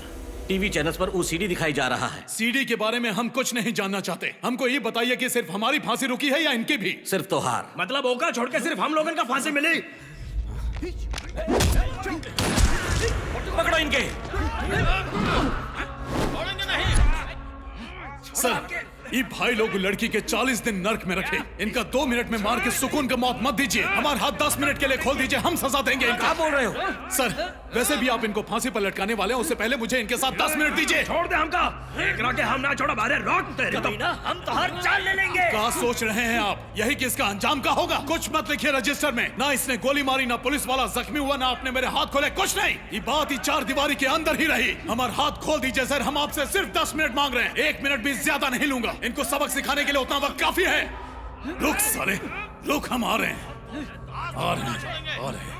टीवी चैनल्स पर वो सीडी दिखाई जा रहा है। सीडी के बारे में हम कुछ नहीं जानना चाहते। हमको ये बताइए कि सिर्फ हमारी फांसी रुकी है या इनकी भी? सिर्फ तोहार। मतलब ओका छोड़ के सिर्फ हम लोगों का फांसी मिली? पकड़ो इनके। सर, ये भाई लोग लड़की के 40 दिन नर्क में रखे, इनका 2 मिनट में मार के सुकून का मौत मत दीजिए। हमारे हाथ 10 मिनट के लिए खोल दीजिए, हम सजा देंगे इनको। क्या बोल रहे हो? सर वैसे भी आप इनको फांसी पर लटकाने वाले हैं, उससे पहले मुझे इनके साथ 10 मिनट दीजिए। छोड़ दे हमका, एकरा के हम ना छोड़ा, बारे रोक तेरे तो ना, हम तो हर चाल ले लेंगे। क्या सोच रहे हैं आप? यही कि इसका अंजाम क्या होगा? कुछ मत लिखिए रजिस्टर में। ना इसने गोली मारी, ना पुलिस वाला जख्मी हुआ, ना आपने मेरे हाथ खोले, कुछ नहीं। ये बात ही 4 दीवारी के अंदर ही रही। हमारे हाथ खोल दीजिए सर, हम आपसे सिर्फ 10 मिनट मांग रहे हैं, 1 मिनट भी ज्यादा नहीं लूंगा। इनको सबक सिखाने के लिए उतना वक्त काफी है। रुक साले, रुक, हम आ रहे हैं, आ रहे हैं।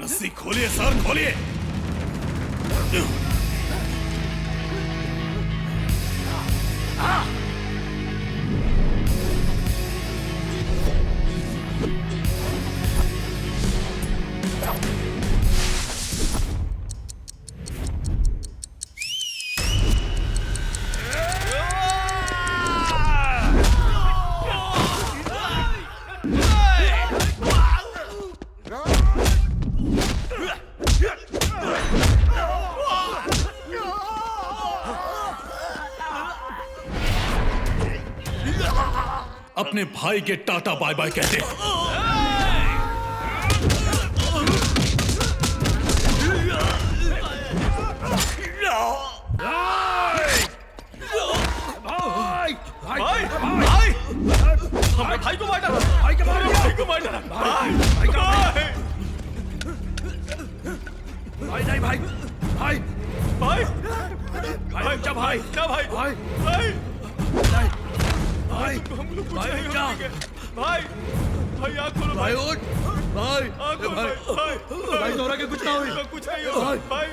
रस्सी खोलिए सर, खोलिए। अपने भाई के टाटा बाय बाय कहते हैं। हमारे भाई को मार डाला, भाई को मार डाला, भाई को मार डाला, भाई नहीं, भाई भाई भाई भाई क्या भाई क्या भाई भाई भाई भाई भाई क्या भाई भाई आँख खोलो भाई, उठ भाई भाई भाई दोहरा के कुछ ना हुई, कुछ नहीं हो भाई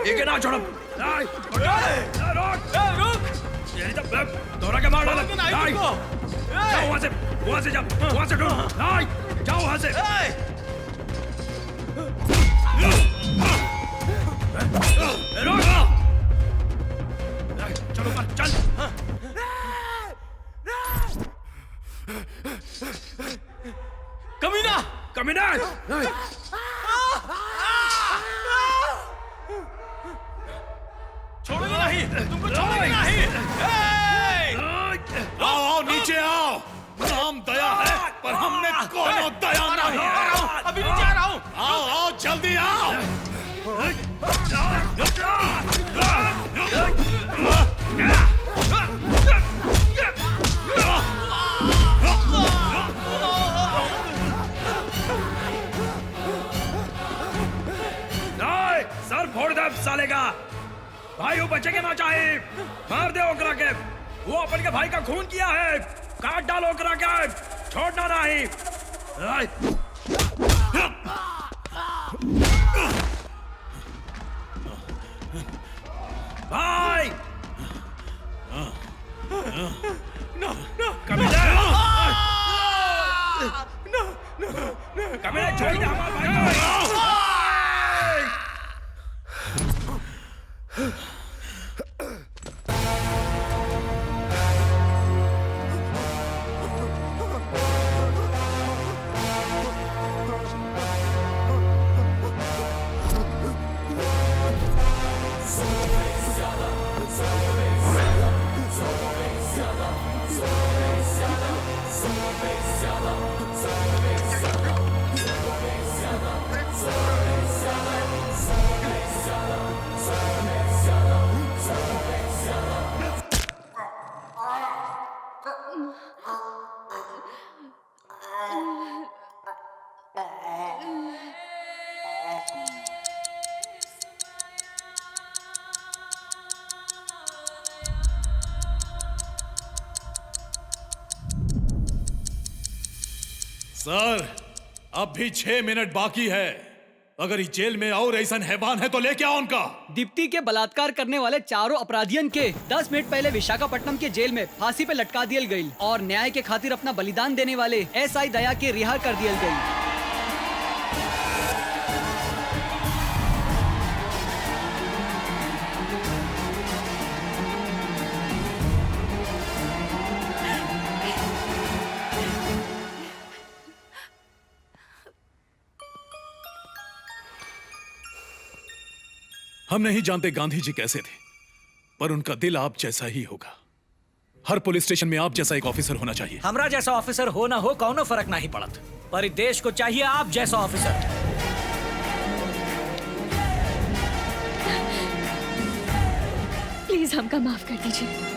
ये क्या ना छोड़ो, रुक ये तो दोहरा के मार डाला, जाओ वहाँ से जाओ, वहाँ से ढूंढ, जाओ वहाँ से। चलो चल। कमीना कमीना छोड़ोगे नहीं, तुमको छोड़ोगे नहीं। आओ आओ नीचे आओ, नाम दया है पर हमने कोनो दया नहीं। अभी नीचे आ रहा हूँ, आओ आओ जल्दी आओ। सर फोड़ दे साले का, भाई वो बचेंगे ना चाहे, मार दे ओकरा के, वो अपन के भाई का खून किया है, काट डालो ओकरा के, छोड़ना नहीं। भाई नो नो कमीना नो नो कमीना छोड़ दे हमारे भाई को। सर अब भी 6 मिनट बाकी है। अगर इस जेल में और ऐसा हैवान है तो लेके आओ उनका। दीप्ति के बलात्कार करने वाले चारों अपराधियों के 10 मिनट पहले विशाखापट्टनम के जेल में फांसी पे लटका दियल गई और न्याय के खातिर अपना बलिदान देने वाले एसआई दया के रिहा कर दियल गई। हम नहीं जानते गांधी जी कैसे थे, पर उनका दिल आप जैसा ही होगा। हर पुलिस स्टेशन में आप जैसा एक ऑफिसर होना चाहिए। हमरा जैसा ऑफिसर हो ना हो कौनो फर्क नहीं पड़त, पर इस देश को चाहिए आप जैसा ऑफिसर। प्लीज हमका माफ कर दीजिए।